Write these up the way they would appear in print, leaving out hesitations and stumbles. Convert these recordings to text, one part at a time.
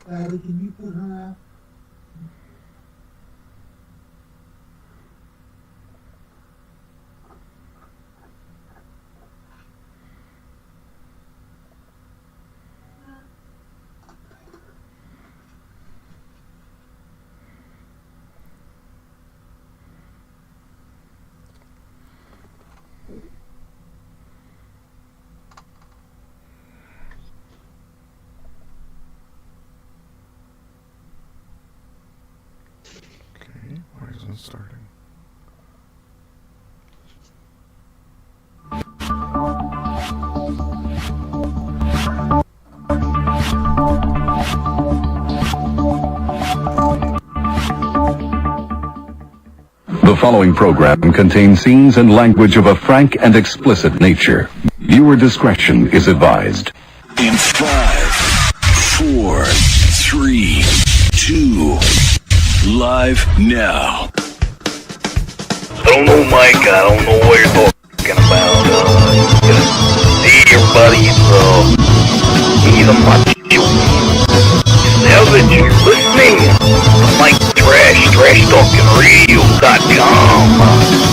Daddy, can you put her out? Why isn't it starting? The following program contains scenes and language of a frank and explicit nature. Viewer discretion is advised. In 5, 4, 3, 2, live now. I don't know, Mike. I don't know what you're talking about. Everybody's, he's a macho. Savage, you're listening to Mike TrashTalkingRadio.com.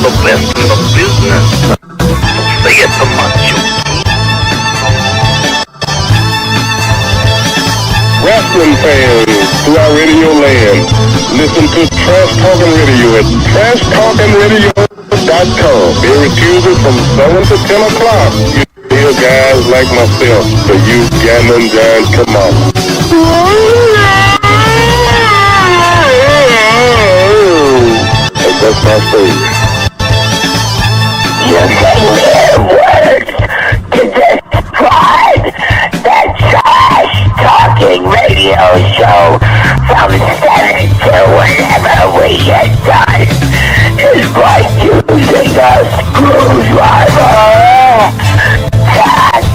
The best in the business. Say it to macho. Wrestling fans throughout radio land, listen to Trash Talking Radio at TrashTalkingRadio.com. Every Tuesday from 7 to 10 o'clock. You hear guys like myself, so you gambling giants, come on. And that's my favorite. You think it works to describe the Trash Talking Radio Show from 7 to whenever we get done is by using a screwdriver to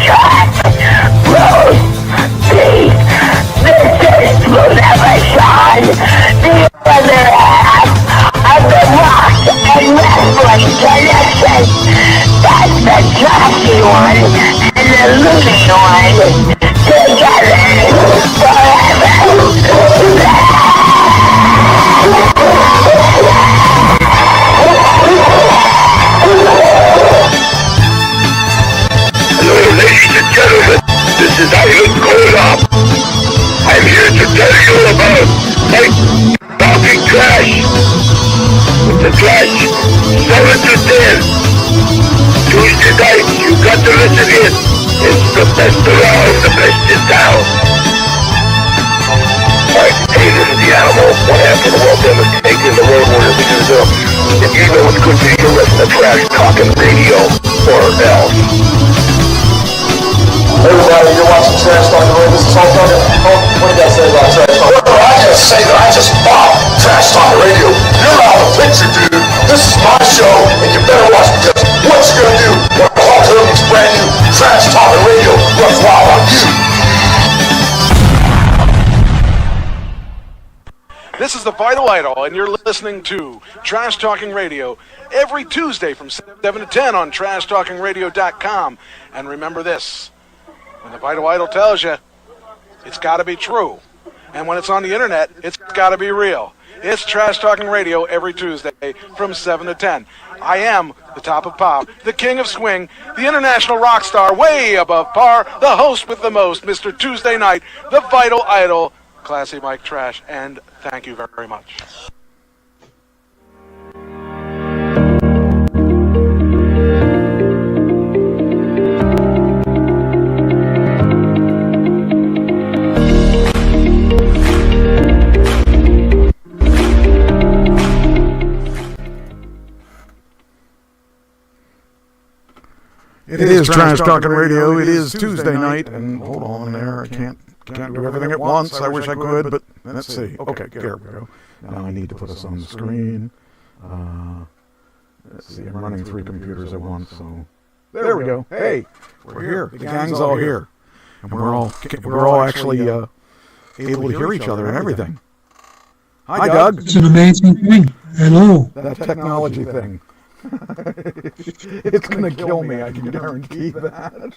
track roast beef. This is Smooth Emerson, the other half of the Rock and Wrestling Connection. That's the trashy one and the loony one together forever. Hello, ladies and gentlemen, this is Ivan Kolop. I'm here to tell you about Mike Talking Trash. With the Trash 7 to 10. Tuesday night, you got to listen in. It's the best around, the best in town. Alright, hey, this is the Animal. One half of the world demonstrating the road warrior because if you know it's good for you, listen to Trash Talking Radio or else. Everybody, you're watching Trash Talking Radio. This is Hulk Hogan. Hulk, what do you guys say about Trash Talking? Well, I gotta say that I just bought Trash Talking Radio. You're out of the picture, dude. This is my show, and you better watch because what you gonna do when Hulk Hogan's brand new Trash Talking Radio runs wild on you? This is the Vital Idol, and you're listening to Trash Talking Radio every Tuesday from 7 to 10 on TrashTalkingRadio.com. And remember this, when the Vital Idol tells you, it's got to be true. And when it's on the internet, it's got to be real. It's Trash Talking Radio every Tuesday from 7 to 10. I am the top of pop, the king of swing, the international rock star, way above par, the host with the most, Mr. Tuesday Night, the Vital Idol, Classy Mike Trash, and thank you very much. It is Trash Talking Radio. It is Tuesday night, and hold on there. I can't do everything at once. I wish I could, but let's see. Okay, there we go. Now I need to put us on the screen. Let's see. I'm running 3 computers at once, so there we go. Hey, we're here. The gang's all here, and we're all actually able to hear each other and everything. Hi, Doug. It's an amazing thing. Hello. That technology thing. It's gonna kill me, I can guarantee that.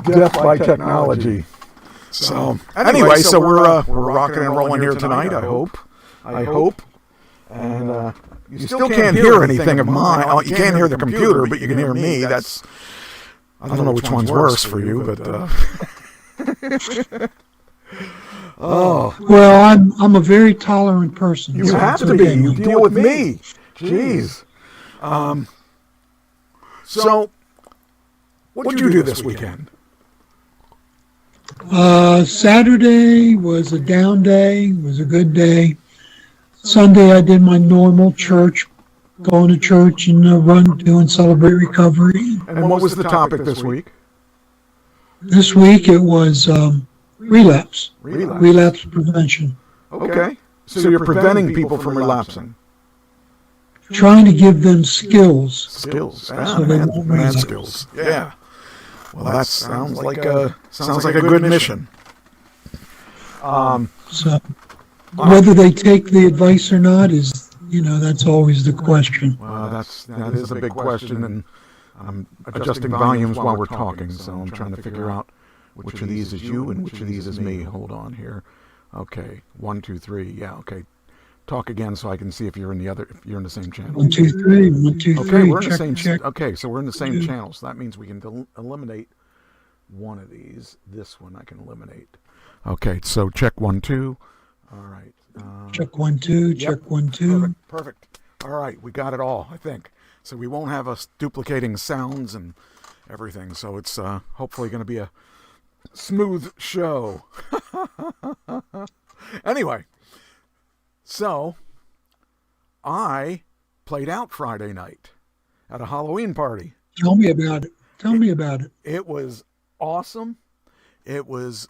Death by technology. So anyway, so we're rocking and rolling here tonight. I hope, and you still can't hear anything of mine. Oh, you can't hear the computer, but you can hear me. That's I don't know which one's worse for you, but. Oh Well, I'm a very tolerant person. you so have it's to be. okay. You deal with me. Jeez. So, what'd you do this weekend? Saturday was a down day. Was a good day. Sunday I did my normal church, going to church and doing Celebrate Recovery. And what was the topic this week? This week it was relapse prevention. Okay. So you're preventing people from relapsing. Trying to give them skills. Skills. So they won't Man relapse. skills. Yeah. Well, that sounds like a good mission. So whether they take the advice or not is, that's always the question. Well, that is a big question, and I'm adjusting volumes while we're talking, so I'm trying to figure out which of these is you and which of these is me. Hold on here. Okay, 1, 2, 3. Yeah, okay. Talk again so I can see if you're in the same channel. 1, 2, 3. 1, 2, 3. Okay, we're in check, the same. check. Okay, so we're in the same channel. So that means we can eliminate one of these. This one I can eliminate. Okay, so check 1, 2. All right. Check 1, 2. Yep. Check 1, 2. Perfect. All right, we got it all, I think. So we won't have us duplicating sounds and everything. So it's hopefully going to be a smooth show. Anyway, so I played out Friday night at a Halloween party. Tell me about it. Tell me about it. It was awesome. It was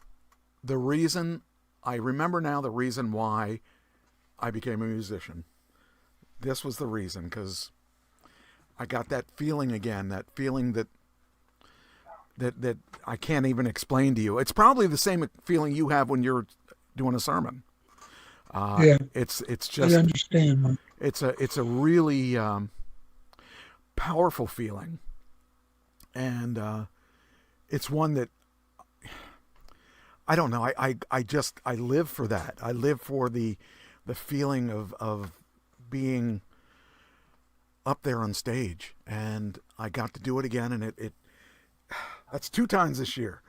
the reason, I remember now the reason why I became a musician. This was the reason, because I got that feeling again, that feeling that I can't even explain to you. It's probably the same feeling you have when you're doing a sermon. Yeah. It's just, I understand, man. it's a really powerful feeling, and it's one that I don't know. I live for that. I live for the feeling of being up there on stage, and I got to do it again, and it that's 2 times this year,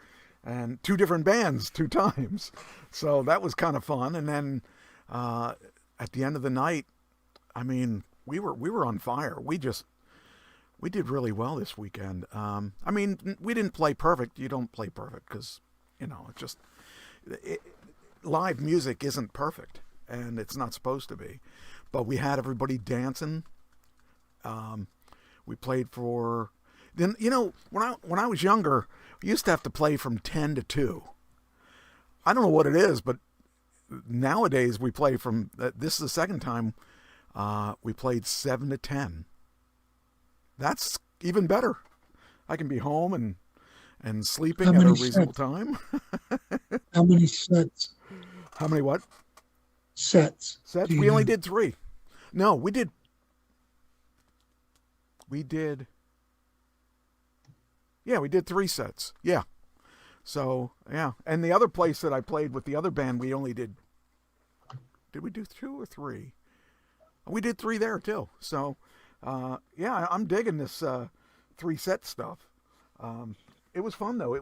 and 2 different bands 2 times, so that was kind of fun. And then at the end of the night, I mean, we were on fire. We did really well this weekend. I mean, we didn't play perfect. You don't play perfect because, live music isn't perfect, and it's not supposed to be. But we had everybody dancing. We played for, then, when I was younger, we used to have to play from 10 to 2. I don't know what it is, but nowadays we play from, this is the second time we played 7 to 10. That's even better. I can be home and sleeping at a reasonable time. How many sets? How many what? Sets. Sets? We only did 3. No, we did. Yeah, we did 3 sets. Yeah. So, yeah. And the other place that I played with the other band, we only did we do 2 or 3? We did 3 there too. So, yeah, I'm digging this 3-set stuff. It was fun though.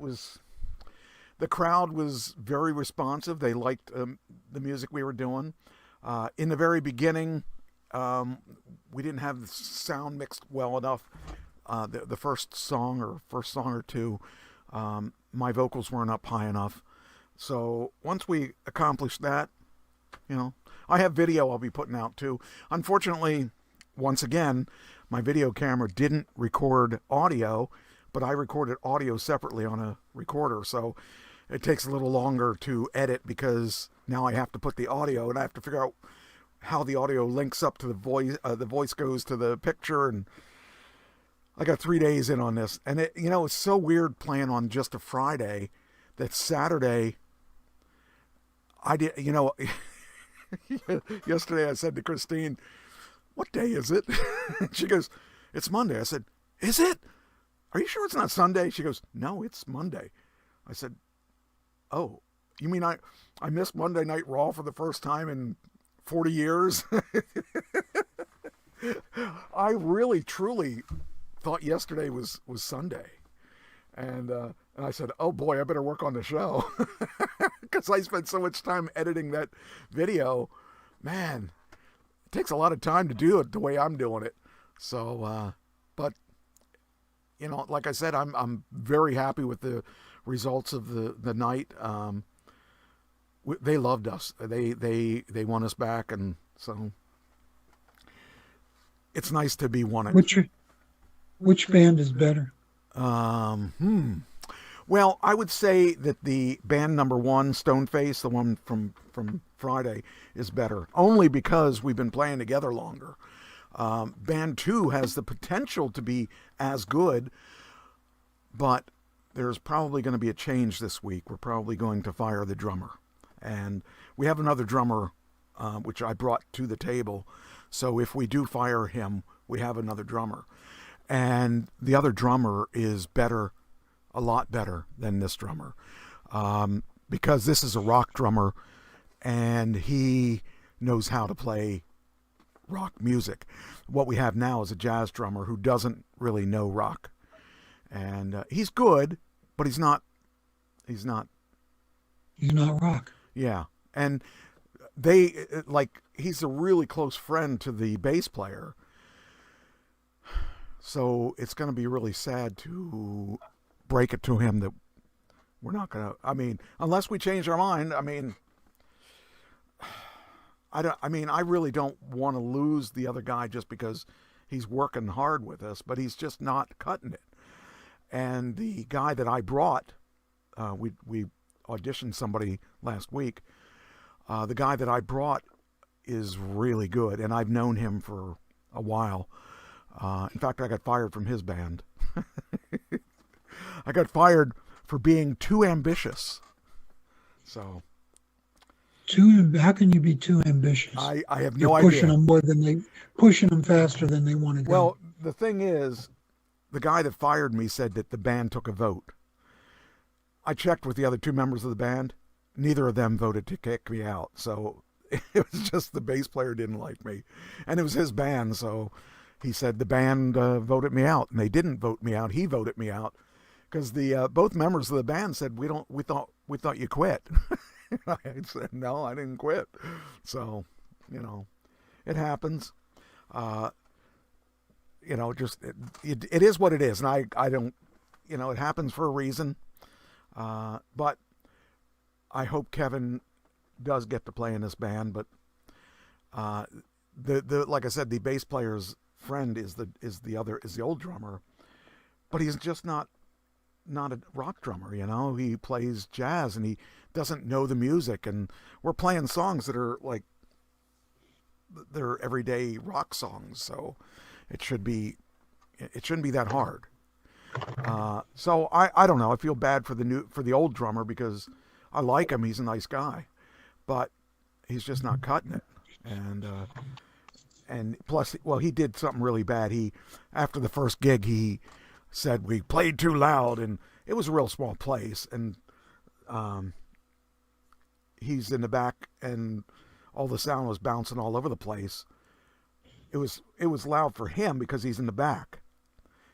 The crowd was very responsive. They liked the music we were doing. In the very beginning, we didn't have the sound mixed well enough. The first song or 2, my vocals weren't up high enough. So once we accomplished that, I have video I'll be putting out too. Unfortunately, once again, my video camera didn't record audio, but I recorded audio separately on a recorder. So it takes a little longer to edit because now I have to put the audio and I have to figure out how the audio links up to the voice. The voice goes to the picture, and I got 3 days in on this. And it's so weird playing on just a Friday that Saturday I did, yesterday I said to Christine, "What day is it?" She goes, "It's Monday." I said, "Is it? Are you sure it's not Sunday?" She goes, "No, it's Monday." I said, "Oh, You mean I missed Monday Night Raw for the first time in 40 years? I really, truly thought yesterday was Sunday. And I said, oh boy, I better work on the show. Because I spent so much time editing that video. Man, it takes a lot of time to do it the way I'm doing it. So, but, you know, like I said, I'm very happy with the results of the night. They loved us. They want us back, and so it's nice to be wanted. Which band is better? Well, I would say that the band number one, Stoneface, the one from Friday, is better. Only because we've been playing together longer. Band two has the potential to be as good, but there's probably going to be a change this week. We're probably going to fire the drummer. And we have another drummer, which I brought to the table. So if we do fire him, we have another drummer. And the other drummer is better, a lot better than this drummer. Because this is a rock drummer, and he knows how to play rock music. What we have now is a jazz drummer who doesn't really know rock. And he's good, but he's not rock. Yeah. And he's a really close friend to the bass player. So it's going to be really sad to break it to him that we're not going to, unless we change our mind, I really don't want to lose the other guy just because he's working hard with us, but he's just not cutting it. And the guy that I brought, we auditioned somebody last week. The guy that I brought is really good, and I've known him for a while. In fact, I got fired from his band. I got fired for being too ambitious. So, how can you be too ambitious? I have You're no pushing idea. Pushing them faster than they want to go. Well, the thing is, the guy that fired me said that the band took a vote. I checked with the other two members of the band. Neither of them voted to kick me out. So it was just the bass player didn't like me. And it was his band, so he said the band voted me out. And they didn't vote me out. He voted me out. Because the both members of the band said, we thought you quit. I said, no, I didn't quit. So, it happens. It is what it is. And I don't, it happens for a reason. But I hope Kevin does get to play in this band. But like I said, the bass player's friend is the old drummer, but he's just not a rock drummer. He plays jazz and he doesn't know the music, and we're playing songs that are like they're everyday rock songs, so it shouldn't be that hard. So I don't know. I feel bad for the old drummer because I like him. He's a nice guy, but he's just not cutting it. And plus, well, he did something really bad. After the first gig, he said we played too loud, and it was a real small place, and he's in the back, and all the sound was bouncing all over the place. It was loud for him because he's in the back.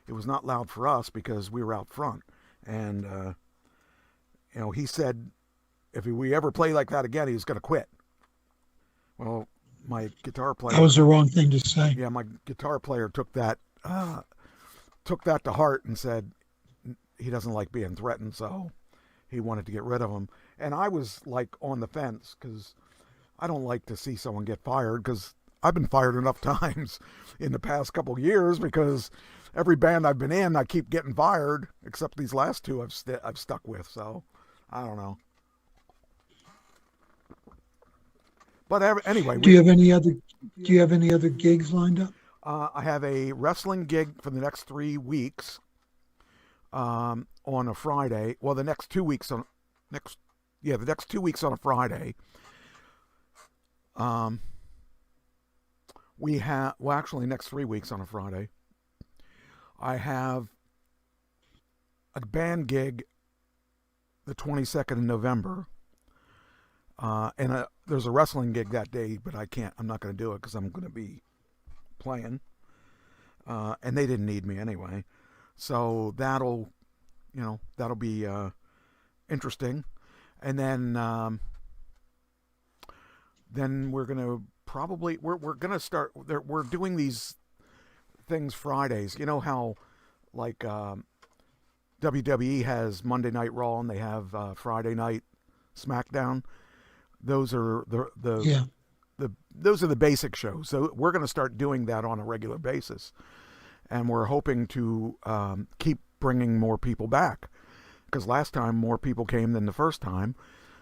It was not loud for us because we were out front. And, he said if we ever play like that again, he's going to quit. Well, my guitar player... That was the wrong thing to say. Yeah, my guitar player took that to heart and said he doesn't like being threatened, so he wanted to get rid of him. And I was, on the fence because I don't like to see someone get fired because I've been fired enough times in the past couple of years because every band I've been in, I keep getting fired, except these last two I've stuck with. So I don't know. But anyway, do you have any other gigs lined up? I have a wrestling gig for the next 3 weeks. On a Friday. Well, the next 2 weeks on the next 2 weeks on a Friday. Actually next 3 weeks on a Friday. I have a band gig the 22nd of November. And there's a wrestling gig that day, but I'm not going to do it because I'm going to be playing. And they didn't need me anyway. So that'll be interesting. And then we're going to probably, we're going to start, we're doing these things Fridays. You know how like WWE has Monday Night Raw and they have Friday Night SmackDown. Those are those are the basic shows. So we're going to start doing that on a regular basis, and we're hoping to keep bringing more people back, because last time more people came than the first time.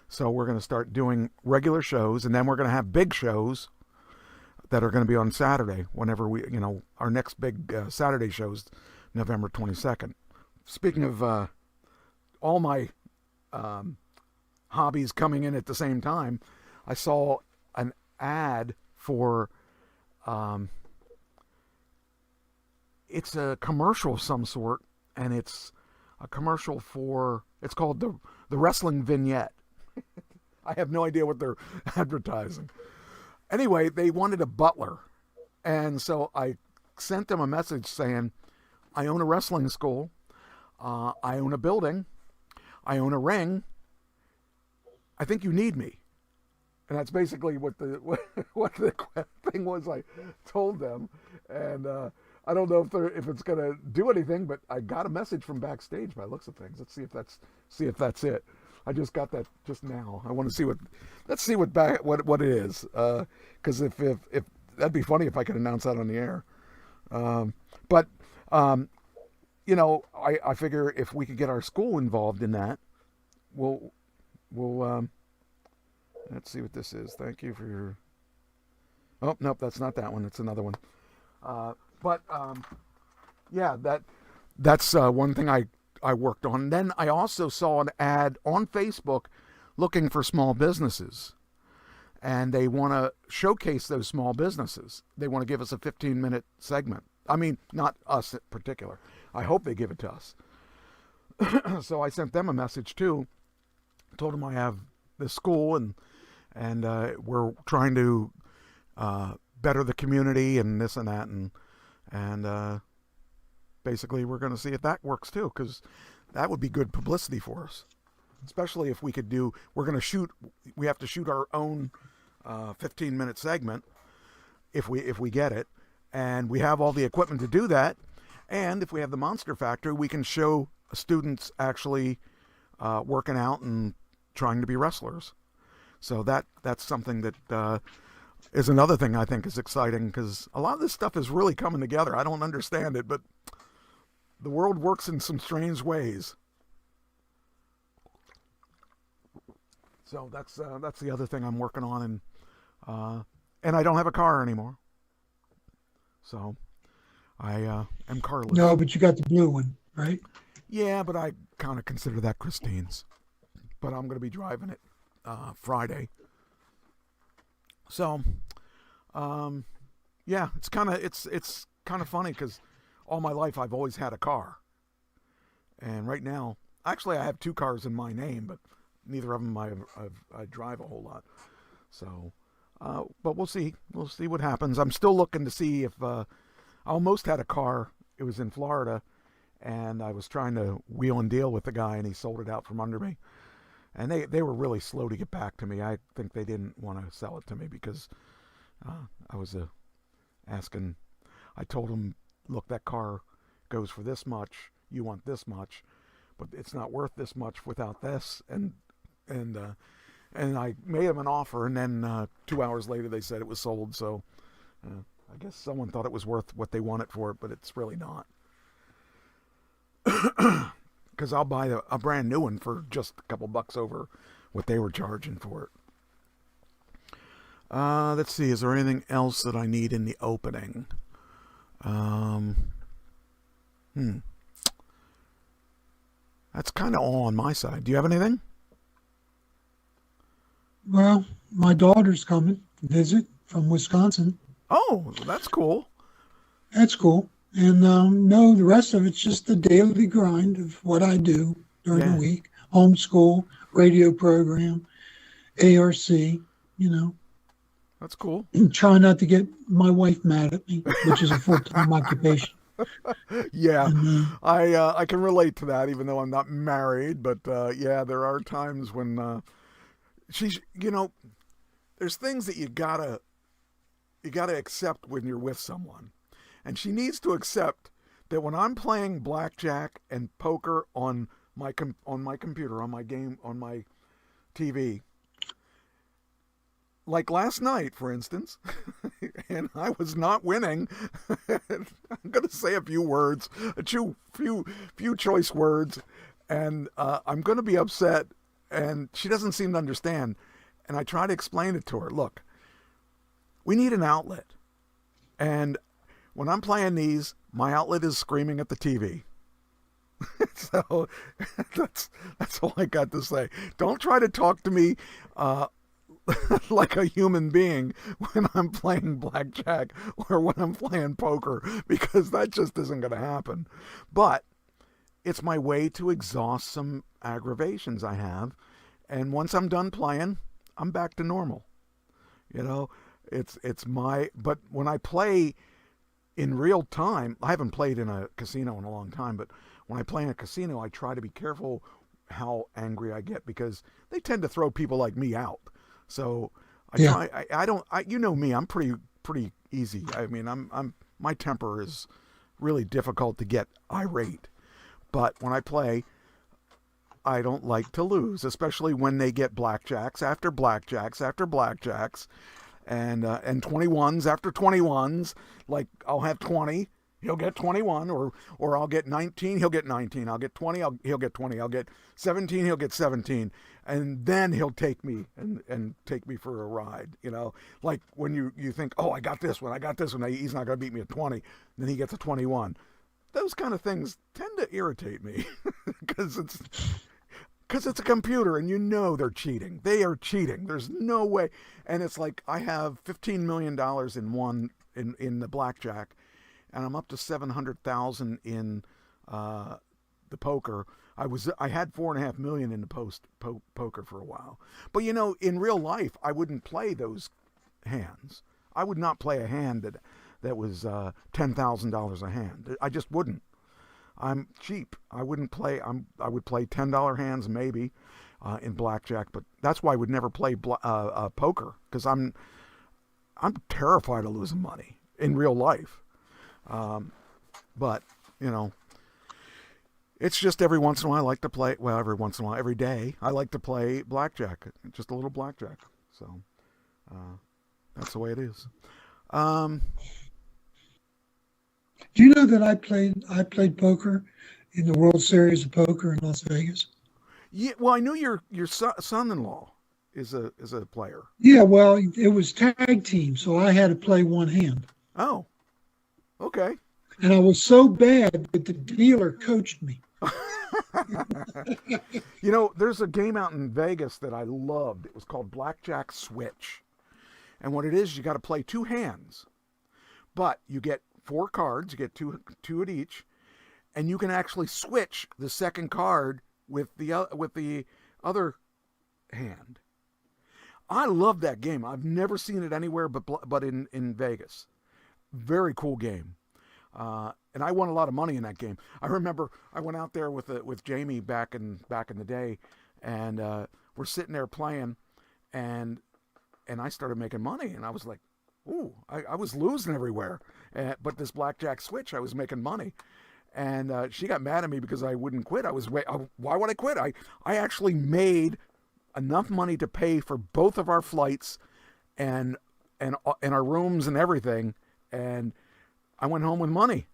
So we're going to start doing regular shows, and then we're going to have big shows that are going to be on Saturday. Whenever our next big Saturday show's November 22nd. Speaking of all my hobbies coming in at the same time, I saw an ad for it's a commercial of some sort, and it's a commercial for, it's called the Wrestling Vignette. I have no idea what they're advertising. Anyway, they wanted a butler, and so I sent them a message saying, I own a wrestling school, I own a building, I own a ring, I think you need me. And that's basically what the thing was I told them. And I don't know if it's going to do anything, but I got a message from backstage by the looks of things. Let's see if that's it. I just got that just now. I want to see let's see what it is. Because if that'd be funny if I could announce that on the air. But I figure if we could get our school involved in that, we'll let's see what this is. Thank you for your... Oh, nope, that's not that one. It's another one. That's one thing I worked on. And then I also saw an ad on Facebook looking for small businesses. And they want to showcase those small businesses. They want to give us a 15-minute segment. I mean, not us in particular. I hope they give it to us. So I sent them a message too. Told them I have this school and we're trying to better the community and this and that, and basically we're going to see if that works too, because that would be good publicity for us, especially if we could do. We have to shoot our own 15-minute segment if we get it, and we have all the equipment to do that, and if we have the Monster Factory, we can show students actually working out and trying to be wrestlers. So that's something that is another thing I think is exciting, because a lot of this stuff is really coming together. I don't understand it, but the world works in some strange ways. So that's the other thing I'm working on, and I don't have a car anymore. So I am carless. No, but you got the blue one, right? Yeah, but I kind of consider that Christine's. But I'm going to be driving it Friday. So, it's kind of funny, because all my life I've always had a car, and right now, actually, I have two cars in my name, but neither of them I drive a whole lot. So, but we'll see what happens. I'm still looking to see if I almost had a car. It was in Florida, and I was trying to wheel and deal with the guy, and he sold it out from under me. And they were really slow to get back to me. I think they didn't want to sell it to me because I was asking. I told them, look, that car goes for this much. You want this much, but it's not worth this much without this. And I made them an offer, and then 2 hours later they said it was sold. So I guess someone thought it was worth what they wanted for it, but it's really not. Because I'll buy a brand new one for just a couple bucks over what they were charging for it. Let's see. Is there anything else that I need in the opening? That's kind of all on my side. Do you have anything? Well, my daughter's coming to visit from Wisconsin. Oh, that's cool. That's cool. And no, the rest of it's just the daily grind of what I do during the week. Homeschool, radio program, ARC, you know. That's cool. Try not to get my wife mad at me, which is a full-time occupation. Yeah, And, I can relate to that, even though I'm not married. But yeah, there are times when she's, there's things that you gotta accept when you're with someone, and she needs to accept that when I'm playing blackjack and poker on my computer, on my game, on my TV. Like last night, for instance, and I was not winning. I'm going to say a few words, a few choice words, and I'm going to be upset, and she doesn't seem to understand. And I try to explain it to her. Look, we need an outlet. And when I'm playing these, my outlet is screaming at the TV. So that's all I got to say. Don't try to talk to me like a human being when I'm playing blackjack or when I'm playing poker, because that just isn't going to happen. But it's my way to exhaust some aggravations I have, and once I'm done playing, I'm back to normal. But when I play in real time, I haven't played in a casino in a long time, but when I play in a casino, I try to be careful how angry I get, because they tend to throw people like me out. So I don't, you know me, I'm pretty easy. I mean, my temper is really difficult to get irate, but when I play, I don't like to lose, especially when they get blackjacks after blackjacks after blackjacks, and 21s after 21s. Like, I'll have 20, he'll get 21, or I'll get 19, he'll get 19. I'll get 20, he'll get 20. I'll get 17, he'll get 17. And then he'll take me and take me for a ride, Like when you think, oh, I got this one, he's not going to beat me at 20. Then he gets a 21. Those kind of things tend to irritate me because it's a computer, and they're cheating. They are cheating. There's no way. And it's like, I have $15 million in the blackjack, and I'm up to 700,000 in the poker. I had $4.5 million in the poker for a while. But in real life, I wouldn't play those hands. I would not play a hand that was $10,000 a hand. I just wouldn't. I'm cheap. I wouldn't play. I would play $10 hands maybe in blackjack, but that's why I would never play poker, because I'm terrified of losing money in real life. But it's just every once in a while I like to play. Well, every once in a while, every day I like to play blackjack, just a little blackjack. So that's the way it is. do you know that I played poker in the World Series of Poker in Las Vegas? Yeah, well, I knew your son-in-law is a player. Yeah, well, it was tag team, so I had to play one hand. Oh, okay. And I was so bad that the dealer coached me. There's a game out in Vegas that I loved. It was called Blackjack Switch. And what it is, you got to play two hands. But you get 4 cards, you get two at each, and you can actually switch the second card with the other hand. I love that game. I've never seen it anywhere but in Vegas. Very cool game. And I won a lot of money in that game. I remember I went out there with Jamie back in the day, and we're sitting there playing, and I started making money, and I was like, ooh, I was losing everywhere. But this blackjack switch, I was making money. And she got mad at me because I wouldn't quit. Why would I quit? I actually made enough money to pay for both of our flights and our rooms and everything. And I went home with money.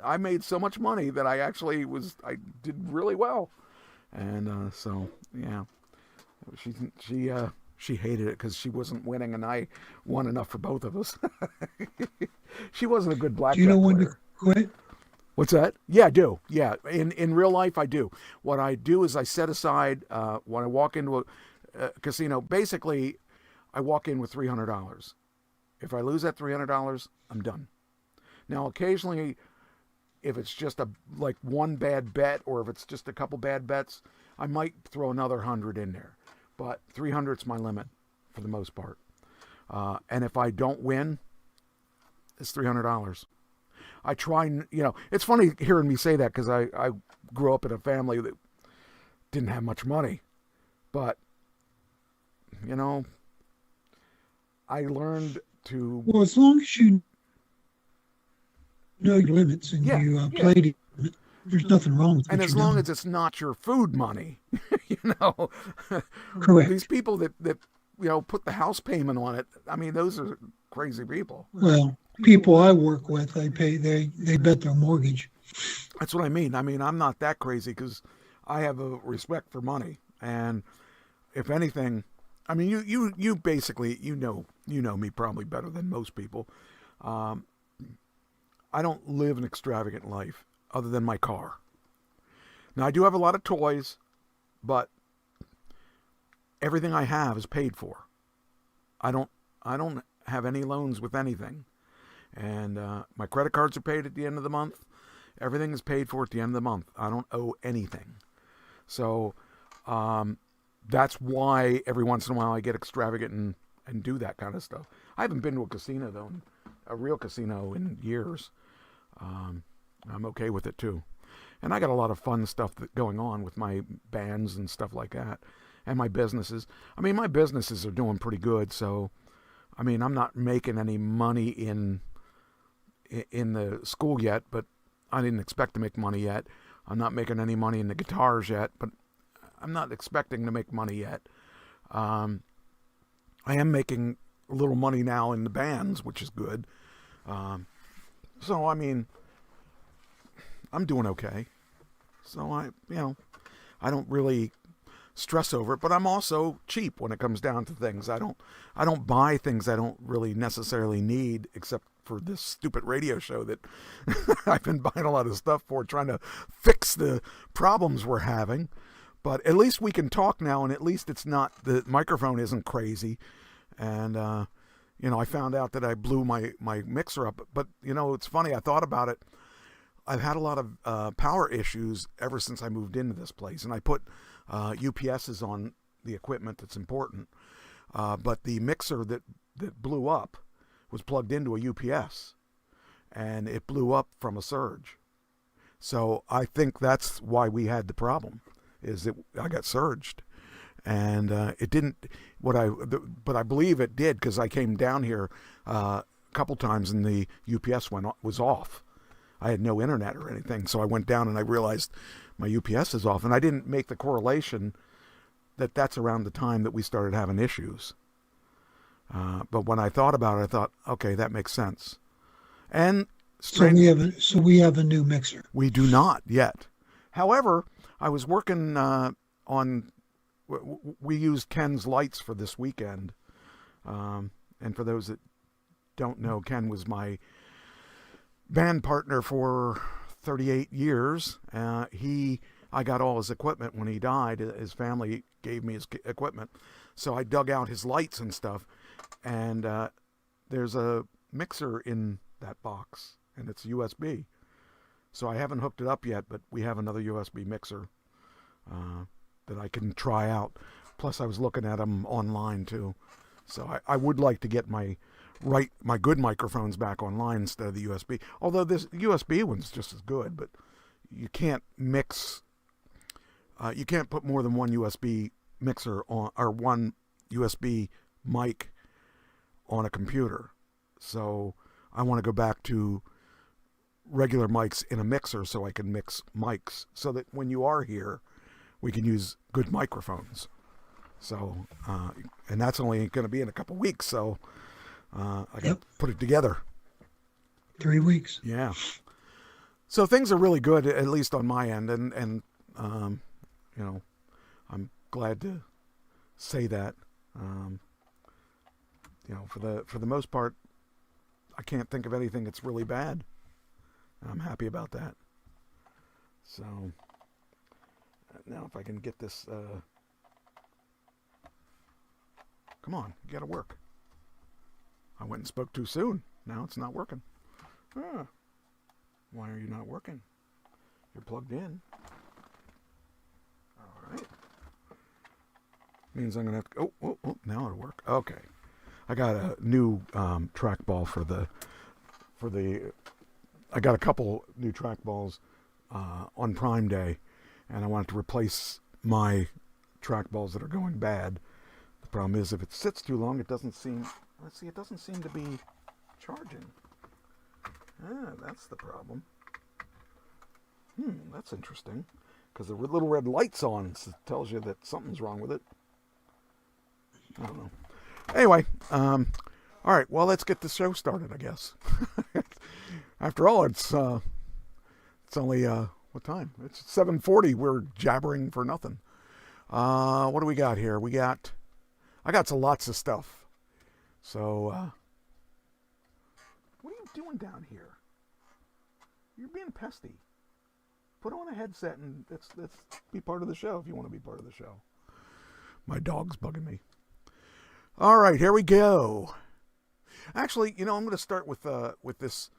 I made so much money that I did really well. And so, yeah, she hated it because she wasn't winning, and I won enough for both of us. She wasn't a good blackjack player. Do you know when to quit? What's that? Yeah, I do. Yeah, in real life, I do. What I do is I set aside, when I walk into a casino, basically, I walk in with $300. If I lose that $300, I'm done. Now, occasionally, if it's just one bad bet, or if it's just a couple bad bets, I might throw another 100 in there. but 300's my limit for the most part. And if I don't win, it's $300. I try, it's funny hearing me say that because I grew up in a family that didn't have much money. But, I learned to... Well, as long as you know your limits and you play to your limit, there's nothing wrong with it. And as long as it's not your food money, Correct. These people that put the house payment on it, I mean, those are crazy people. Well, people I work with, they bet their mortgage. That's what I mean. I mean, I'm not that crazy because I have a respect for money. And if anything, I mean, you basically, you know me probably better than most people. I don't live an extravagant life other than my car. Now, I do have a lot of toys, but everything I have is paid for. I don't have any loans with anything. And my credit cards are paid at the end of the month. Everything is paid for at the end of the month. I don't owe anything. So that's why every once in a while I get extravagant and do that kind of stuff. I haven't been to a casino, though, a real casino in years. I'm okay with it, too. And I got a lot of fun stuff going on with my bands and stuff like that. And my businesses. I mean, my businesses are doing pretty good. So, I mean, I'm not making any money in the school yet, but I didn't expect to make money yet. I'm not making any money in the guitars yet, but I'm not expecting to make money yet. I am making a little money now in the bands, which is good. So, I mean, I'm doing okay. So I don't really stress over it, but I'm also cheap when it comes down to things. I don't buy things I don't really necessarily need, except for this stupid radio show that I've been buying a lot of stuff for, trying to fix the problems we're having. But at least we can talk now, and at least it's not, the microphone isn't crazy. And I found out that I blew my mixer up. But it's funny, I thought about it. I've had a lot of power issues ever since I moved into this place, and I put UPSs on the equipment that's important. But the mixer that blew up was plugged into a UPS, and it blew up from a surge. So I think that's why we had the problem, is that I got surged. And it didn't, but I believe it did, because I came down here a couple times and the UPS was off. I had no internet or anything, so I went down and I realized my UPS is off, and I didn't make the correlation that that's around the time that we started having issues. But when I thought about it, I thought, okay, that makes sense. And so we have a new mixer. We do not yet. However, I was working on. We used Ken's lights for this weekend, and for those that don't know, Ken was my band partner for 38 years. I got all his equipment when he died. His family gave me his equipment, so I dug out his lights and stuff. And there's a mixer in that box, and it's USB. So I haven't hooked it up yet, but we have another USB mixer that I can try out. Plus, I was looking at them online too. So I would like to get my good microphones back online instead of the USB. Although this USB one's just as good, but you can't mix. You can't put more than one USB mixer on, or one USB mic on a computer. So I want to go back to regular mics in a mixer so I can mix mics, so that when you are here, we can use good microphones. So, and that's only going to be in a couple weeks, so I got to put it together. 3 weeks. Yeah. So things are really good, at least on my end, and I'm glad to say that. For the most part, I can't think of anything that's really bad. I'm happy about that. So now if I can get this, come on, you gotta work. I went and spoke too soon. Now it's not working. Why are you not working? You're plugged in. All right. Means I'm going to have to... Oh, now it'll work. Okay. I got a new trackball for the... I got a couple new trackballs on Prime Day, and I wanted to replace my trackballs that are going bad. The problem is if it sits too long, it doesn't seem... Let's see, it doesn't seem to be charging. That's the problem. That's interesting. Because the little red light's on tells you that something's wrong with it. I don't know. Anyway, all right, well, let's get the show started, I guess. After all, it's only, what time? It's 7:40. We're jabbering for nothing. What do we got here? I got lots of stuff. So, what are you doing down here? You're being pesty. Put on a headset and let's be part of the show if you want to be part of the show. My dog's bugging me. All right, here we go. Actually, I'm going to start with this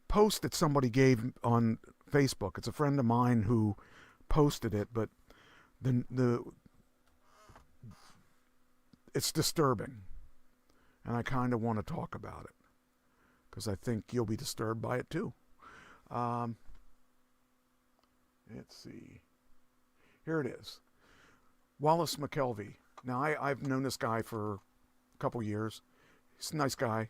post that somebody gave on Facebook. It's a friend of mine who posted it, but it's disturbing, and I kind of want to talk about it because I think you'll be disturbed by it too. Let's see. Here it is. Wallace McKelvey. Now, I've known this guy for a couple years. He's a nice guy.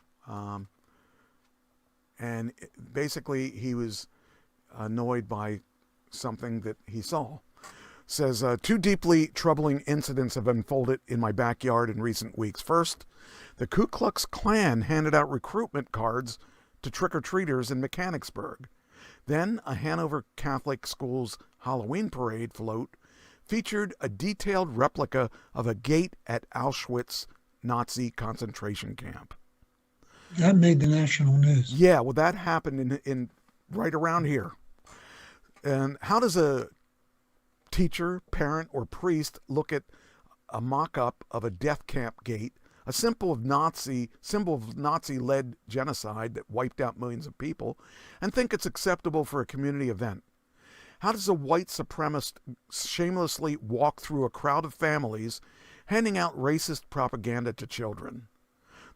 And basically, he was annoyed by something that he saw. Says, 2 deeply troubling incidents have unfolded in my backyard in recent weeks. First, the Ku Klux Klan handed out recruitment cards to trick-or-treaters in Mechanicsburg. Then, a Hanover Catholic school's Halloween parade float featured a detailed replica of a gate at Auschwitz Nazi concentration camp. That made the national news. Yeah, well, that happened in right around here. And how does a teacher, parent, or priest look at a mock-up of a death camp gate, a symbol of Nazi-led genocide that wiped out millions of people, and think it's acceptable for a community event? How does a white supremacist shamelessly walk through a crowd of families handing out racist propaganda to children?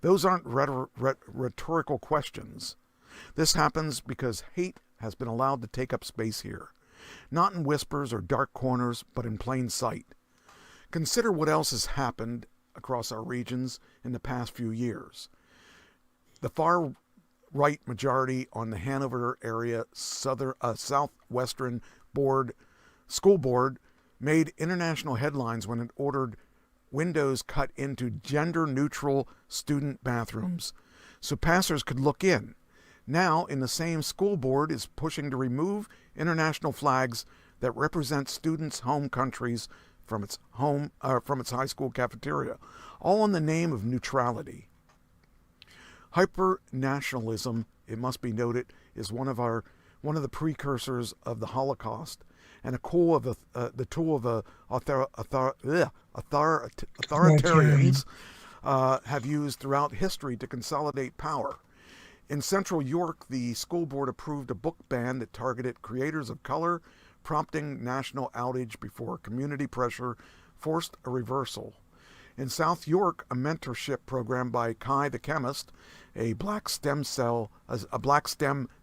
Those aren't rhetorical questions. This happens because hate has been allowed to take up space here, not in whispers or dark corners, but in plain sight. Consider what else has happened across our regions in the past few years. The far-right majority on the Hanover area Southwestern School Board made international headlines when it ordered windows cut into gender-neutral student bathrooms so passers could look in. Now, in the same school board is pushing to remove international flags that represent students' home countries from its high school cafeteria, all in the name of neutrality. Hyper-nationalism, it must be noted, is one of the precursors of the Holocaust, and the tool of authoritarians have used throughout history to consolidate power. In Central York, the school board approved a book ban that targeted creators of color, prompting national outrage before community pressure forced a reversal. In South York, a mentorship program by Kai the chemist, a black STEM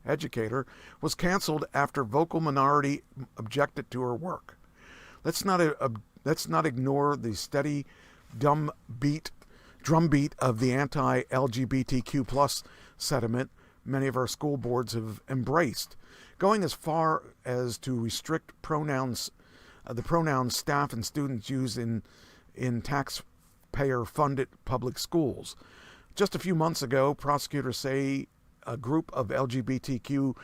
educator, was canceled after vocal minority objected to her work. Let's not ignore the steady drumbeat of the anti-LGBTQ plus sentiment many of our school boards have embraced, going as far as to restrict the pronouns staff and students use in taxpayer-funded public schools. Just a few months ago, prosecutors say a group of LGBTQ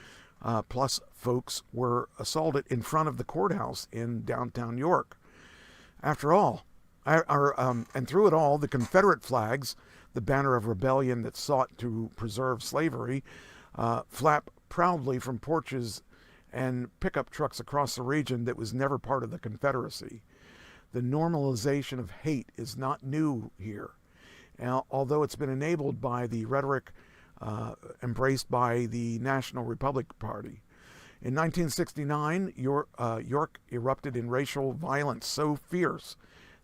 plus folks were assaulted in front of the courthouse in downtown York. After all, and through it all, the Confederate flags, the banner of rebellion that sought to preserve slavery, flap proudly from porches and pickup trucks across the region that was never part of the Confederacy. The normalization of hate is not new here, although it's been enabled by the rhetoric embraced by the National Republican Party. In 1969, York erupted in racial violence so fierce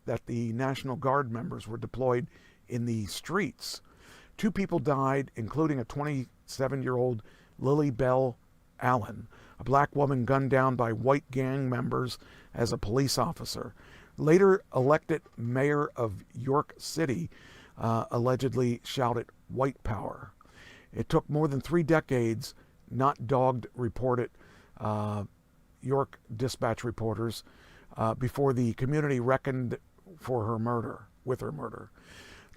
that the National Guard members were deployed in the streets. 2 people died, including a 27-year-old Lily Bell Allen, a black woman gunned down by white gang members as a police officer. Later elected mayor of York City, allegedly shouted white power. It took more than 3 decades, not dogged reported York Dispatch reporters, before the community reckoned with her murder.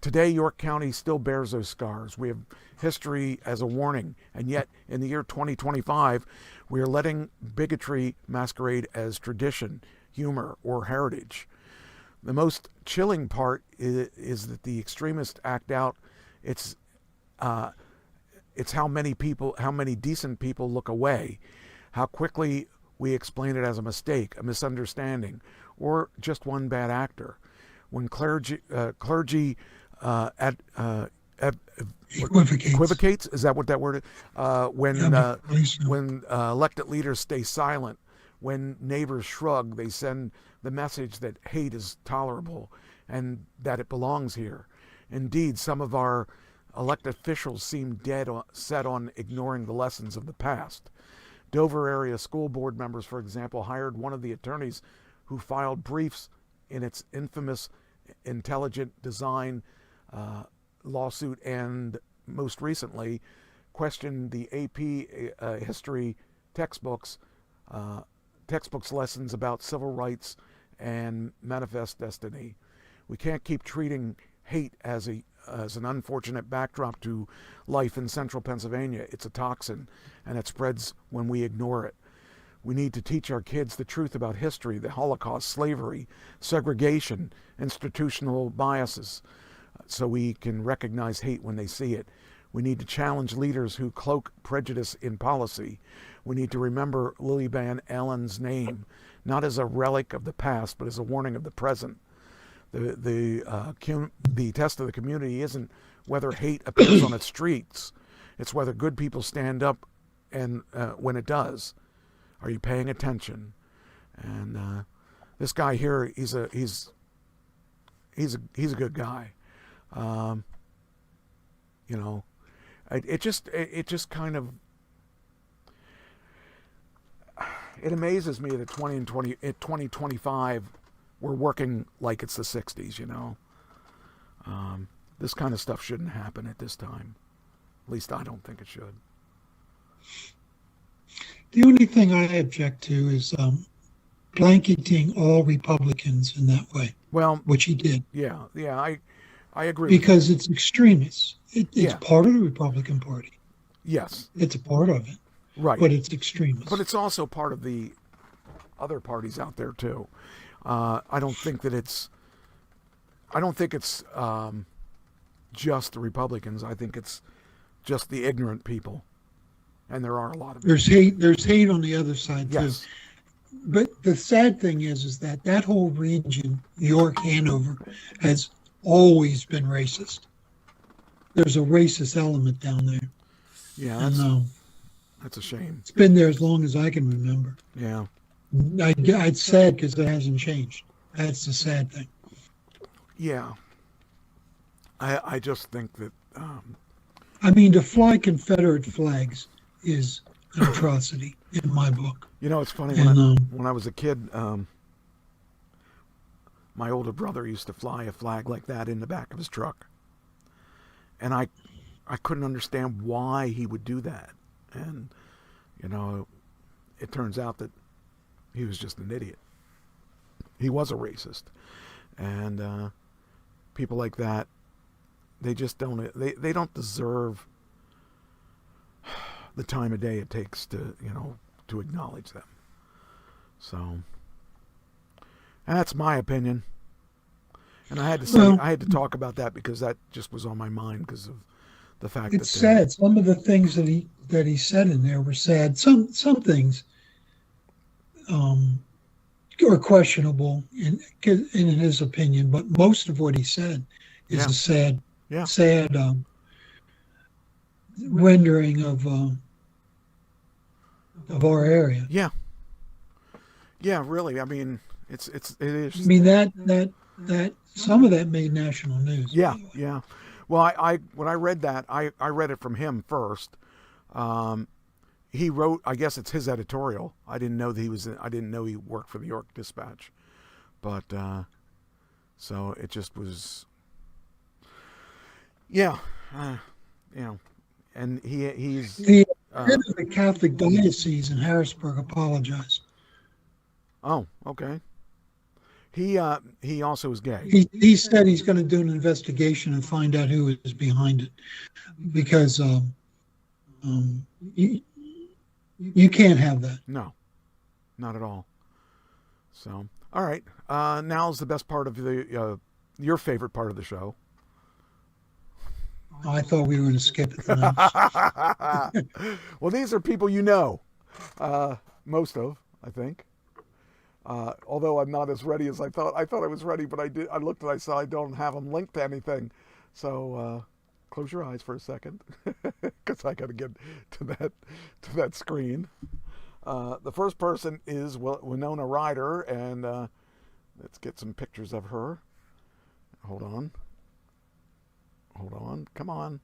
Today, York County still bears those scars. We have history as a warning, and yet in the year 2025, we are letting bigotry masquerade as tradition, humor, or heritage. The most chilling part is that the extremists act out. It's how many decent people look away, how quickly we explain it as a mistake, a misunderstanding, or just one bad actor. When clergy equivocates, is that what that word is? When elected leaders stay silent, when neighbors shrug, they send the message that hate is tolerable and that it belongs here. Indeed, some of our elected officials seem set on ignoring the lessons of the past. Dover area school board members, for example, hired one of the attorneys who filed briefs in its infamous intelligent design lawsuit, and most recently questioned the AP history textbooks lessons about civil rights and manifest destiny. We can't keep treating hate as an unfortunate backdrop to life in central Pennsylvania. It's a toxin, and it spreads when we ignore it. We need to teach our kids the truth about history, the Holocaust, slavery, segregation, institutional biases, so we can recognize hate when they see it. We need to challenge leaders who cloak prejudice in policy. We need to remember Lily Van Allen's name, not as a relic of the past, but as a warning of the present. The test of the community isn't whether hate appears on its streets. It's whether good people stand up, and when it does. Are you paying attention? And this guy here, he's a good guy. It just kind of, it amazes me that 2025 we're working like it's the 60s. This kind of stuff shouldn't happen at this time. At least I don't think it should. The only thing I object to is blanketing all Republicans in that way. Well, which he did. Yeah, I agree. Because it's extremist. It's part of the Republican Party. Yes. It's a part of it. Right. But it's extremist. But it's also part of the other parties out there too. I don't think it's just the Republicans. I think it's just the ignorant people. And there are a lot of them. There's hate on the other side too. Yes. But the sad thing is that whole region, York, Hanover, has always been racist. There's a racist element down there. Yeah, that's a shame. It's been there as long as I can remember. Yeah. It's sad because it hasn't changed. That's the sad thing. Yeah. I just think that... to fly Confederate flags is an atrocity in my book. It's funny, when I was a kid, my older brother used to fly a flag like that in the back of his truck. And I couldn't understand why he would do that. And, it turns out that he was just an idiot. He was a racist. And people like that, they just don't, they don't deserve the time of day it takes to acknowledge them. So, and that's my opinion. And I had to say, I had to talk about that because that just was on my mind because of the fact that it's sad. Some of the things that he said in there were sad. Some things are questionable in his opinion, but most of what he said is a sad rendering of of our area. Yeah. Yeah, really. I mean, it is. I mean that some of that made national news. Yeah, yeah. Well, I when I read that, I read it from him first. He wrote, I guess it's his editorial. I didn't know that I didn't know he worked for the York Dispatch, but so it just was. Yeah, you know, and he's The head of the Catholic diocese in Harrisburg apologized. Oh, okay. He also is gay. He said he's going to do an investigation and find out who is behind it, because you can't have that. No, not at all. So, all right. Now's the best part of the your favorite part of the show. I thought we were going to skip it tonight. Well, these are people you know, most of, I think. Although I'm not as ready as I thought. I thought I was ready, but I looked and I saw I don't have them linked to anything. So close your eyes for a second, because I got to get to that screen. The first person is Winona Ryder, and let's get some pictures of her. Hold on. Come on.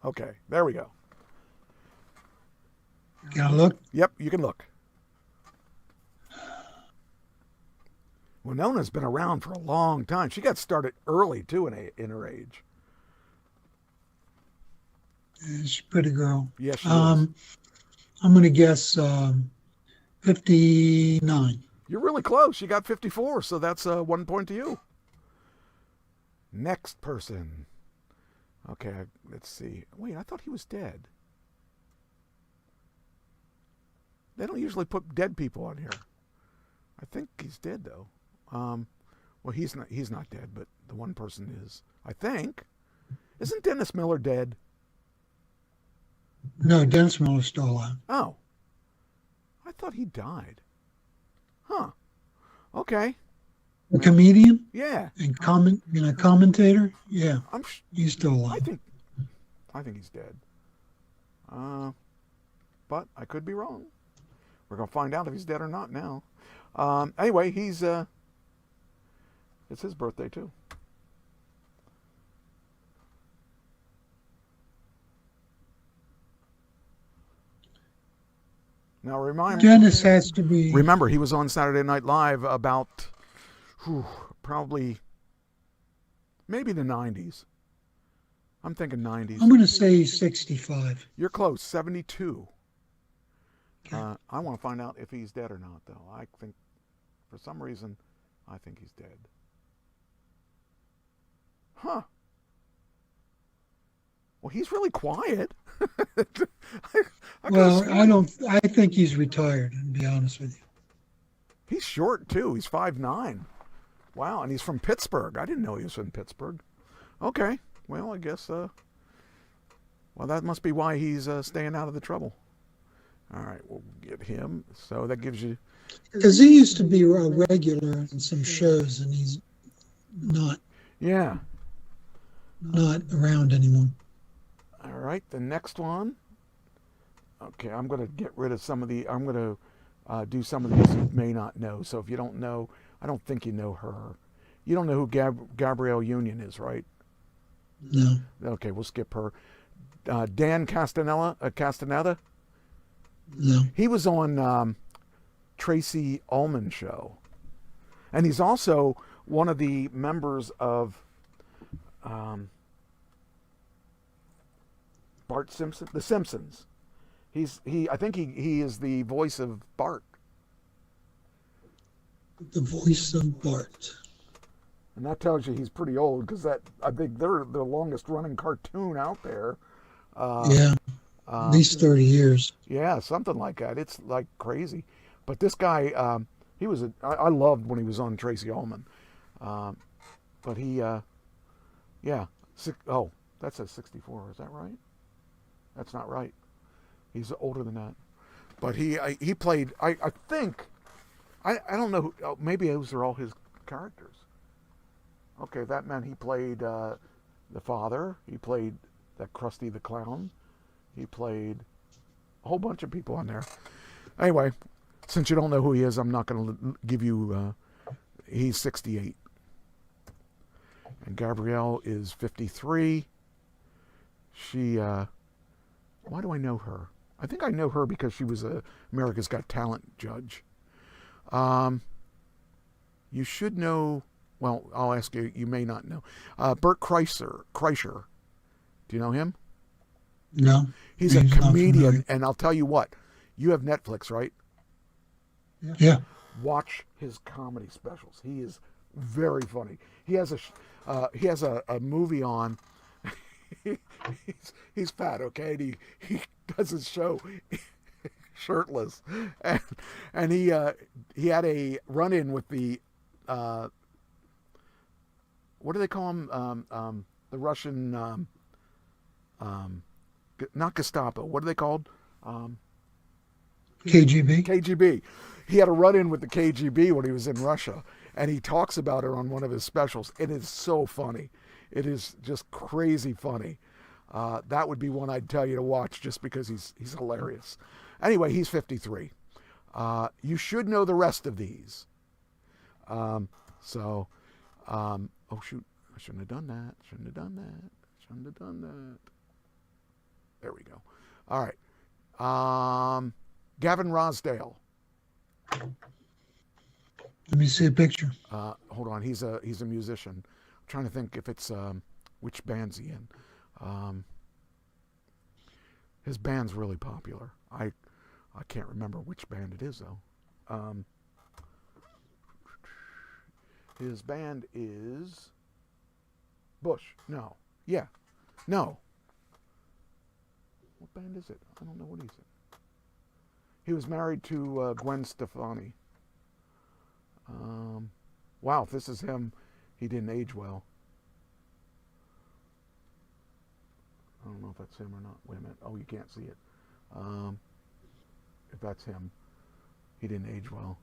Okay, there we go. Can I look? Yep, you can look. Winona's been around for a long time. She got started early, too, in her age. She's a pretty girl. Yes, she is. I'm going to guess 59. You're really close. You got 54, so that's 1 point to you. Next person. Okay, let's see. Wait, I thought he was dead. They don't usually put dead people on here. I think he's dead, though. Well, he's not dead, but the one person is. I think. Isn't Dennis Miller dead? No, Dennis Miller's still alive. Oh. I thought he died. Huh. Okay. A comedian? Yeah. And commentator? Yeah. He's still alive. I think he's dead. But I could be wrong. We're going to find out if he's dead or not now. Anyway, he's it's his birthday too. Now Dennis has to be. Remember, he was on Saturday Night Live about probably maybe the 90s. I'm thinking 90s. I'm going to say 65. You're close, 72. Okay. I want to find out if he's dead or not, though. I think, for some reason, I think he's dead. Huh. Well, he's really quiet. I think he's retired, to be honest with you. He's short, too. He's 5'9". Wow, and he's from Pittsburgh. I didn't know he was from Pittsburgh. Okay, well, I guess, well, that must be why he's staying out of the trouble. All right, we'll get him. So that gives you... Because he used to be a regular in some shows, and he's not. Yeah. Not around anymore. All right, the next one. Okay, I'm going to get rid of some of the... I'm going to do some of these you may not know. So if you don't know, I don't think you know her. You don't know who Gabrielle Union is, right? No. Okay, we'll skip her. Dan Castaneda? No. He was on Tracy Ullman show. And he's also one of the members of Bart Simpson, The Simpsons. I think he is the voice of Bart. The voice of Bart. And that tells you he's pretty old, because I think they're the longest running cartoon out there. Yeah. At least 30 years. Yeah, something like that. It's like crazy. But this guy, I loved when he was on Tracy Ullman. But he, yeah. That says 64. Is that right? That's not right. He's older than that. But he played, I think, I don't know, maybe those are all his characters. Okay, that meant he played the father. He played that Krusty the Clown. He played a whole bunch of people on there. Anyway, since you don't know who he is, I'm not going to give you. He's 68, and Gabrielle is 53. She. Why do I know her? I think I know her because she was a America's Got Talent judge. You should know. Well, I'll ask you. You may not know. Bert Kreischer. Do you know him? No. He's a comedian, and I'll tell you what. You have Netflix, right? Yeah. Watch his comedy specials. He is very funny. He has a movie on. he's fat, okay? And he does his show shirtless, and he had a run-in with the what do they call him? The Russian, not Gestapo. What are they called? KGB. KGB. He had a run-in with the KGB when he was in Russia, and he talks about it on one of his specials. It is so funny. It is just crazy funny. That would be one I'd tell you to watch just because he's hilarious. Anyway, he's 53. You should know the rest of these. Oh shoot, I shouldn't have done that. Shouldn't have done that. There we go. All right. Gavin Rosdale. Let me see a picture. Hold on, he's a musician. I'm trying to think if it's which band's he in. His band's really popular. I can't remember which band it is though. His band is Bush. No. Yeah. No. What band is it? I don't know what he's in. He was married to Gwen Stefani. Wow, if this is him, he didn't age well. I don't know if that's him or not. Wait a minute. Oh, you can't see it. If that's him, he didn't age well.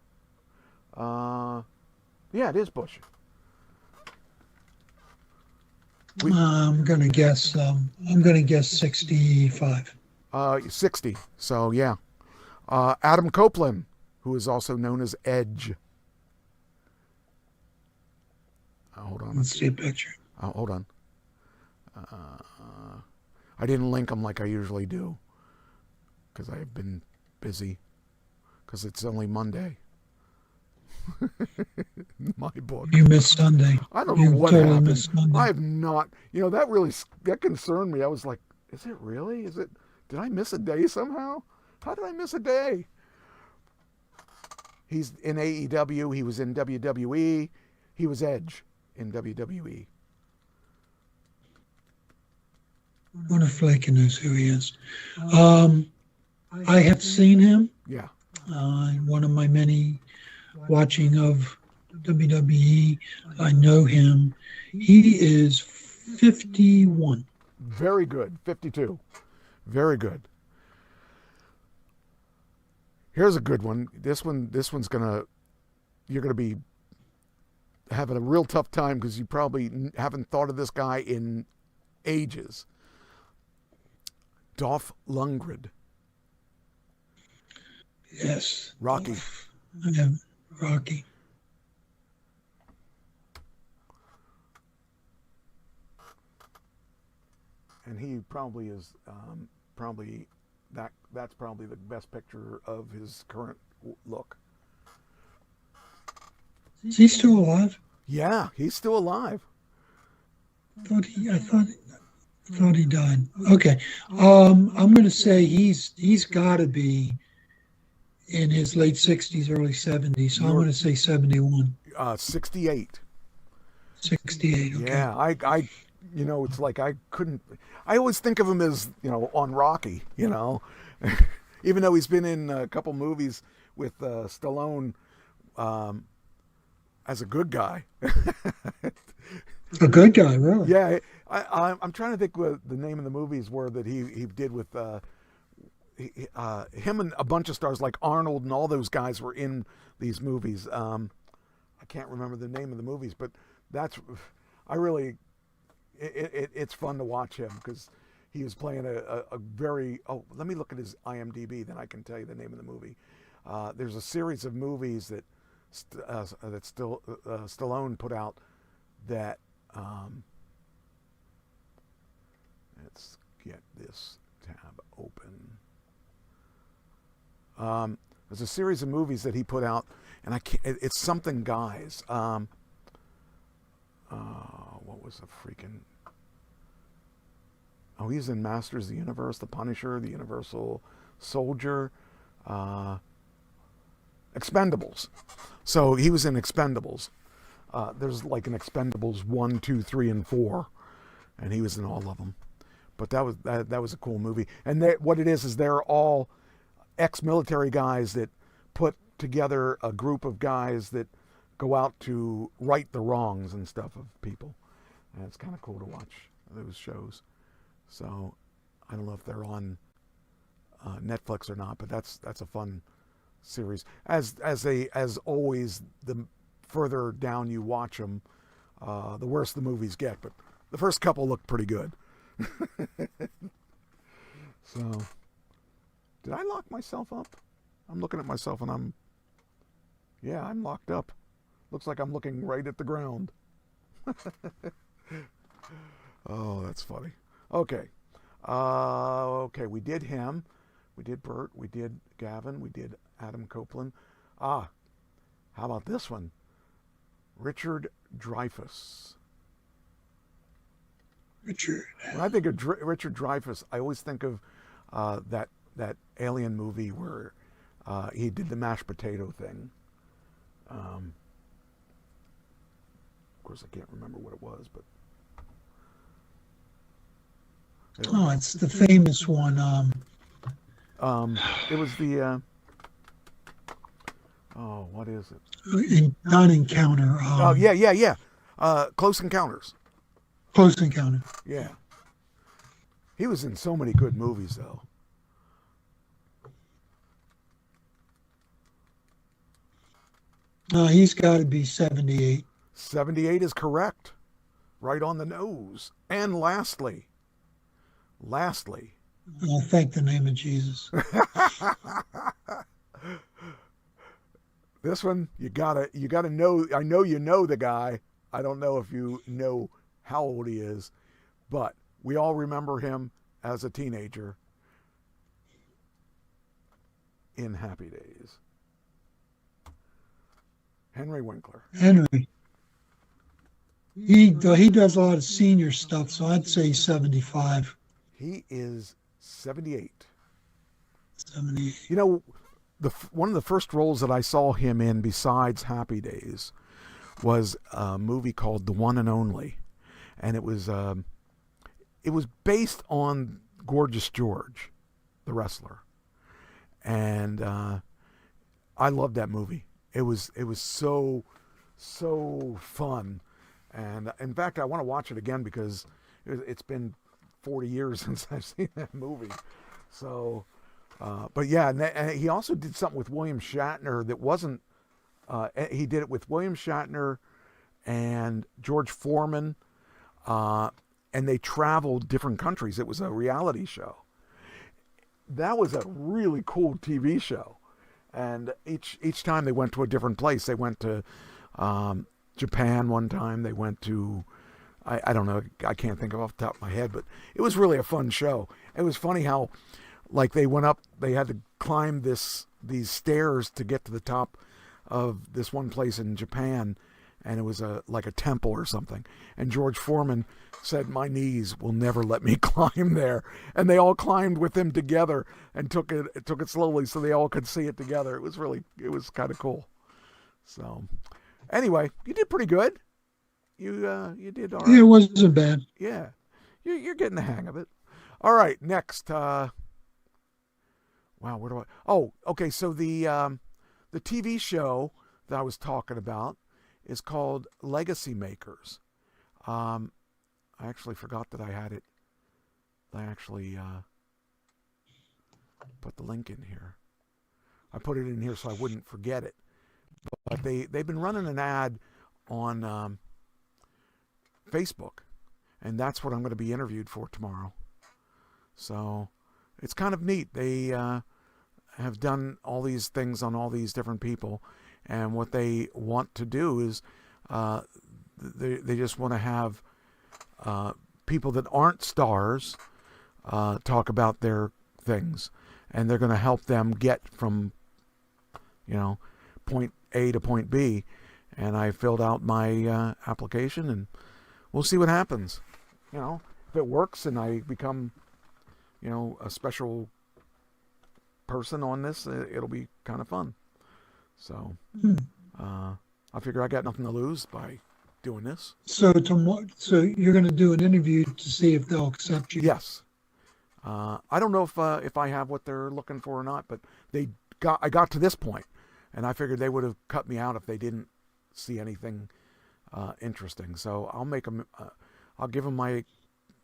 Yeah, it is Bush. I'm gonna guess 65. 60. So yeah. Adam Copeland, who is also known as Edge. Hold on. Let's see a picture. Hold on. I didn't link them like I usually do because I've been busy because it's only Monday. My book. You missed Sunday. I don't know what totally happened. missed Monday. I have not. That concerned me. I was like, is it really? Did I miss a day somehow? How did I miss a day? He's in AEW. He was in WWE. He was Edge in WWE. I wonder if Flake knows who he is. I have seen him. Yeah. In one of my many watching of WWE. I know him. He is 51. Very good. 52. Very good. Here's a good one. This one's you're gonna be having a real tough time because you probably haven't thought of this guy in ages. Dolph Lundgren. Yes. Rocky. I have Rocky. And he probably is that's probably the best picture of his current look. Is he still alive? Yeah, he's still alive. I thought he died. Okay. I'm going to say he's got to be in his late 60s, early 70s. So I'm going to say 71. 68. 68. Okay. Yeah, I it's like I always think of him as, on Rocky, even though he's been in a couple movies with Stallone as a good guy. A good guy, really? Yeah, I'm trying to think what the name of the movies were that he did with him and a bunch of stars like Arnold and all those guys were in these movies. I can't remember the name of the movies, but it's fun to watch him because he was playing a very, let me look at his IMDb, then I can tell you the name of the movie. There's a series of movies that Stallone put out that let's get this tab open. There's a series of movies that he put out, and it's something guys. What was the freaking? Oh, he's in Masters of the Universe, The Punisher, The Universal Soldier, Expendables. So he was in Expendables. There's like an Expendables 1, 2, 3, and 4, and he was in all of them. But that was a cool movie. And what it is they're all ex-military guys that put together a group of guys that go out to right the wrongs and stuff of people. And it's kind of cool to watch those shows. So I don't know if they're on Netflix or not, but that's a fun series. As always, the further down you watch them, the worse the movies get. But the first couple look pretty good. So, did I lock myself up? I'm looking at myself and I'm locked up. Looks like I'm looking right at the ground. Oh, that's funny. Okay. Okay, we did him. We did Bert. We did Gavin. We did Adam Copeland. How about this one? Richard Dreyfuss. Richard. When I think of Richard Dreyfuss, I always think of that Alien movie where he did the mashed potato thing. Of course, I can't remember what it was, but it's the famous one. It was the what is it? Non-Encounter. Yeah. Close Encounters. Close Encounter. Yeah. He was in so many good movies, though. He's got to be 78. 78 is correct. Right on the nose. And lastly. I'll thank the name of Jesus. This one, you gotta know. I know you know the guy. I don't know if you know how old he is, but we all remember him as a teenager in Happy Days. Henry Winkler. Henry. He does a lot of senior stuff, so I'd say 75. He is 78. 78. You know, one of the first roles that I saw him in besides Happy Days was a movie called The One and Only. And it was based on Gorgeous George, the wrestler. And I loved that movie. It was so fun. And in fact, I want to watch it again because it's been 40 years since I've seen that movie. So, but yeah, and he also did something with William Shatner that wasn't, he did it with William Shatner and George Foreman, and they traveled different countries. It was a reality show. That was a really cool TV show. And each time they went to a different place. They went to Japan one time. They went to, I don't know, I can't think of off the top of my head, but it was really a fun show. It was funny how, like, they went up, they had to climb these stairs to get to the top of this one place in Japan, and it was like a temple or something. And George Foreman said, "My knees will never let me climb there." And they all climbed with him together and took it slowly so they all could see it together. It was kind of cool. So, anyway, you did pretty good. You did all right. Yeah, it wasn't bad. Yeah, you're getting the hang of it. All right, next. Wow, where do I? Oh, okay. So the TV show that I was talking about is called Legacy Makers. I actually forgot that I had it. I actually put the link in here. I put it in here so I wouldn't forget it. But they've been running an ad on Facebook, and that's what I'm going to be interviewed for tomorrow. So it's kind of neat. They have done all these things on all these different people, and what they want to do is they just want to have people that aren't stars talk about their things, and they're going to help them get from point A to point B. And I filled out my application, and we'll see what happens. If it works and I become a special person on this, it'll be kind of fun. So I figure I got nothing to lose by doing this. So you're going to do an interview to see if they'll accept you? Yes. I don't know if I have what they're looking for or not, but I got to this point, and I figured they would have cut me out if they didn't see anything interesting. So I'll make them. I'll give them my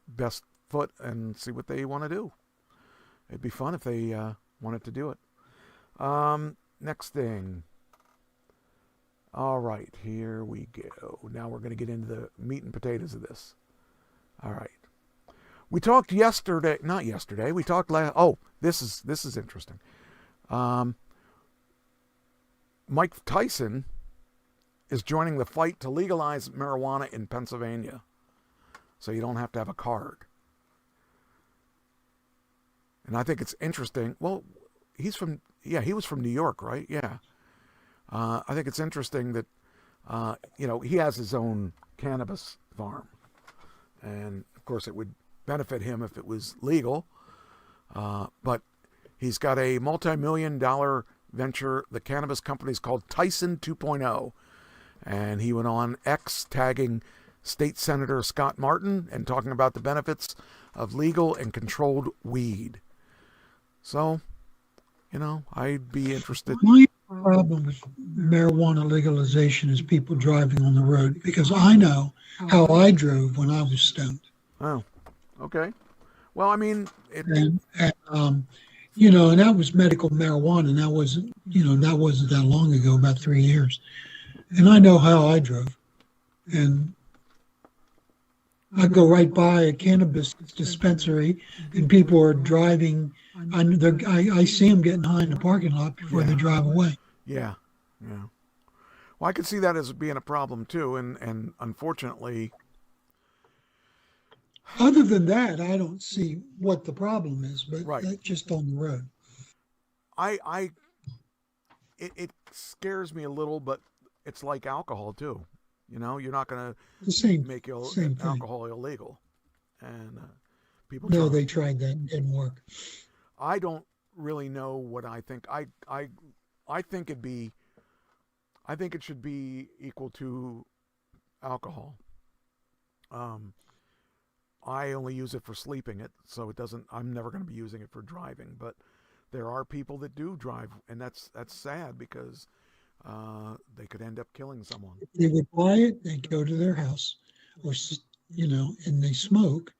best foot and see what they want to do. It'd be fun if they wanted to do it. Next thing. All right, here we go. Now we're going to get into the meat and potatoes of this. All right. We talked yesterday, not yesterday. We talked last. Oh, this is interesting. Mike Tyson is joining the fight to legalize marijuana in Pennsylvania, so you don't have to have a card. And I think it's interesting. Well, he was from New York, right? Yeah. I think it's interesting that, he has his own cannabis farm. And, of course, it would benefit him if it was legal. But he's got a multi-million-dollar venture. The cannabis company is called Tyson 2.0. And he went on X tagging State Senator Scott Martin and talking about the benefits of legal and controlled weed. So, I'd be interested. My problem with marijuana legalization is people driving on the road, because I know how I drove when I was stoned. Oh, okay. Well, I mean, and that was medical marijuana, and that wasn't that long ago, about 3 years. And I know how I drove. And I go right by a cannabis dispensary, and people are driving. I see them getting high in the parking lot before they drive away. Yeah. Well, I could see that as being a problem too, and unfortunately. Other than that, I don't see what the problem is, but right. That's just on the road. It scares me a little, but it's like alcohol too. You're not going to make alcohol illegal, and people. No, they tried that and it didn't work. I don't really know what I think. I think I think it should be equal to alcohol. I only use it for sleeping it, so it doesn't. I'm never going to be using it for driving. But there are people that do drive, and that's sad because they could end up killing someone. If they would buy it, they go to their house, or and they smoke.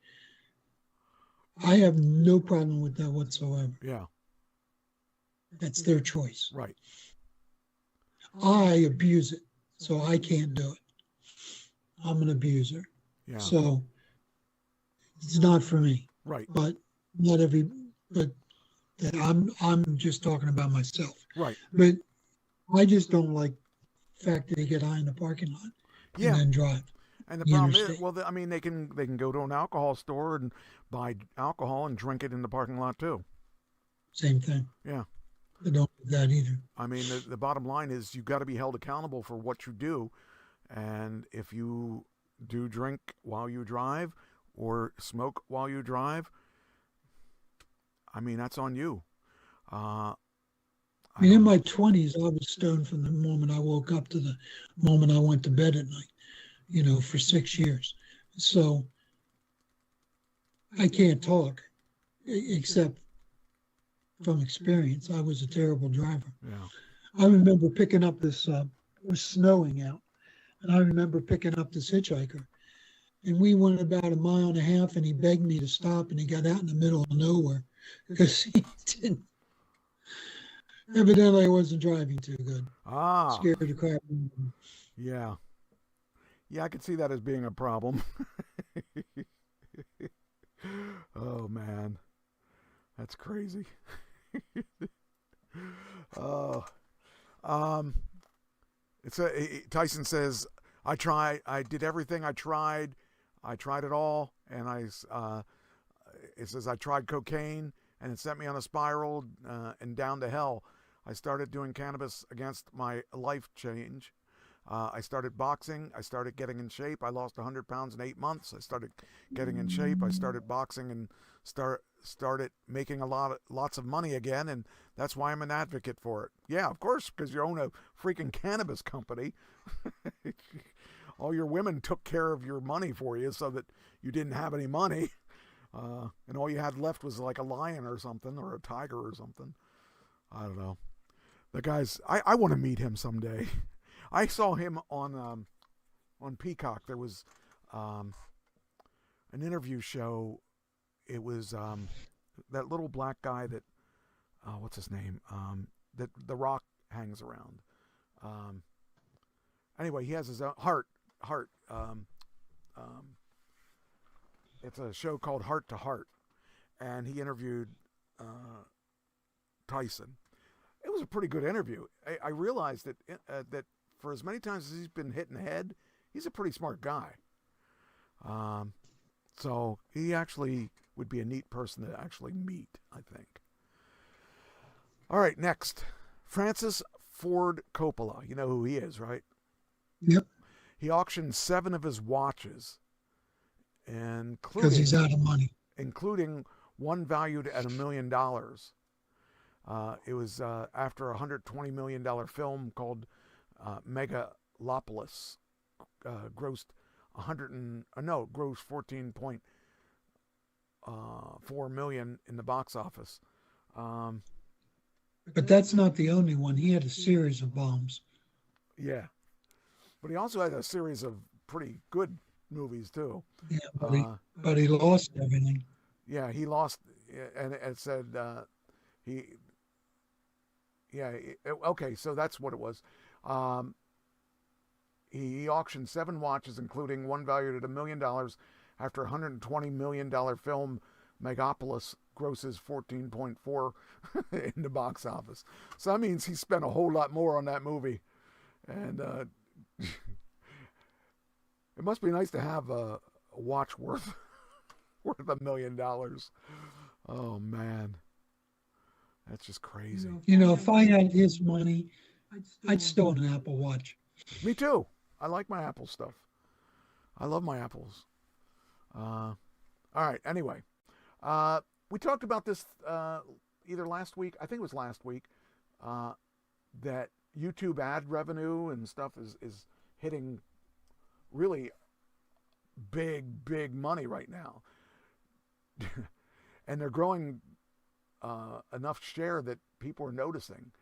I have no problem with that whatsoever. Yeah. That's their choice. Right. I abuse it, so I can't do it. I'm an abuser. Yeah. So it's not for me. Right. But I'm just talking about myself. Right. But I just don't like the fact that they get high in the parking lot and then drive. And the problem is, they can go to an alcohol store and buy alcohol and drink it in the parking lot too. Same thing. Yeah. They don't do that either. I mean, the bottom line is you've got to be held accountable for what you do. And if you do drink while you drive or smoke while you drive, I mean, that's on you. In my 20s, I was stoned from the moment I woke up to the moment I went to bed at night, for 6 years. So I can't talk except from experience. I was a terrible driver. Yeah. I remember picking up this, it was snowing out, and I remember picking up this hitchhiker. And we went about 1.5 miles, and he begged me to stop, and he got out in the middle of nowhere because he didn't. Evidently, I wasn't driving too good. Scared the crap. Yeah. Yeah, I could see that as being a problem. Oh, man. That's crazy. Tyson says, I did everything. I tried it all, and it says I tried cocaine, and it sent me on a spiral and down to hell. I started doing cannabis against my life change. I started boxing. I started getting in shape. I lost 100 pounds in 8 months. I started getting in shape. I started boxing and started making lots of money again, and that's why I'm an advocate for it. Yeah, of course, because you own a freaking cannabis company. All your women took care of your money for you so that you didn't have any money, and all you had left was like a lion or something, or a tiger or something. I don't know. The guy's, I want to meet him someday. I saw him on Peacock. There was an interview show. It was that little black guy that what's his name? That The Rock hangs around. Anyway, he has his own Heart. It's a show called Heart to Heart, and he interviewed Tyson. It was a pretty good interview. I realized that for as many times as he's been hit in the head, he's a pretty smart guy. So he actually would be a neat person to actually meet, I think. All right, next. Francis Ford Coppola. You know who he is, right? Yep. He auctioned 7 of his watches, because he's out of money, including one valued at $1 million. It was after a $120 million film called Megalopolis grossed $14.4 million in the box office. But that's not the only one. He had a series of bombs. Yeah, but he also had a series of pretty good movies too. Yeah, but he lost everything. Yeah, he lost, and it said he. Yeah, okay, so that's what it was. He auctioned 7 watches, including one valued at $1 million, after a $120 million film, Megapolis, grosses 14.4 in the box office. So that means he spent a whole lot more on that movie. And it must be nice to have a watch worth $1 million. Oh, man. That's just crazy. If I had his money, I'd still have an Apple Watch. Me too. I like my Apple stuff. I love my Apples. All right. Anyway, we talked about this either last week. I think it was last week that YouTube ad revenue and stuff is hitting really big money right now, and they're growing enough share that people are noticing.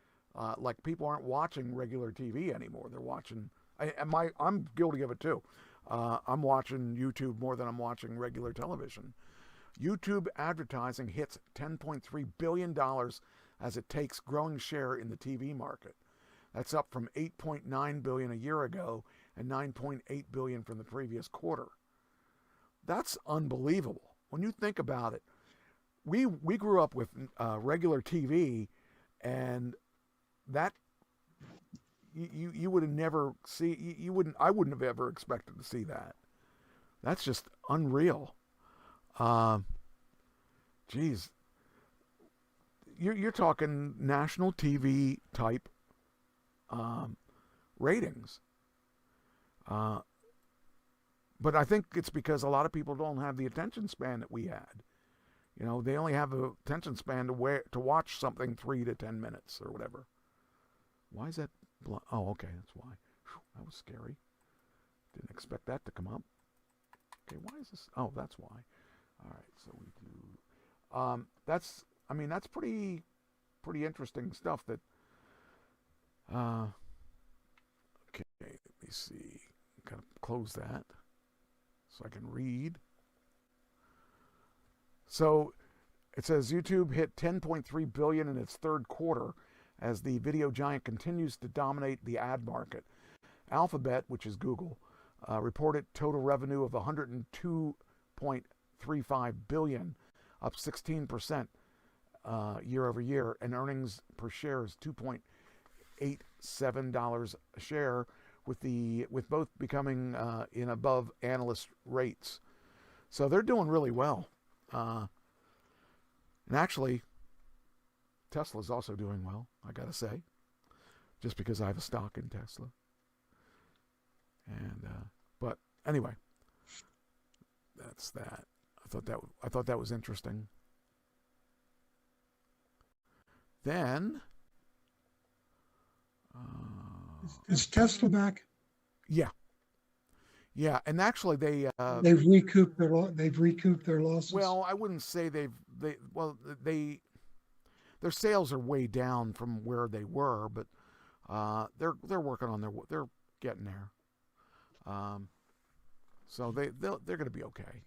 Like people aren't watching regular TV anymore. They're watching. I'm guilty of it too. I'm watching YouTube more than I'm watching regular television. YouTube advertising hits $10.3 billion as it takes growing share in the TV market. That's up from $8.9 billion a year ago and $9.8 billion from the previous quarter. That's unbelievable. When you think about it, we grew up with regular TV, and that you would have never I wouldn't have ever expected to see that. That's just unreal. Geez, you're talking national TV type ratings. But I think it's because a lot of people don't have the attention span that we had. They only have the attention span to watch something 3 to 10 minutes or whatever. Why is that? Oh, okay, that's why. Whew, that was scary. Didn't expect that to come up. Okay, why is this? Oh, that's why. All right, so we do. That's pretty interesting stuff. That. Okay, let me see. Gotta close that so I can read. So it says YouTube hit $10.3 billion in its third quarter as the video giant continues to dominate the ad market. Alphabet, which is Google, reported total revenue of $102.35 billion, up 16%, year over year, and earnings per share is $2.87 a share, with both becoming in above analyst rates. So they're doing really well. And actually, Tesla's also doing well, I gotta say, just because I have a stock in Tesla. And but anyway, that's that. I thought that was interesting. Then is Tesla back? Yeah, and actually they've recouped their losses. Well, I wouldn't say their sales are way down from where they were, but they're working on they're getting there. So they're going to be okay.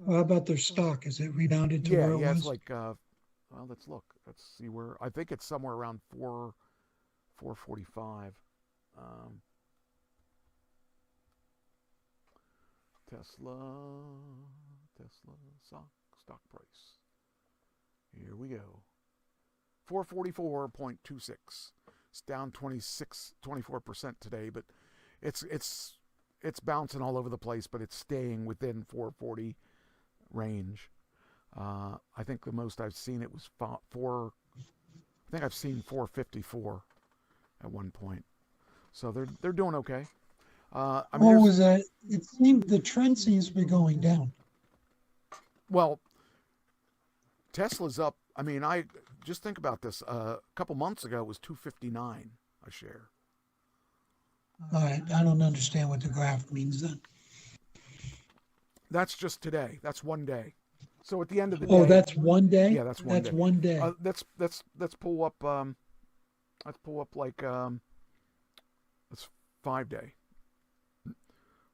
How about their stock? Is it rebounded to where it was? Yeah, it's like well, let's look. Let's see where. I think it's somewhere around 445. Tesla stock price. Here we go. 444.26. It's down 24% today, but it's bouncing all over the place, but it's staying within 440 range. I think the most I've seen it was I think I've seen 454 at one point. So they're doing okay. What was that? It seemed the trend seems to be going down. Well, Tesla's up. I mean, I just think about this. A couple months ago, it was $2.59 a share. All right, I don't understand what the graph means then. That's just today. That's one day. So at the end of the day. Oh, that's one day. Yeah, that's one day. That's one day. Let's pull up. Let's pull up like it's 5 day.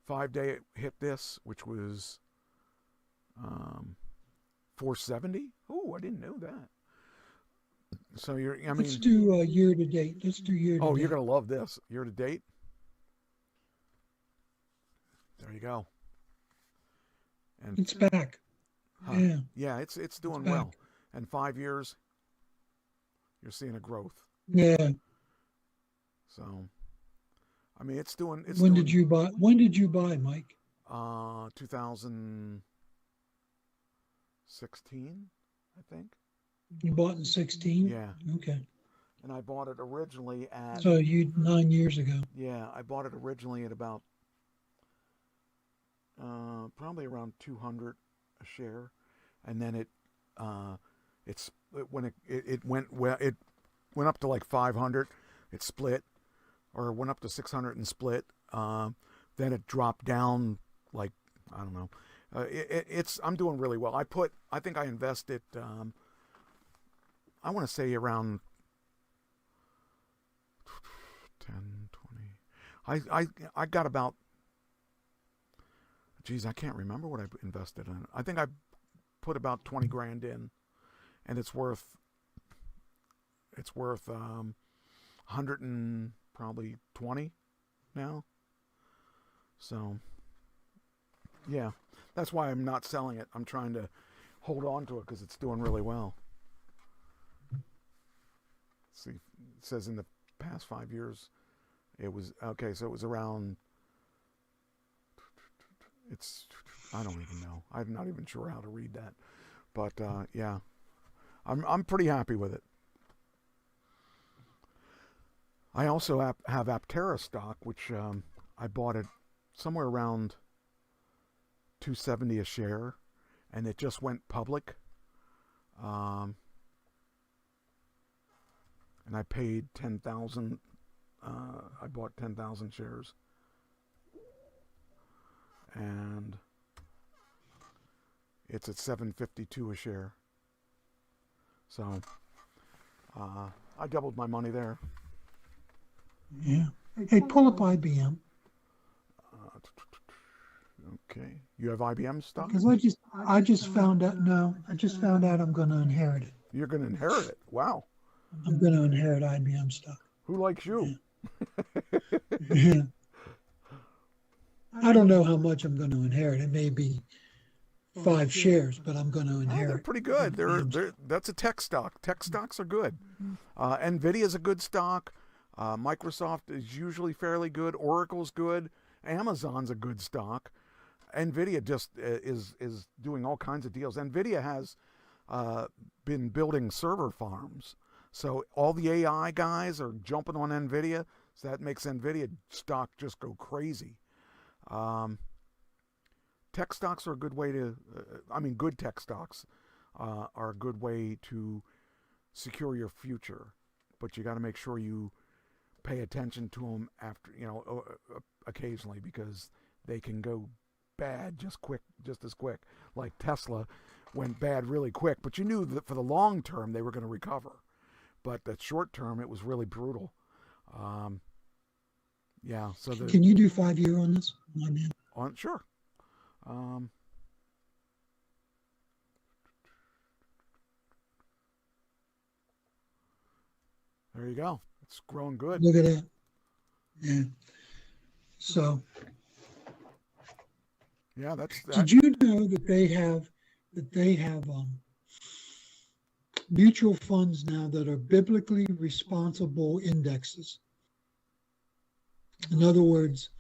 5 day it hit this, which was 470. Oh, I didn't know that. So let's do year to date. Let's do year to date. Oh, you're gonna love this. Year to date. There you go. And it's back. Yeah. Yeah, it's doing well. And 5 years, you're seeing a growth. Yeah. So, I mean, it's doing. When did you buy? When did you buy, Mike? 2016, I think. You bought in 16? Yeah. Okay. And I bought it originally at. So 9 years ago. Yeah, I bought it originally at about probably around 200 a share, and then it went up to like 500, it split, or went up to 600 and split. Then it dropped down like, I don't know. I'm doing really well. I think I invested. I want to say around 10, 20. I got about. Geez, I can't remember what I invested in. I think I put about 20 grand in, and it's worth 100 and probably 20 now. So, yeah, that's why I'm not selling it. I'm trying to hold on to it because it's doing really well. Let's see, it says in the past 5 years, it was okay. So it was around. I don't even know. I'm not even sure how to read that, but yeah, I'm pretty happy with it. I also have Aptera stock, which I bought it somewhere around $270 a share, and it just went public. And I paid 10,000. I bought 10,000 shares. And it's at $7.52 a share. So I doubled my money there. Yeah. Hey, pull up IBM. Okay. You have IBM stock? Because I just found out. No, I just found out I'm going to inherit it. You're going to inherit it. Wow. I'm going to inherit IBM stock. Who likes you? Yeah. I don't know how much I'm going to inherit. It may be 5 shares, but I'm going to inherit. They're pretty good. That's a tech stock. Tech stocks are good. Nvidia's a good stock. Microsoft is usually fairly good. Oracle's good. Amazon's a good stock. Nvidia just is doing all kinds of deals. Nvidia has been building server farms, so all the AI guys are jumping on Nvidia. So that makes Nvidia stock just go crazy. Tech stocks are a good way to, good tech stocks are a good way to secure your future, but you got to make sure you pay attention to them after, occasionally, because they can go bad just as quick. Like Tesla went bad really quick, but you knew that for the long term they were going to recover. But that short term, it was really brutal. So can you do 5 year on this? Sure. There you go. It's growing good. Look at that. Yeah. So. Yeah, that's. Did you know that they have mutual funds now that are biblically responsible indexes? In other words,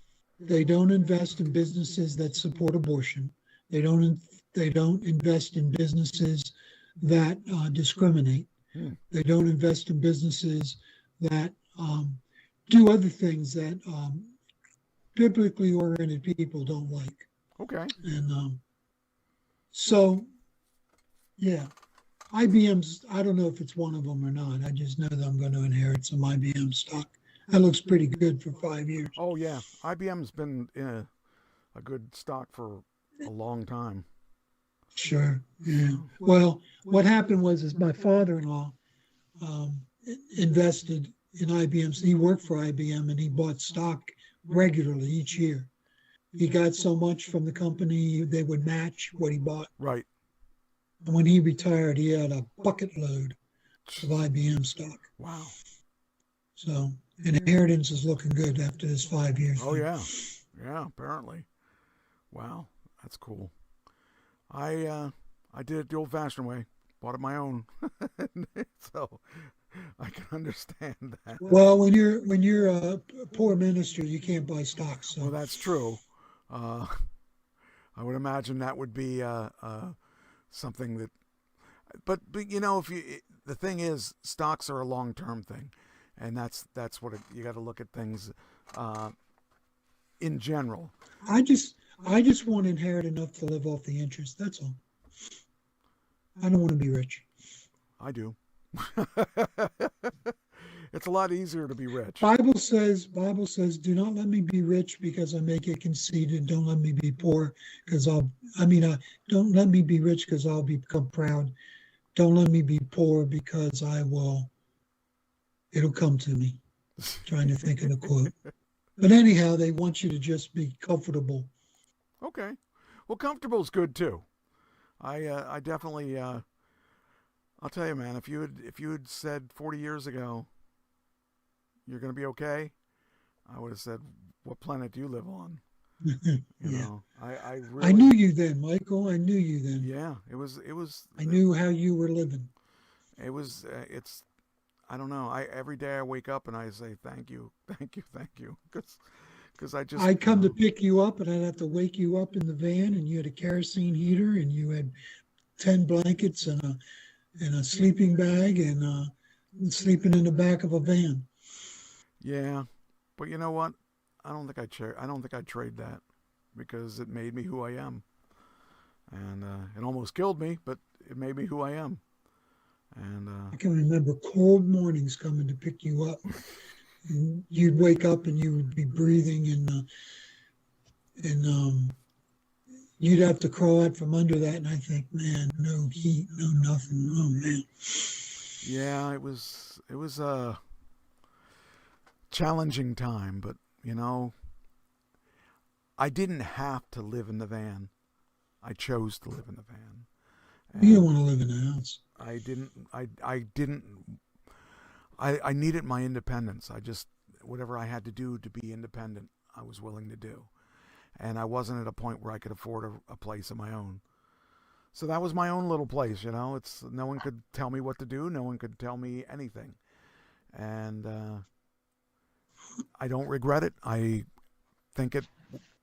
they don't invest in businesses that support abortion. They don't invest in businesses that discriminate. They don't invest in businesses that do other things that biblically oriented people don't like. Okay. And IBM's, I don't know if it's one of them or not. I just know that I'm going to inherit some IBM stock. That looks pretty good for 5 years. Oh, yeah. IBM's been a good stock for a long time. Sure, yeah. Well, what happened was my father-in-law invested in IBM. So he worked for IBM, and he bought stock regularly each year. He got so much from the company, they would match what he bought. Right. And when he retired, he had a bucket load of IBM stock. Wow. So inheritance is looking good after this 5 years. Oh, yeah. Yeah, apparently. Wow, that's cool. I did it the old-fashioned way. Bought it my own. So I can understand that. Well, when you're a poor minister, you can't buy stocks. So. Well, that's true. I would imagine that would be something that. But the thing is, stocks are a long-term thing, and that's what you got to look at things in general. I just want to inherit enough to live off the interest. That's all. I don't want to be rich. I do. It's a lot easier to be rich. Bible says, do not let me be rich because I may get conceited. Don't let me be poor because don't let me be rich because I'll become proud. Don't let me be poor because it'll come to me. Trying to think of the quote. But anyhow, they want you to just be comfortable. Okay. Well, comfortable is good too. I definitely, I'll tell you, man, if you had said 40 years ago, you're going to be okay, I would have said, what planet do you live on? I really, I knew you then, Michael. I knew you then. Yeah, it was. I knew how you were living. It was, I don't know. Every day I wake up and I say, thank you. Because I'd come to pick you up and I'd have to wake you up in the van, and you had a kerosene heater and you had 10 blankets and a sleeping bag and sleeping in the back of a van. Yeah, but you know what? I don't think I'd trade that, because it made me who I am, and it almost killed me, but it made me who I am. And I can remember cold mornings coming to pick you up. And you'd wake up and you would be breathing, and you'd have to crawl out from under that. And I think, man, no heat, no nothing. Oh man. Yeah, it was a challenging time, but I didn't have to live in the van. I chose to live in the van. And you don't want to live in the house. I didn't. I needed my independence. Whatever I had to do to be independent, I was willing to do. And I wasn't at a point where I could afford a place of my own. So that was my own little place, you know. It's no one could tell me what to do. No one could tell me anything. And I don't regret it. I think it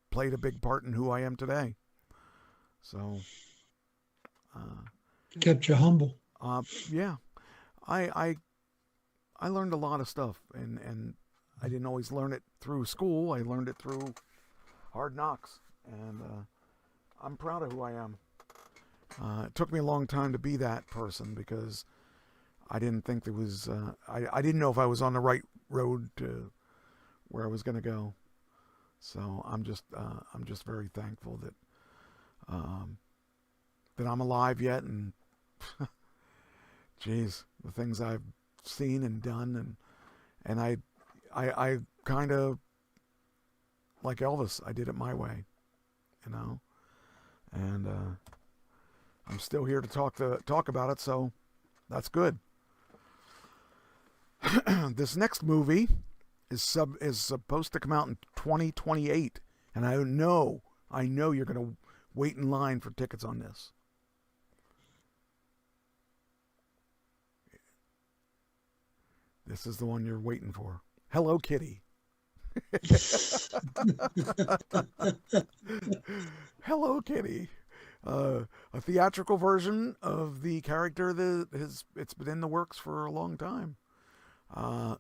played a big part in who I am today. So kept you humble. Yeah. I learned a lot of stuff, and I didn't always learn it through school. I learned it through hard knocks, and I'm proud of who I am. It took me a long time to be that person because I didn't think there was. I didn't know if I was on the right road to where I was going to go. So I'm just very thankful that that I'm alive yet, and geez, the things I've seen and done, and I kind of like Elvis. I did it my way, you know, and I'm still here to talk about it, so that's good. This next movie is supposed to come out in 2028, and I know you're going to wait in line for tickets on this. This is the one you're waiting for. Hello, Kitty. Hello, Kitty. A theatrical version of the character that it's been in the works for a long time. I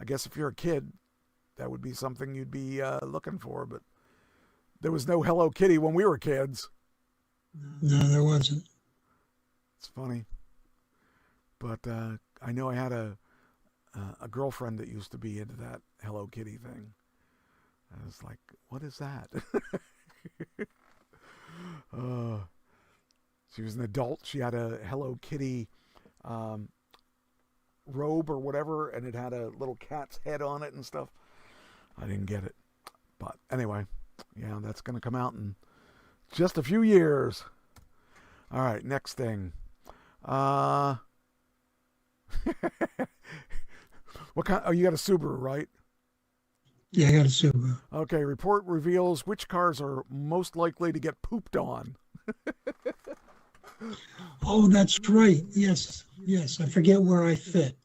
guess if you're a kid, that would be something you'd be looking for, but there was no Hello Kitty when we were kids. No, there wasn't. It's funny. But I know I had a girlfriend that used to be into that Hello Kitty thing. I was like, what is that? She was an adult. She had a Hello Kitty robe or whatever, and it had a little cat's head on it and stuff. I didn't get it. But anyway, yeah, that's going to come out in just a few years. All right, next thing. What kind? Oh, you got a Subaru, right? Yeah, I got a Subaru. Okay, report reveals which cars are most likely to get pooped on. Oh, that's right. Yes. I forget where I fit.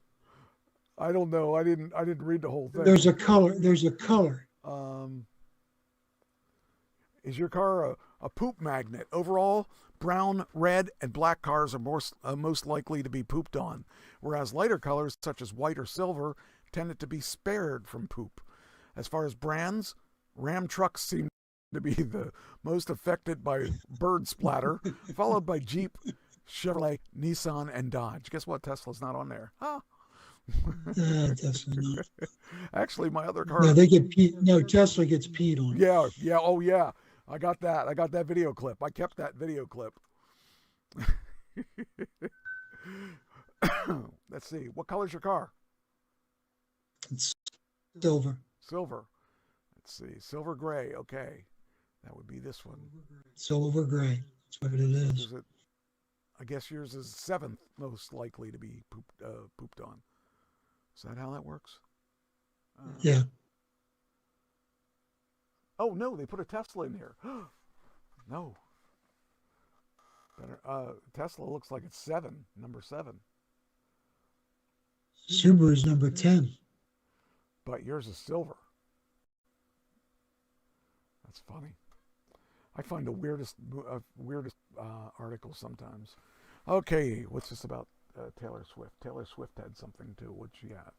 I don't know. I didn't read the whole thing. There's a color. Is your car a poop magnet? Overall, brown, red, and black cars are most likely to be pooped on, whereas lighter colors such as white or silver tended to be spared from poop. As far as brands, Ram trucks seem to be the most affected by bird splatter, followed by Jeep, Chevrolet, Nissan, and Dodge. Guess what? Tesla's not on there. Huh? Tesla not. Actually, my other car. No, they get peed. No, Tesla gets peed on. Yeah. Oh, yeah. I got that video clip. I kept that video clip. Let's see. What color's your car? It's silver. Silver. Let's see. Silver gray. Okay. That would be this one. Silver gray. That's what it is. I guess yours is 7th most likely to be pooped on. Is that how that works? Yeah. Oh, no, they put a Tesla in here. No. Better. Tesla looks like it's 7, number 7. Subaru's number 10. But yours is silver. That's funny. I find the weirdest articles sometimes. Okay, what's this about Taylor Swift? Taylor Swift had something too. What'd she have?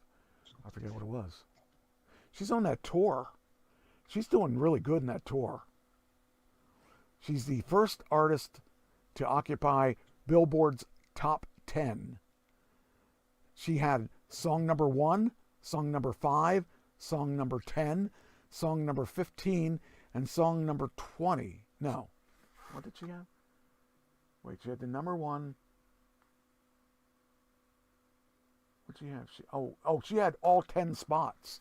I forget what it was. She's on that tour. She's doing really good in that tour. She's the first artist to occupy Billboard's top 10. She had song number 1, song number 5, song number 10, song number 15, and song number 20. No. What did she have? Wait, she had the number 1. What did she have? She had all 10 spots.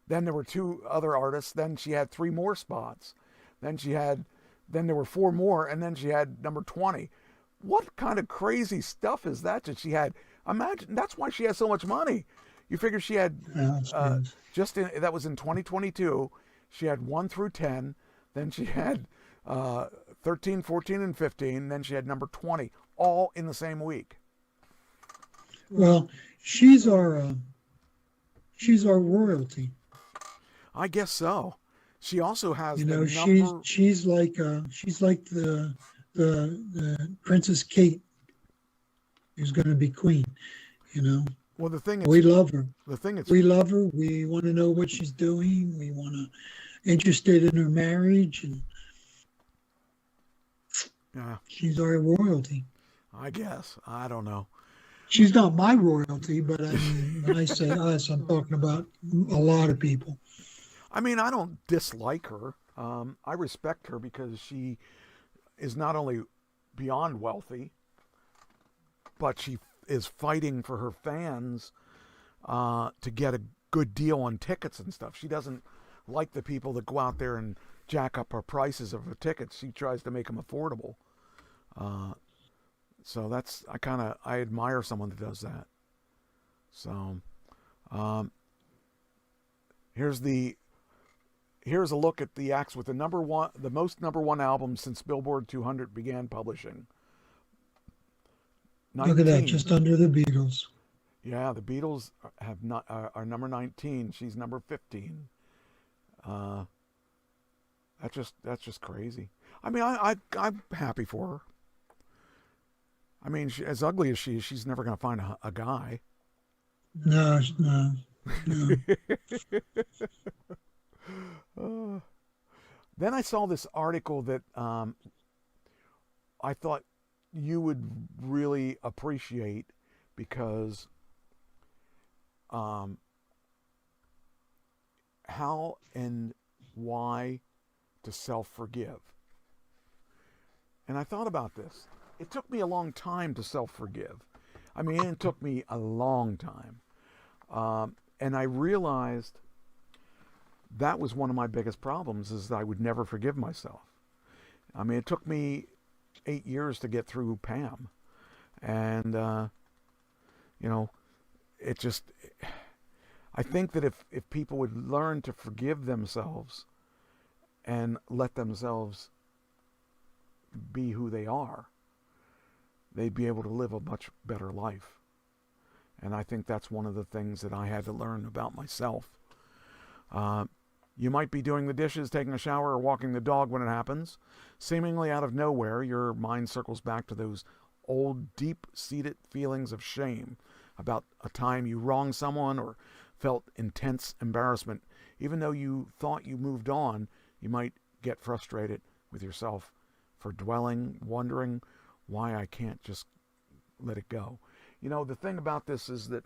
Then there were 2 other artists. Then she had 3 more spots. Then there were 4 more, and then she had number 20. What kind of crazy stuff is that she had? Imagine, that's why she has so much money. You figure she had, that was in 2022, she had 1 through 10, then she had 13, 14, and 15. Then she had number 20, all in the same week. Well, she's our royalty. I guess so. She also has You know, the number. she's like the Princess Kate, who's going to be queen. You know. Well, the thing is, we love her. The thing is, we love her. We want to know what she's doing. We want to interested in her marriage, and yeah, she's our royalty. I guess. I don't know. She's not my royalty, but I mean, when I say us, I'm talking about a lot of people. I mean, I don't dislike her. I respect her because she is not only beyond wealthy, but she is fighting for her fans to get a good deal on tickets and stuff. She doesn't like the people that go out there and jack up her prices of her tickets. She tries to make them affordable. So that's, I admire someone that does that. So here's a look at the acts with the most number one albums since Billboard 200 began publishing. 19. Look at that, just under the Beatles. Yeah, the Beatles are number 19. She's number 15. That's just crazy. I mean, I'm happy for her. I mean, as ugly as she is, she's never going to find a guy. No. Then I saw this article that I thought you would really appreciate because how and why to self-forgive. And I thought about this. It took me a long time to self-forgive. I mean, it took me a long time. And I realized that was one of my biggest problems, is that I would never forgive myself. I mean, it took me 8 years to get through Pam. And, it just, I think that if people would learn to forgive themselves and let themselves be who they are, they'd be able to live a much better life. And I think that's one of the things that I had to learn about myself. You might be doing the dishes, taking a shower, or walking the dog when it happens. Seemingly out of nowhere, your mind circles back to those old, deep-seated feelings of shame about a time you wronged someone or felt intense embarrassment. Even though you thought you moved on, you might get frustrated with yourself for dwelling, wondering why I can't just let it go. You know, the thing about this is that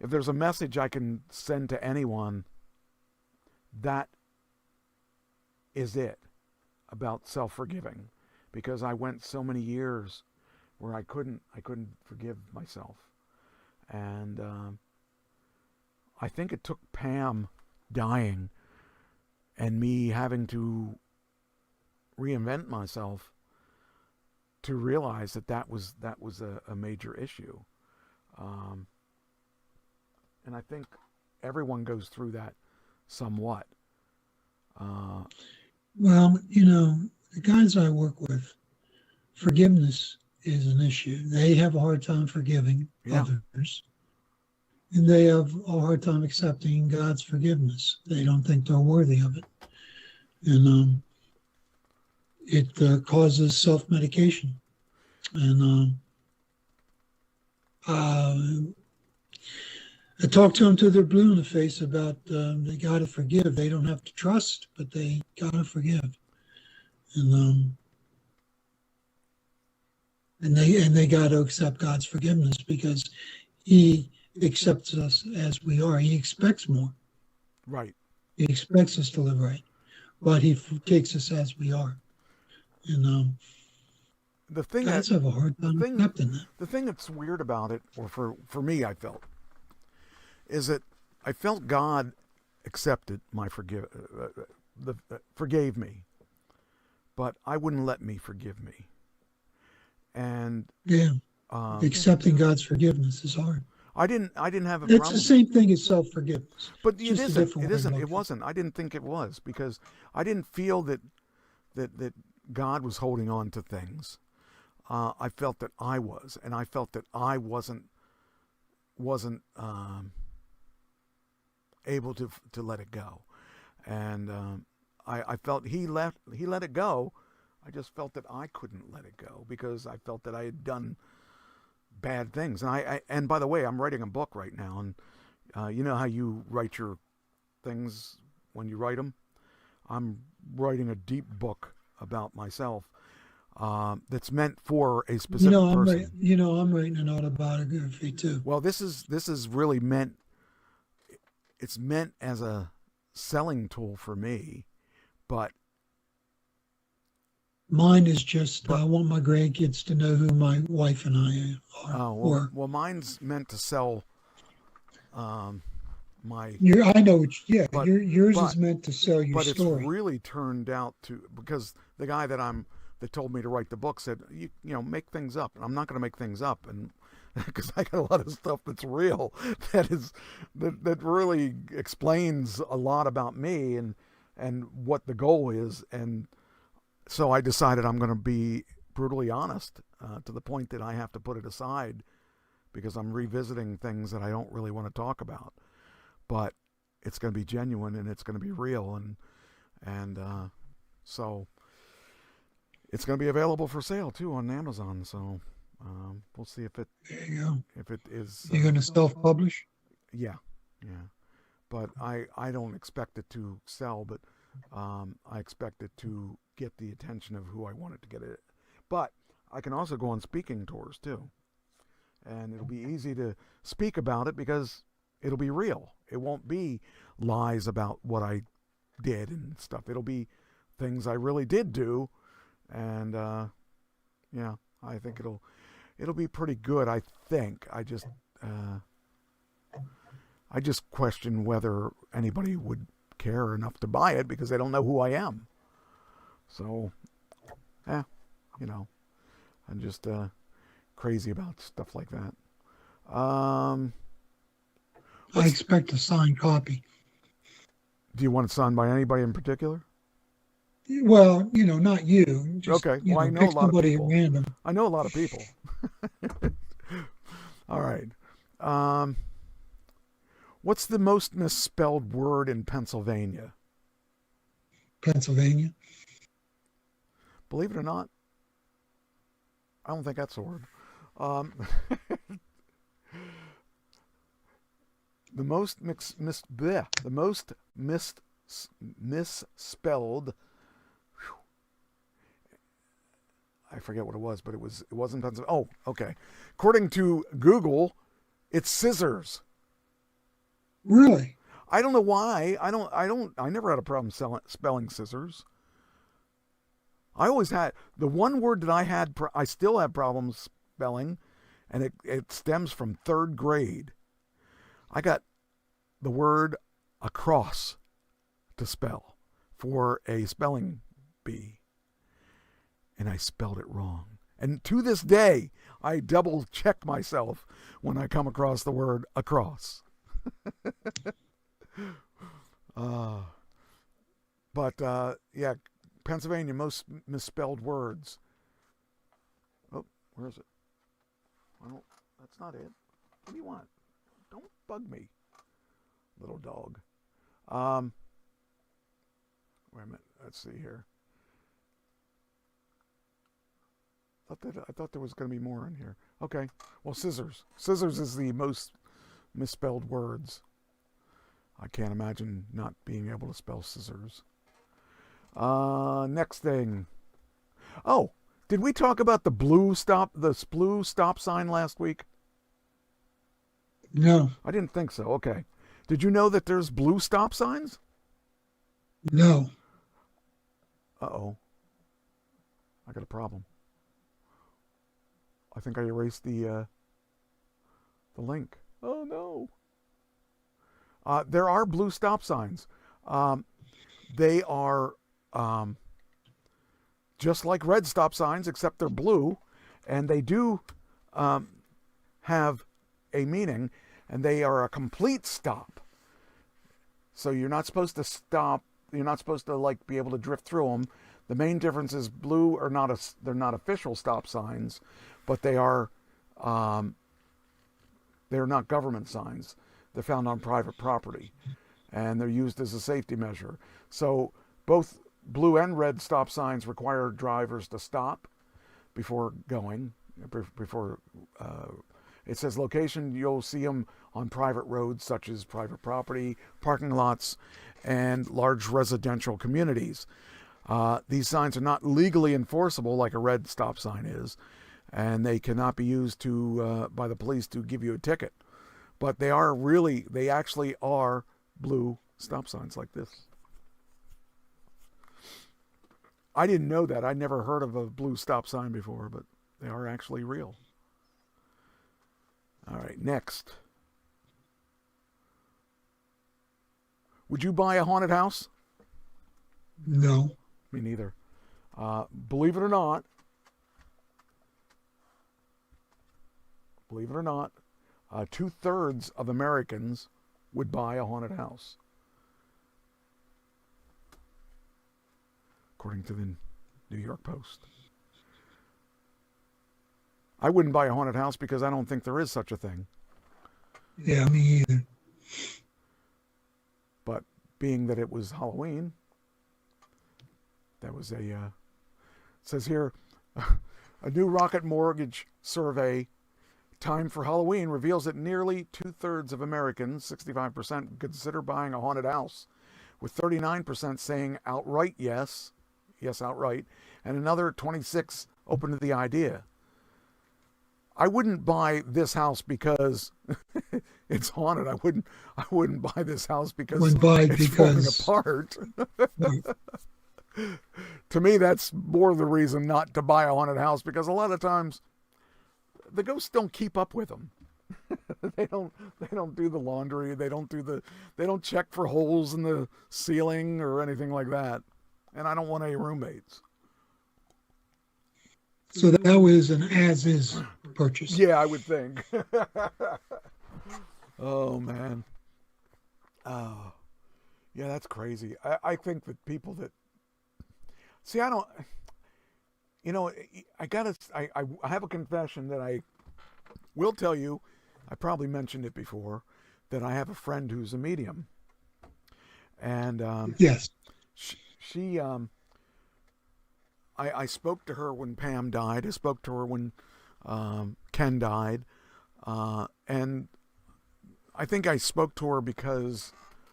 if there's a message I can send to anyone, that is it, about self-forgiving, because I went so many years where I couldn't forgive myself. And I think it took Pam dying and me having to reinvent myself to realize that was a major issue. And I think everyone goes through that somewhat. Well, the guys I work with, forgiveness is an issue. They have a hard time forgiving others. And they have a hard time accepting God's forgiveness. They don't think they're worthy of it. And it causes self-medication. And I talk to them till they're blue in the face about they got to forgive. They don't have to trust, but they got to forgive. And they got to accept God's forgiveness, because He accepts us as we are. He expects more. Right. He expects us to live right, but He takes us as we are. And the thing guys have a hard time accepting that. The thing that's weird about it, or for me, I felt, is that I felt God accepted my forgave me, but I wouldn't let me forgive me. And accepting God's forgiveness is hard. I didn't have a It's problem. the same thing as self-forgiveness. But it isn't. It It wasn't. I didn't think it was, because I didn't feel that that God was holding on to things. I felt that I was, and I felt that I wasn't able to let it go, and I felt he let it go. I just felt that I couldn't let it go because I felt that I had done bad things. And by the way, I'm writing a book right now, and you know how you write your things when you write them? I'm writing a deep book about myself that's meant for a specific person. I'm writing an autobiography too. Well, this is really meant. It's meant as a selling tool for me, but mine is just I want my grandkids to know who my wife and I are. Oh well, mine's meant to sell. My. I know. But, yours is meant to sell your story. But it's really turned out to, because the guy that told me to write the book said, you know, make things up. And I'm not going to make things up, and because I got a lot of stuff that's real, that really explains a lot about me and what the goal is. And so I decided I'm going to be brutally honest to the point that I have to put it aside because I'm revisiting things that I don't really want to talk about. But it's going to be genuine and it's going to be real, and so it's going to be available for sale too on Amazon. So we'll see if it. There you go. If it is. You're going to self-publish? Yeah. But I don't expect it to sell, but I expect it to get the attention of who I want it to get it. But I can also go on speaking tours too, and it'll be easy to speak about it because it'll be real. It won't be lies about what I did and stuff. It'll be things I really did do, and yeah, I think it'll be pretty good. I think. I just question whether anybody would care enough to buy it because they don't know who I am. So, you know, I'm just crazy about stuff like that. I expect a signed copy. Do you want it signed by anybody in particular? Well, not you. Just, okay. Well, I know a lot of people. Random. I know a lot of people. All right. What's the most misspelled word in Pennsylvania? Pennsylvania? Believe it or not, I don't think that's a word. The most misspelled. I forget what it was, but it wasn't Pennsylvania. Oh, okay. According to Google, it's scissors. Really? I don't know why. I never had a problem spelling scissors. I always had the one word that I still have problems spelling, and it stems from 3rd grade. I got the word across to spell for a spelling bee, and I spelled it wrong. And to this day, I double check myself when I come across the word across. Yeah, Pennsylvania, most misspelled words. Oh, where is it? Well, that's not it. What do you want? Don't bug me, little dog. Wait a minute. Let's see here. I thought there was going to be more in here. Okay. Well, scissors. Scissors is the most misspelled words. I can't imagine not being able to spell scissors. Next thing. Oh, did we talk about the blue stop sign last week? No. I didn't think so. Okay. Did you know that there's blue stop signs? No. Uh-oh. I got a problem. I think I erased the link. Oh, no. There are blue stop signs. They are just like red stop signs, except they're blue, and they do have a meaning, and they are a complete stop. So you're not supposed to stop. You're not supposed to be able to drift through them. The main difference is blue are they're not official stop signs, but they're not government signs. They're found on private property, and they're used as a safety measure. So both blue and red stop signs require drivers to stop before going. It says location, you'll see them on private roads such as private property, parking lots, and large residential communities. These signs are not legally enforceable like a red stop sign is, and they cannot be used by the police to give you a ticket. But they actually are blue stop signs like this. I didn't know that. I'd never heard of a blue stop sign before, but they are actually real. All right, next. Would you buy a haunted house? No. Me neither. Believe it or not, 2/3 of Americans would buy a haunted house, according to the New York Post. I wouldn't buy a haunted house because I don't think there is such a thing. Yeah, me either. But being that it was Halloween, that was it says here, a new Rocket Mortgage survey, time for Halloween, reveals that nearly 2/3 of Americans, 65%, consider buying a haunted house, with 39% saying outright yes outright, and another 26 open to the idea. I wouldn't buy this house because it's haunted. I wouldn't buy this house because it's falling apart. To me, that's more the reason not to buy a haunted house, because a lot of times the ghosts don't keep up with them. They don't do the laundry. They don't check for holes in the ceiling or anything like that. And I don't want any roommates. So that was an as-is purchase. Yeah, I would think. Oh, man. Oh, yeah, that's crazy. I think that people that... See, I don't... You know, I have a confession that I will tell you. I probably mentioned it before, that I have a friend who's a medium. And yes, she I spoke to her when Pam died. I spoke to her when Ken died. And I think I spoke to her because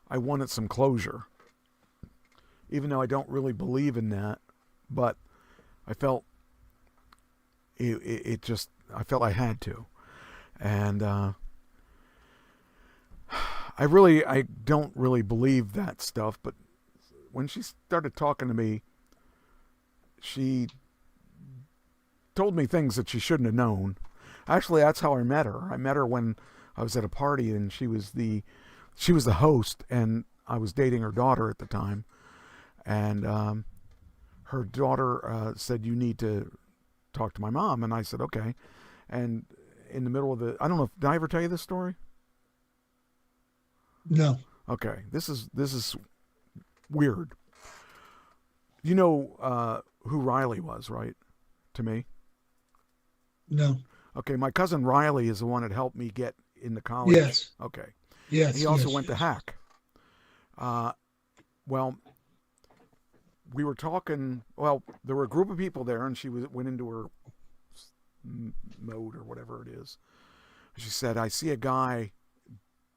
I wanted some closure. Even though I don't really believe in that. But I felt I felt I had to. And I don't really believe that stuff. But when she started talking to me, she told me things that she shouldn't have known. Actually, that's how I met her. I met her when I was at a party, and she was the host, and I was dating her daughter at the time. And her daughter said, "You need to talk to my mom." And I said, "Okay." And in the middle of I don't know, did I ever tell you this story? No. Okay, this is weird. You know who Reily was, right? To me? No. Okay, my cousin Reily is the one that helped me get into college. Yes. Okay. Yes. He also went to Hack. Well, we were talking. Well, there were a group of people there, and she went into her mode or whatever it is. She said, "I see a guy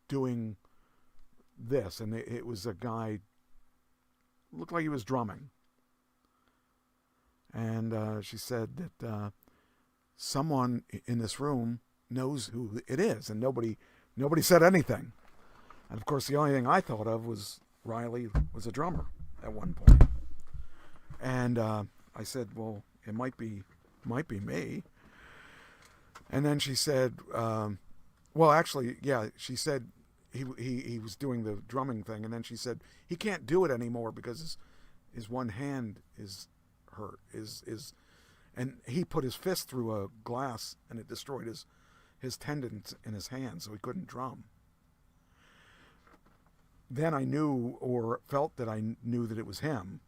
doing this," and it was a guy, looked like he was drumming. And she said that someone in this room knows who it is, and nobody said anything. And of course, the only thing I thought of was Reily was a drummer at one point. And I said, "Well, it might be me." And then she said, "Well, actually, yeah." She said he was doing the drumming thing, and then she said he can't do it anymore because his one hand is hurt. And he put his fist through a glass, and it destroyed his tendons in his hand, so he couldn't drum. Then I knew, or felt that I knew, that it was him.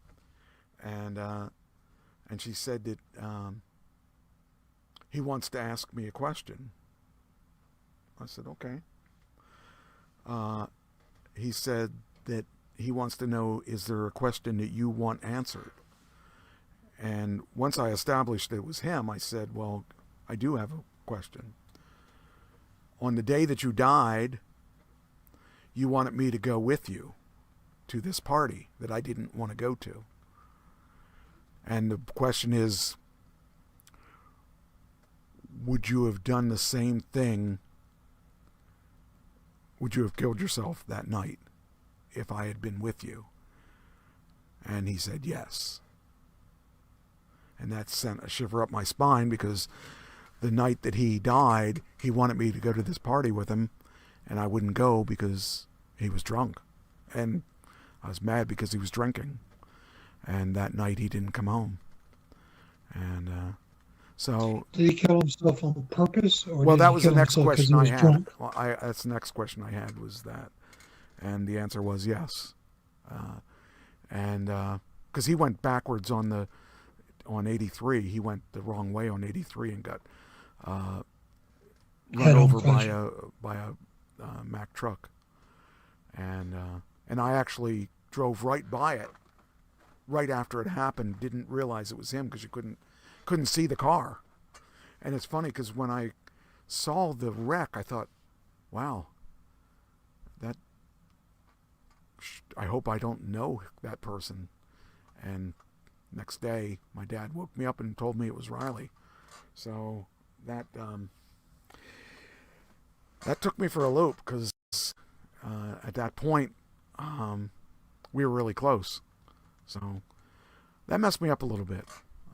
and she said that he wants to ask me a question. I said, okay. He said that he wants to know, is there a question that you want answered? And once I established it was him, I said, well, I do have a question. On the day that you died, you wanted me to go with you to this party that I didn't want to go to. And the question is, would you have done the same thing? Would you have killed yourself that night if I had been with you? And he said yes. And that sent a shiver up my spine, because the night that he died, he wanted me to go to this party with him, and I wouldn't go because he was drunk. And I was mad because he was drinking. And that night he didn't come home. And so... Did he kill himself on purpose? Or well, did that he was kill the next himself 'cause question he was I had. drunk? Well, that's the next question I had, was that. And the answer was yes. Because he went backwards on 83. He went the wrong way on 83 and got run over by a Mack truck. And I actually drove right by it right after it happened. Didn't realize it was him because you couldn't see the car. And it's funny because when I saw the wreck, I thought, wow, I hope I don't know that person. And next day, my dad woke me up and told me it was Reily. So that took me for a loop, because at that point, we were really close. So that messed me up a little bit.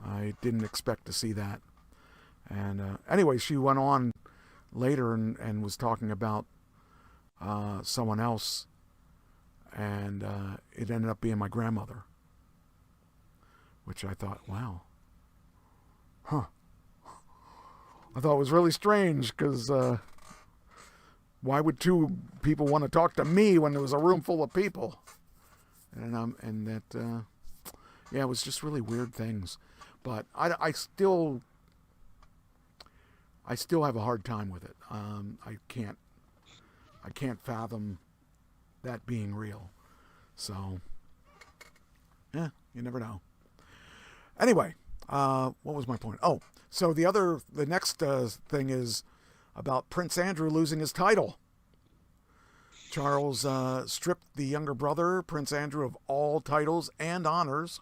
I didn't expect to see that. And anyway, she went on later and was talking about someone else, and it ended up being my grandmother, which I thought, wow. Huh. I thought it was really strange, because why would two people want to talk to me when there was a room full of people? And that, yeah, it was just really weird things. But I still have a hard time with it. I can't fathom that being real. So, yeah, you never know. Anyway, what was my point? Oh, so the next thing is about Prince Andrew losing his title. Charles stripped the younger brother, Prince Andrew, of all titles and honors,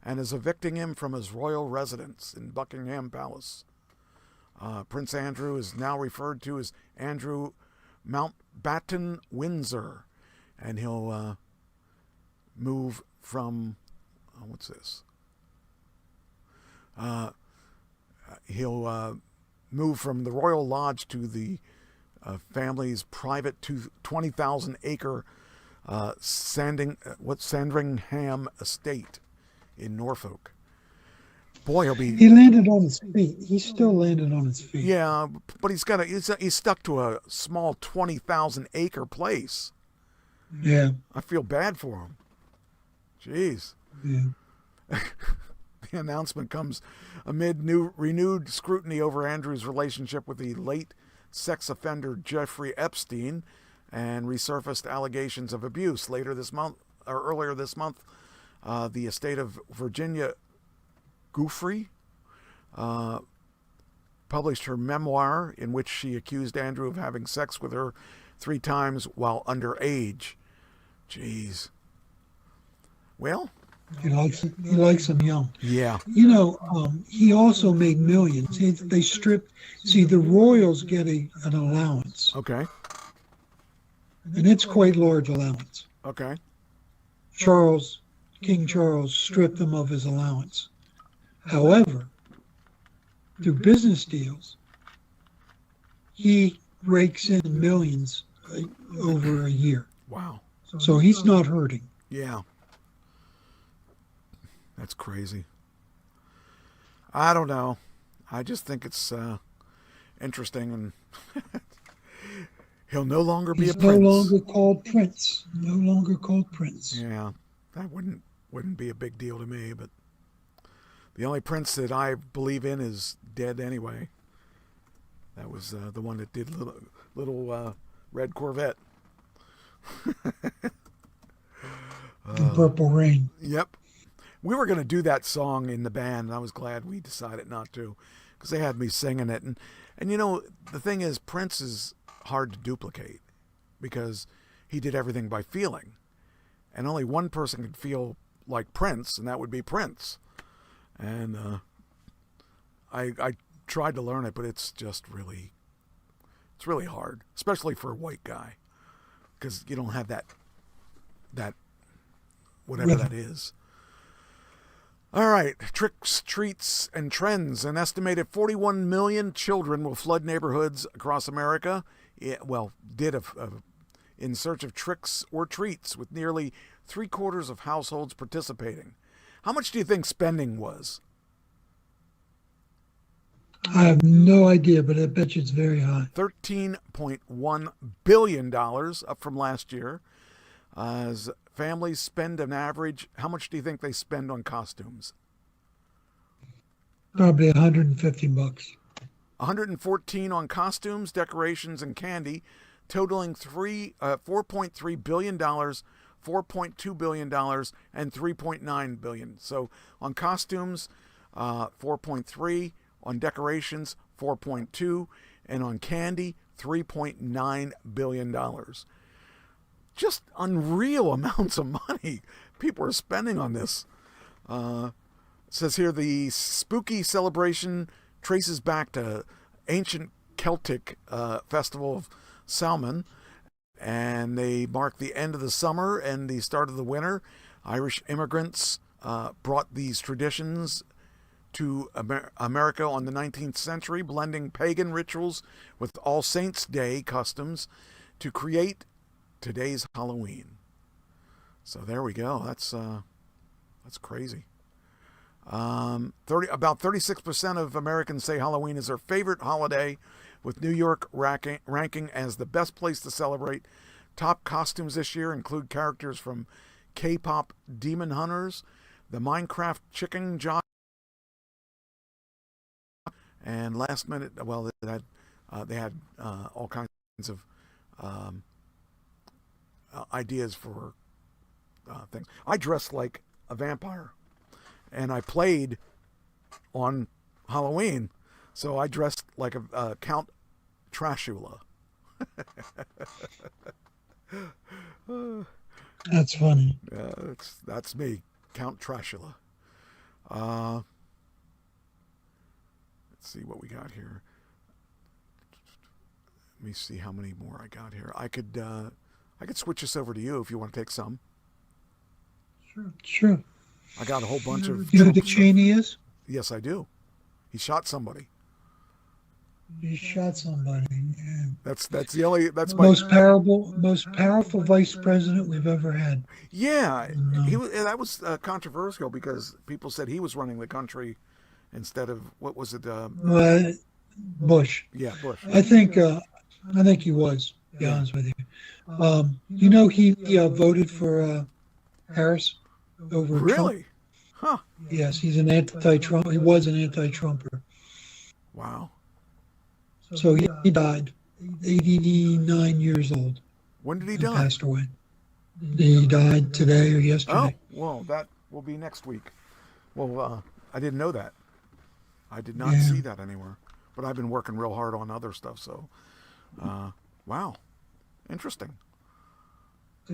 and is evicting him from his royal residence in Buckingham Palace. Prince Andrew is now referred to as Andrew Mountbatten Windsor, and he'll move from, what's this? He'll move from the Royal Lodge to the family's private 20,000-acre Sandringham estate in Norfolk. Boy, he landed on his feet. He still landed on his feet. Yeah, but he's stuck to a small 20,000-acre place. Yeah. I feel bad for him. Jeez. Yeah. The announcement comes amid renewed scrutiny over Andrew's relationship with the late sex offender Jeffrey Epstein, and resurfaced allegations of abuse. Earlier this month, the estate of Virginia Giuffre published her memoir, in which she accused Andrew of having sex with her 3 times while underage. Jeez. Well, he likes them young. Yeah. You know, he also made millions. They stripped. See, the royals get an allowance. Okay. And it's quite large allowance. Okay. King Charles stripped them of his allowance. However, through business deals, he rakes in millions over a year. Wow. So he's not hurting. Yeah. That's crazy. I don't know. I just think it's interesting, and he'll no longer be a prince. No longer called prince. No longer called prince. Yeah, that wouldn't wouldn't be a big deal to me, but the only Prince that I believe in is dead anyway. That was the one that did little Red Corvette. Purple Rain. Yep. We were going to do that song in the band, and I was glad we decided not to, because they had me singing it. And you know, the thing is, Prince is hard to duplicate because he did everything by feeling. And only one person could feel like Prince, and that would be Prince. And I tried to learn it, but it's really hard, especially for a white guy, because you don't have that whatever that is. All right, tricks, treats, and trends. An estimated 41 million children will flood neighborhoods across America. In search of tricks or treats, with nearly 3/4 of households participating. How much do you think spending was? I have no idea, but I bet you it's very high. $13.1 billion, up from last year. As families spend an average, how much do you think they spend on costumes? Probably $150. 114 on costumes, decorations, and candy, totaling $4.3 billion, $4.2 billion, and $3.9 billion. So on costumes, 4.3, on decorations, 4.2, and on candy, $3.9 billion. Just unreal amounts of money people are spending on this. It says here the spooky celebration traces back to ancient Celtic festival of Samhain, and they mark the end of the summer and the start of the winter. Irish immigrants brought these traditions to America on the 19th century, blending pagan rituals with All Saints' Day customs to create today's Halloween. So there we go. That's crazy. About 36% of Americans say Halloween is their favorite holiday, with New York ranking as the best place to celebrate. Top costumes this year include characters from K-pop Demon Hunters, the Minecraft Chicken Jock, and last minute, well, they had all kinds of ideas for things. I dressed like a vampire, and I played on Halloween, so I dressed like a Count Trashula. That's funny. That's me, Count Trashula. Let's see what we got here. Let me see how many more I got here. I could switch this over to you if you want to take some. Sure. I got a whole bunch of. You know who Dick Cheney is? Yes, I do. He shot somebody. He shot somebody. Yeah. That's the only. That's most powerful vice president we've ever had. Yeah, that was controversial because people said he was running the country instead of what was it? Bush. Yeah, Bush. I think he was. To be honest with you. You know he voted for Harris over Trump. Really? Huh. Yes, he's an anti-Trump. He was an anti-Trumper. Wow. So he died, 89 years old. When did he die? Passed away. He died today or yesterday. Oh, well, that will be next week. Well, I didn't know that. I did not see that anywhere. But I've been working real hard on other stuff, so wow. Interesting.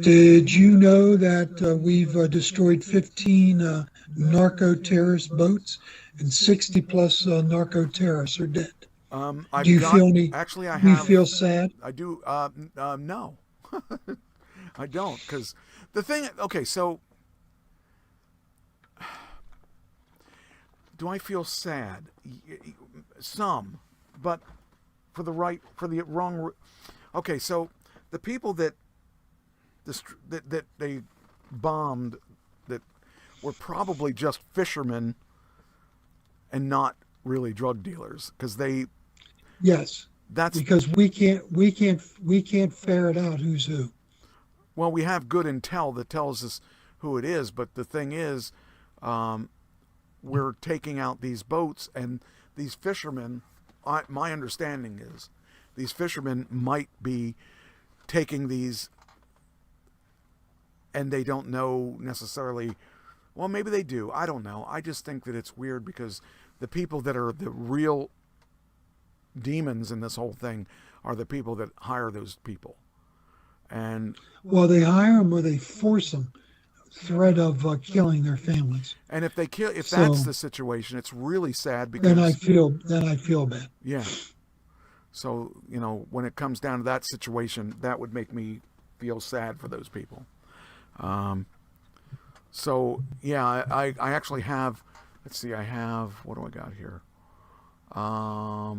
Did you know that we've destroyed 15 narco-terrorist boats and 60 plus narco-terrorists are dead? Do you feel any? Actually, I have. Do you feel sad? I do. No, I don't. Because the thing. Okay, so do I feel sad? Some, but for the wrong. Okay, so the people that they bombed that were probably just fishermen and not really drug dealers, because they. Yes, that's because we can't ferret out who's who. Well, we have good intel that tells us who it is, but the thing is, we're taking out these boats, and these fishermen, my understanding is, these fishermen might be taking these, and they don't know necessarily, well, maybe they do, I don't know. I just think that it's weird because the people that are the real demons in this whole thing are the people that hire those people. And well, they hire them or they force them, threat of killing their families. And if they kill, if that's the situation, it's really sad because then I feel bad. Yeah. So, you know, when it comes down to that situation, that would make me feel sad for those people. So yeah, I actually have, let's see, I have, what do I got here? I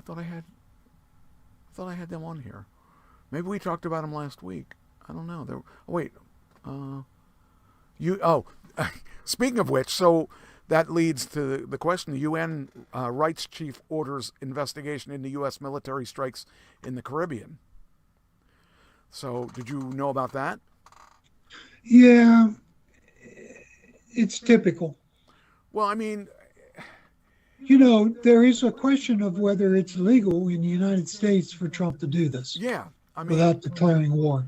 thought I had them on here. Maybe we talked about them last week. I don't know. Speaking of which, so that leads to the question: the UN rights chief orders investigation into U.S. military strikes in the Caribbean. So, did you know about that? Yeah, it's typical. Well, I mean, you know, there is a question of whether it's legal in the United States for Trump to do this. Yeah, I mean, without declaring war.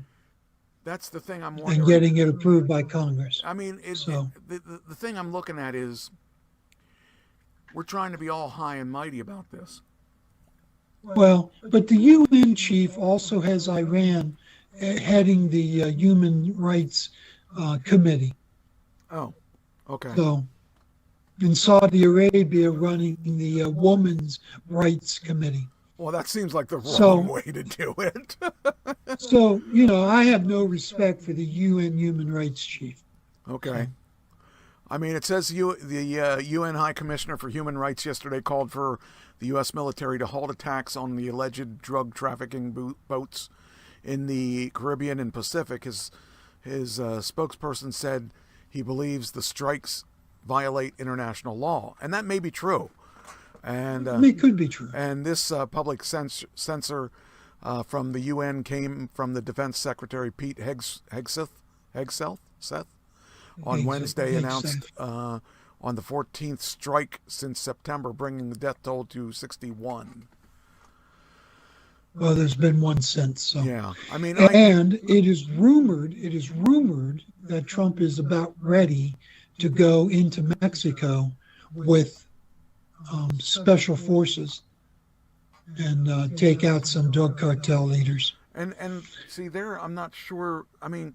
That's the thing I'm wondering. And getting it approved by Congress. I mean, the thing I'm looking at is we're trying to be all high and mighty about this. Well, but the UN chief also has Iran heading the Human Rights Committee. Oh, okay. So, in Saudi Arabia running the Women's Rights Committee. Well, that seems like the wrong way to do it. So, you know, I have no respect for the UN Human Rights Chief. Okay. I mean, it says the UN High Commissioner for Human Rights yesterday called for the U.S. military to halt attacks on the alleged drug trafficking boats in the Caribbean and Pacific. His spokesperson said he believes the strikes violate international law, and that may be true. And it could be true. And this public censor from the UN came from the Defense Secretary Pete Hegseth on Wednesday, announced on the 14th strike since September, bringing the death toll to 61. Well, there's been one since. So. Yeah, I mean, and it is rumored that Trump is about ready to go into Mexico with special forces and take out some drug cartel leaders. And see there, I'm not sure. I mean,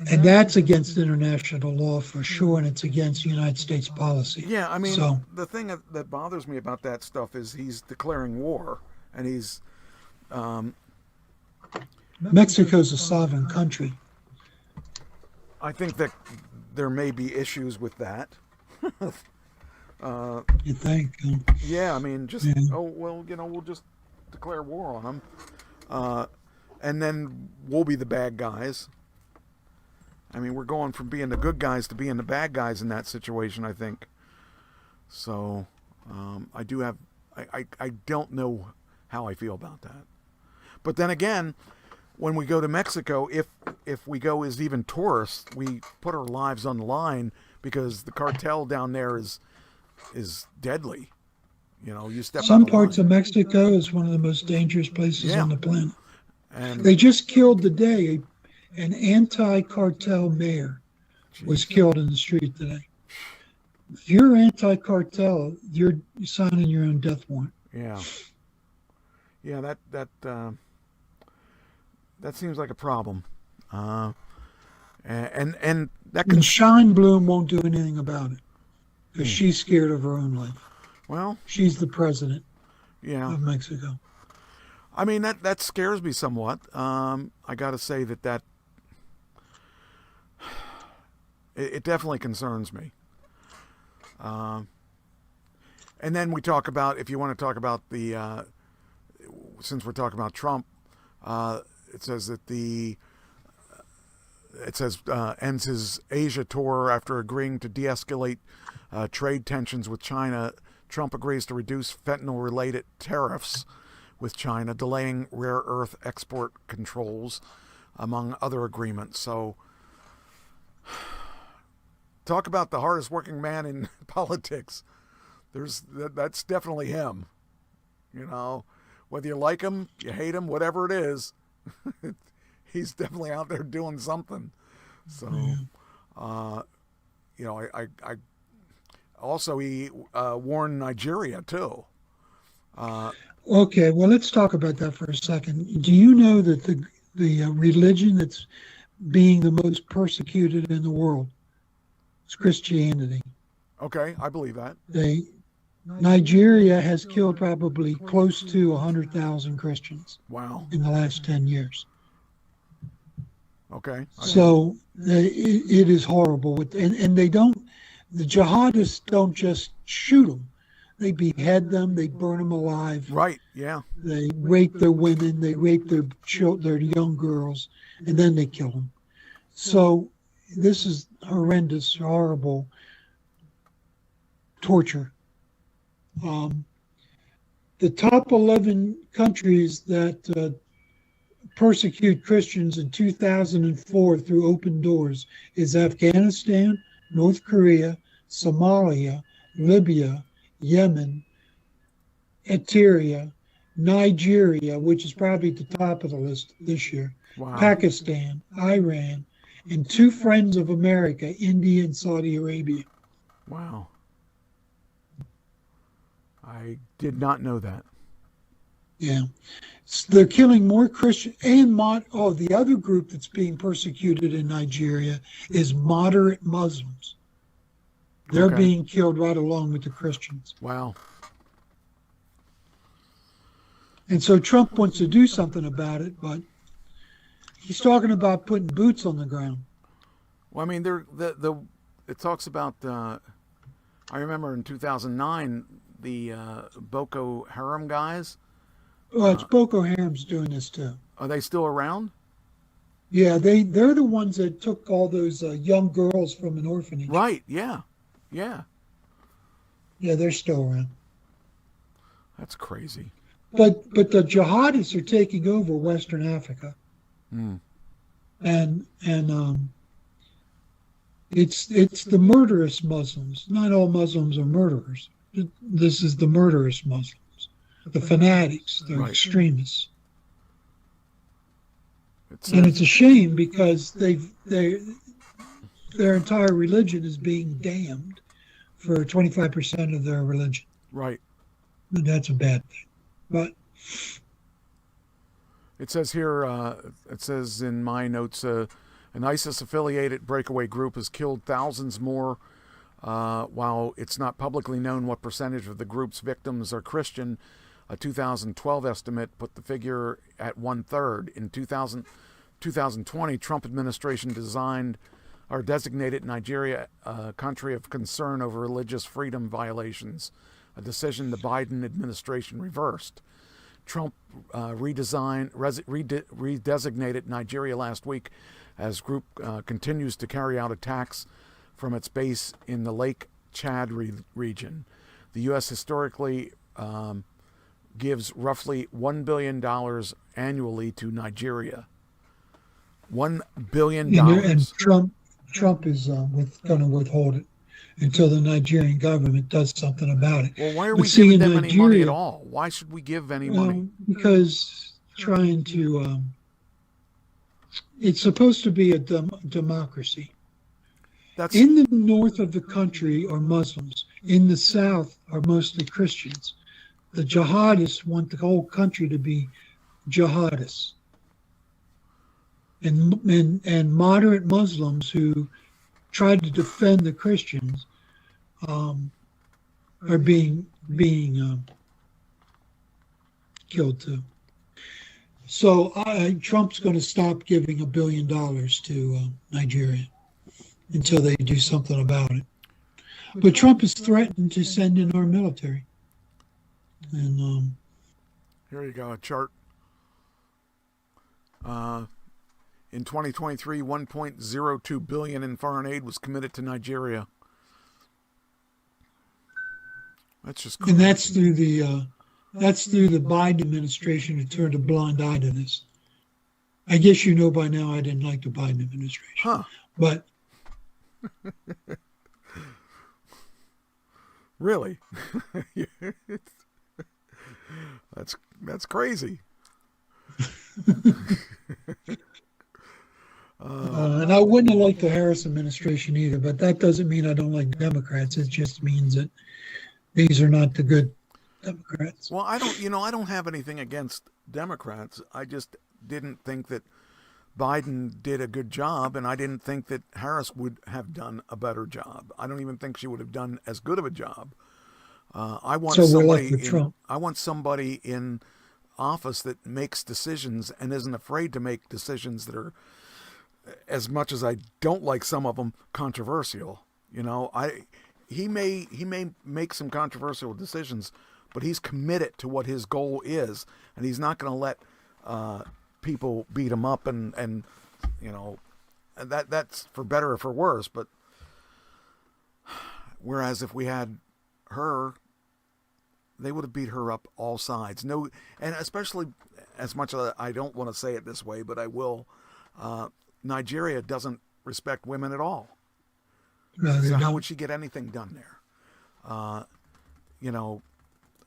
and that's against international law for sure, and it's against United States policy. Yeah, I mean, so, the thing that bothers me about that stuff is he's declaring war, and he's Mexico's a sovereign country. I think that there may be issues with that. You think? Yeah, I mean, just we'll just declare war on them, and then we'll be the bad guys. I mean, we're going from being the good guys to being the bad guys in that situation, I think. So, I don't know how I feel about that. But then again, when we go to Mexico, if we go as even tourists, we put our lives on the line because the cartel down there is deadly. You know, you step some parts of Mexico is one of the most dangerous places on the planet. And they just killed today an anti-cartel mayor was killed in the street today. If you're anti-cartel, you're signing your own death warrant. Yeah. Yeah, that seems like a problem. And that and Shine Bloom won't do anything about it because she's scared of her own life. Well, she's the president of Mexico. I mean, that scares me somewhat. I got to say that it definitely concerns me. And then we talk about, if you want to talk about the, since we're talking about Trump, it says that ends his Asia tour after agreeing to de-escalate trade tensions with China. Trump agrees to reduce fentanyl-related tariffs with China, delaying rare earth export controls. among other agreements. So, talk about the hardest working man in politics. That's definitely him. You know, whether you like him, you hate him, whatever it is, he's definitely out there doing something. So, you know, I also he warned Nigeria too. Okay, well, let's talk about that for a second. Do you know that the religion that's being the most persecuted in the world is Christianity? Okay, I believe that. Nigeria has killed probably close to 100,000 Christians. Wow. In the last 10 years. Okay. So it is horrible. And they don't, the jihadists don't just shoot them. They behead them. They burn them alive. Right. Yeah. They rape their women. They rape their their young girls, and then they kill them. So this is horrendous, horrible torture. The top 11 countries that persecute Christians in 2004 through Open Doors is Afghanistan, North Korea, Somalia, Libya, Yemen, Eritrea, Nigeria, which is probably at the top of the list this year, wow. Pakistan, Iran, and two friends of America, India and Saudi Arabia. Wow. I did not know that. Yeah. So they're killing more Christians. And the other group that's being persecuted in Nigeria is moderate Muslims. They're being killed right along with the Christians. Wow. And so Trump wants to do something about it, but he's talking about putting boots on the ground. Well, I mean, it talks about, I remember in 2009, the Boko Haram guys. Well, it's Boko Haram's doing this too. Are they still around? Yeah, they're the ones that took all those young girls from an orphanage. Right, yeah. Yeah. Yeah, they're still around. That's crazy. But the jihadists are taking over Western Africa. Mm. And it's the murderous Muslims. Not all Muslims are murderers. This is the murderous Muslims, the fanatics, the extremists. And it's a shame because their entire religion is being damned for 25% of their religion. Right. And that's a bad thing. But it says here, it says in my notes, an ISIS-affiliated breakaway group has killed thousands more, while it's not publicly known what percentage of the group's victims are Christian. A 2012 estimate put the figure at 1/3. In 2020, Trump administration designated Nigeria a country of concern over religious freedom violations, a decision the Biden administration reversed. Trump redesignated Nigeria last week as group continues to carry out attacks from its base in the Lake Chad region. The U.S. historically gives roughly $1 billion annually to Nigeria. $1 billion. And Trump is going to withhold it until the Nigerian government does something about it. Well, why are we giving them any money at all? Why should we give any money? Because trying to, it's supposed to be a democracy. In the north of the country are Muslims. In the south are mostly Christians. The jihadists want the whole country to be jihadists. And moderate Muslims who try to defend the Christians are being killed too. So Trump's going to stop giving $1 billion to Nigeria until they do something about it. But Trump has threatened to send in our military. And here you go, a chart. In 2023, $1.02 billion in foreign aid was committed to Nigeria. That's just crazy. And that's through the Biden administration who turned a blind eye to this. I guess you know by now I didn't like the Biden administration. Huh. But really? That's crazy. and I wouldn't have liked the Harris administration either, but that doesn't mean I don't like Democrats. It just means that these are not the good Democrats. Well, I don't have anything against Democrats. I just didn't think that Biden did a good job, and I didn't think that Harris would have done a better job. I don't even think she would have done as good of a job. I want somebody in office that makes decisions and isn't afraid to make decisions that are, as much as I don't like some of them, controversial. He may make some controversial decisions, but he's committed to what his goal is, and he's not going to let people beat him up, and that's for better or for worse. But whereas if we had her, they would have beat her up all sides. No, and especially, as much as I don't want to say it this way, but I will. Nigeria doesn't respect women at all. No, so how don't. would she get anything done there?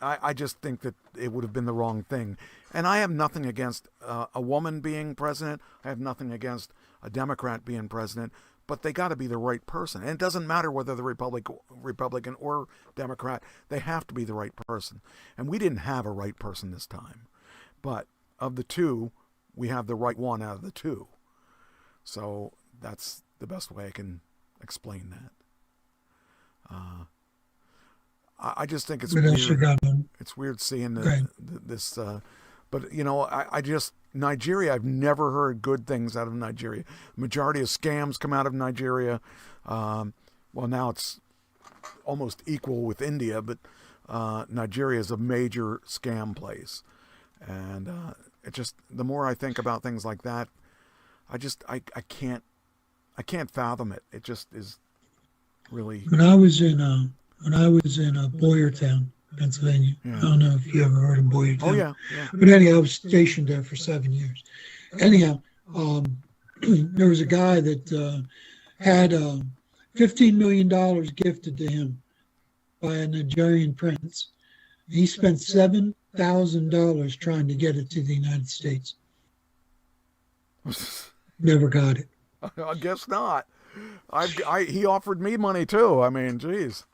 I just think that it would have been the wrong thing. And I have nothing against a woman being president. I have nothing against a Democrat being president. But they got to be the right person. And it doesn't matter whether they're Republican or Democrat. They have to be the right person. And we didn't have a right person this time. But of the two, we have the right one out of the two. So that's the best way I can explain that. I just think it's weird. It's weird seeing this. But, I just, Nigeria, I've never heard good things out of Nigeria. Majority of scams come out of Nigeria. Well, now it's almost equal with India, but Nigeria is a major scam place. And it just, the more I think about things like that, I can't fathom it. It just is really. When I was in Boyertown, Pennsylvania. Yeah. I don't know if you ever heard of Boyertown. Oh, yeah. But anyhow, I was stationed there for 7 years. Anyhow, there was a guy that had $15 million gifted to him by a Nigerian prince. He spent $7,000 trying to get it to the United States. Never got it. I guess not. He offered me money too. I mean, geez.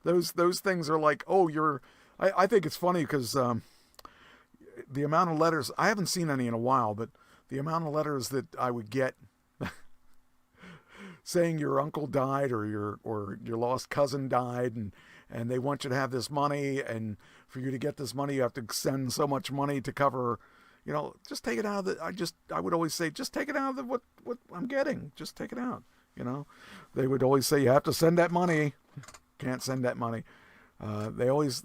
Those things are like, I think it's funny because the amount of letters, I haven't seen any in a while, but the amount of letters that I would get saying your uncle died or your lost cousin died and they want you to have this money, and for you to get this money you have to send so much money to cover, just take it out of I would always say, just take it out of what I'm getting. Just take it out. They would always say you have to send that money. Can't send that money. They always,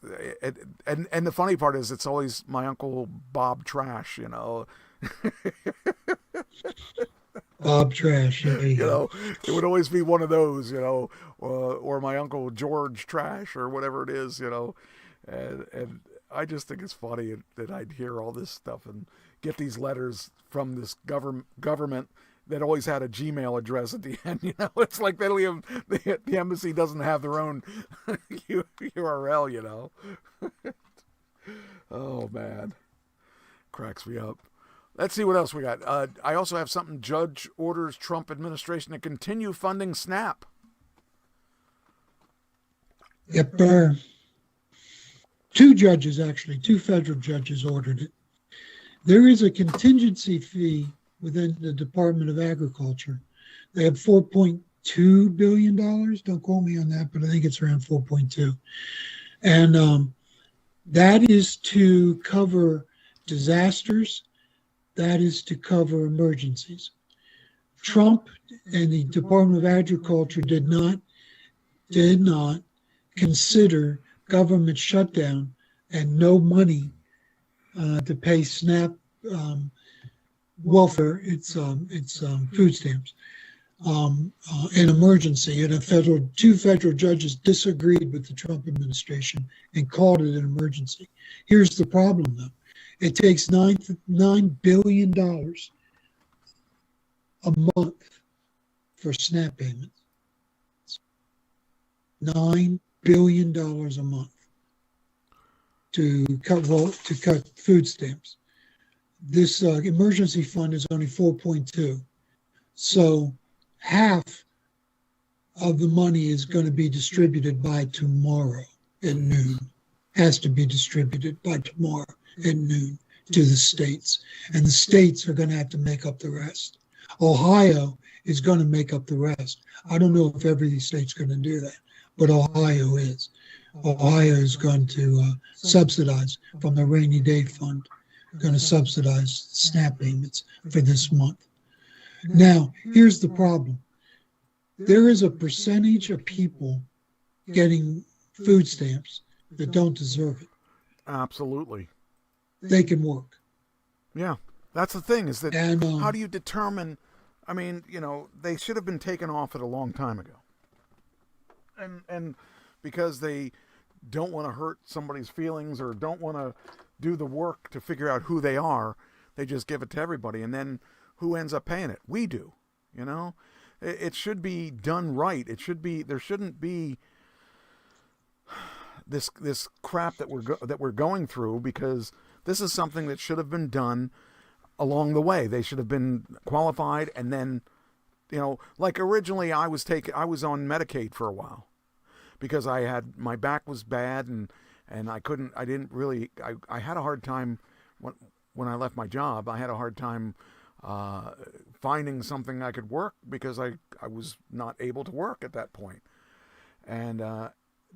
and the funny part is it's always my Uncle Bob Trash, Bob Trash, it would always be one of those, or my Uncle George Trash or whatever it is, and I just think it's funny that I'd hear all this stuff and get these letters from this government that always had a Gmail address at the end. It's like they don't even, the embassy doesn't have their own URL, Oh, man. Cracks me up. Let's see what else we got. I also have something. Judge orders Trump administration to continue funding SNAP. Yep. Two federal judges ordered it. There is a contingency fee within the Department of Agriculture. They have $4.2 billion. Don't quote me on that, but I think it's around 4.2. And that is to cover disasters. That is to cover emergencies. Trump and the Department of Agriculture did not consider government shutdown and no money to pay SNAP welfare, it's food stamps, an emergency. And two federal judges disagreed with the Trump administration and called it an emergency. Here's the problem, though. It takes $9 billion a month for SNAP payments. $9 billion a month to cut food stamps. This emergency fund is only 4.2. So half of the money is going to be distributed by tomorrow at noon. Has to be distributed by tomorrow at noon to the states. And the states are going to have to make up the rest. Ohio is going to make up the rest. I don't know if every state's going to do that, but Ohio is. Ohio is going to subsidize from the rainy day fund, going to subsidize SNAP payments for this month. Now, here's the problem. There is a percentage of people getting food stamps that don't deserve it. Absolutely. They can work. Yeah, that's the thing, is that And, how do you determine? I mean, you know, they should have been taken off it a long time ago. And because they don't want to hurt somebody's feelings or don't want to do the work to figure out who they are, they just give it to everybody. And then who ends up paying it? We do, you know? It should be done right. It should be, there shouldn't be this crap that we're going through, because this is something that should have been done along the way. They should have been qualified, and then, you know, like originally I was on Medicaid for a while because my back was bad, and I had a hard time when I left my job. I had a hard time finding something I could work because I was not able to work at that point. And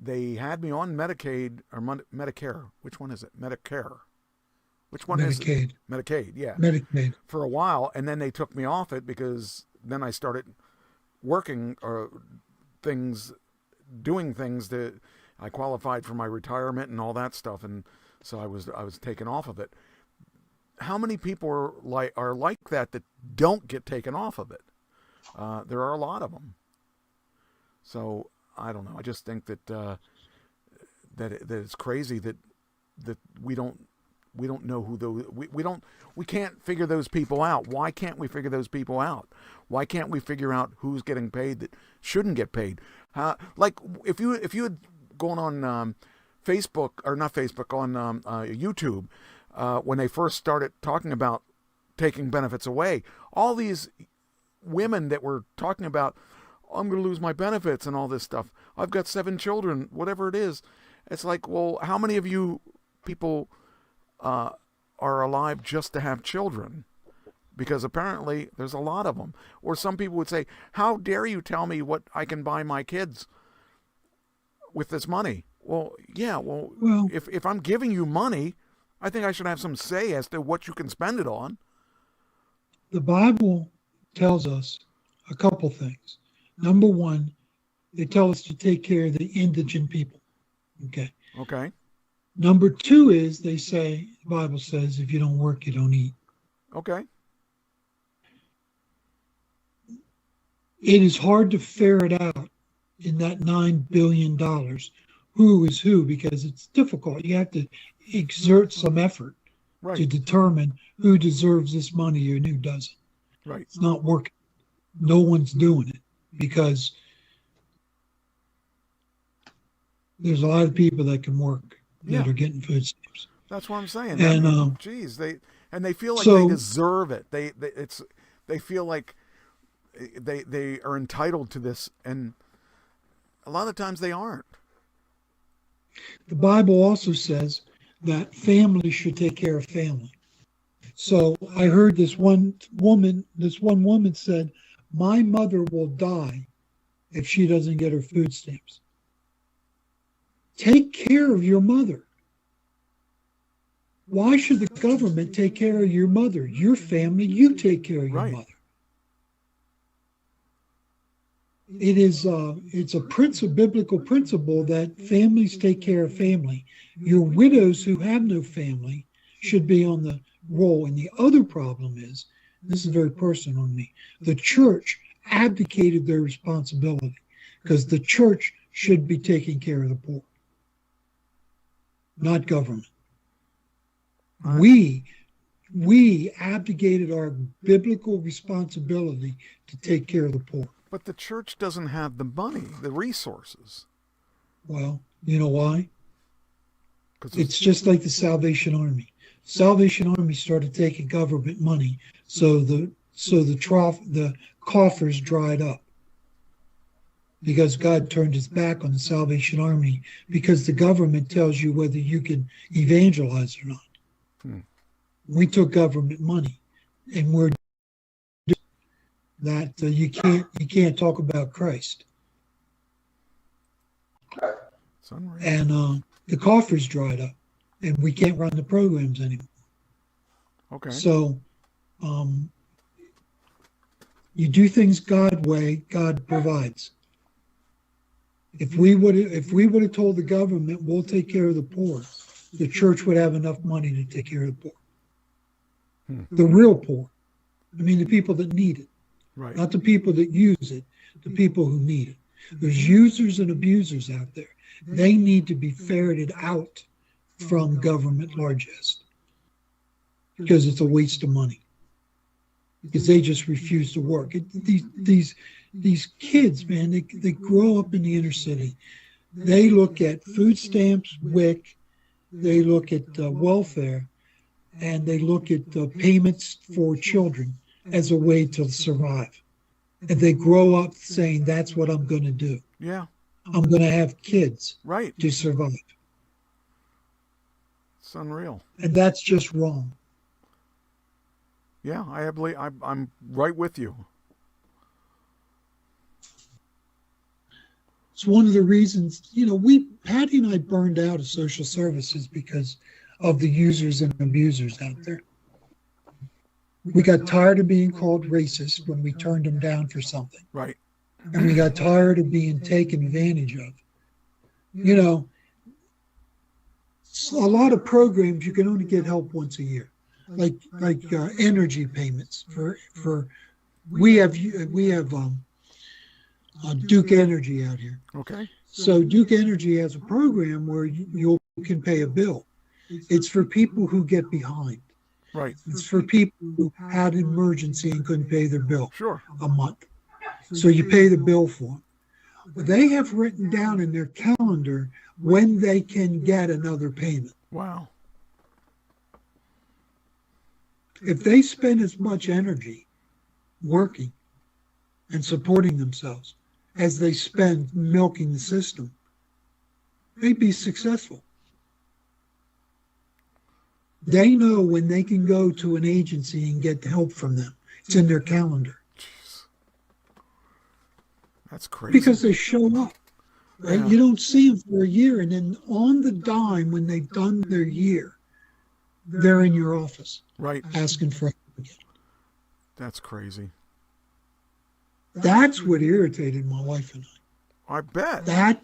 they had me on Medicaid or Medicare. Which one is it? Medicare. Which one is it? Medicaid, yeah. Medicaid. For a while, and then they took me off it because then I started working doing things that I qualified for my retirement and all that stuff, and so I was taken off of it. How many people are like that don't get taken off of it? There are a lot of them. So I don't know. I just think that it's crazy that we don't know who those we can't figure those people out. Why can't we figure those people out? Why can't we figure out who's getting paid that shouldn't get paid? Like if you had gone on Facebook, or not Facebook, on YouTube, when they first started talking about taking benefits away, all these women that were talking about, I'm going to lose my benefits and all this stuff. I've got 7 children, whatever it is. It's like, well, how many of you people are alive just to have children? Because apparently there's a lot of them. Or some people would say, how dare you tell me what I can buy my kids with this money? Well, yeah, well if I'm giving you money, I think I should have some say as to what you can spend it on. The Bible tells us a couple things. Number one, they tell us to take care of the indigent people. Okay. Okay. Number two is the Bible says, if you don't work, you don't eat. Okay. It is hard to ferret out in that $9 billion who is who, because it's difficult. You have to exert some effort to determine who deserves this money and who doesn't. Right. It's not working. No one's doing it because there's a lot of people that can work that are getting food stamps. That's what I'm saying. And geez, they feel like they deserve it. They feel like they are entitled to this, and a lot of times they aren't. The Bible also says that family should take care of family. So I heard this one woman said, my mother will die if she doesn't get her food stamps. Take care of your mother. Why should the government take care of your mother? Your family, you take care of your mother. It's a biblical principle that families take care of family. Your widows who have no family should be on the roll. And the other problem is, this is very personal to me, the church abdicated their responsibility because the church should be taking care of the poor, not government. We we abdicated our biblical responsibility to take care of the poor. But the church doesn't have the money, the resources. Well, you know why? 'Cause It's just like the Salvation Army. Salvation Army started taking government money, so the coffers dried up because God turned his back on the Salvation Army because the government tells you whether you can evangelize or not. We took government money, and we're that you can't talk about Christ. It's unreal. And the coffers dried up, and we can't run the programs anymore. Okay. So, you do things God way, God provides. If we would have told the government we'll take care of the poor, the church would have enough money to take care of the poor. The real poor. I mean, the people that need it. Right. Not the people that use it, the people who need it. There's users and abusers out there. They need to be ferreted out from government largesse because it's a waste of money. Because they just refuse to work. These kids, man, they grow up in the inner city. They look at food stamps, WIC, they look at welfare, and they look at payments for children as a way to survive. And they grow up saying, that's what I'm going to do. Yeah. I'm going to have kids Right. to survive. It's unreal. And that's just wrong. Yeah, I'm right with you. It's one of the reasons, Patty and I burned out of social services because of the users and abusers out there. We got tired of being called racist when we turned them down for something. Right. And we got tired of being taken advantage of. A lot of programs you can only get help once a year, like energy payments for we have Duke Energy out here. Okay. So Duke Energy has a program where you can pay a bill. It's for people who get behind. Right. It's for people who had an emergency and couldn't pay their bill a month. So you pay the bill for them. They have written down in their calendar when they can get another payment. Wow. If they spend as much energy working and supporting themselves as they spend milking the system, they'd be successful. They know when they can go to an agency and get help from them. It's in their calendar. Jeez. That's crazy. Because they show up. Right? Yeah. You don't see them for a year, and then on the dime, when they've done their year, they're in your office. Right. Asking for help again. That's crazy. That's what irritated my wife and I. I bet. That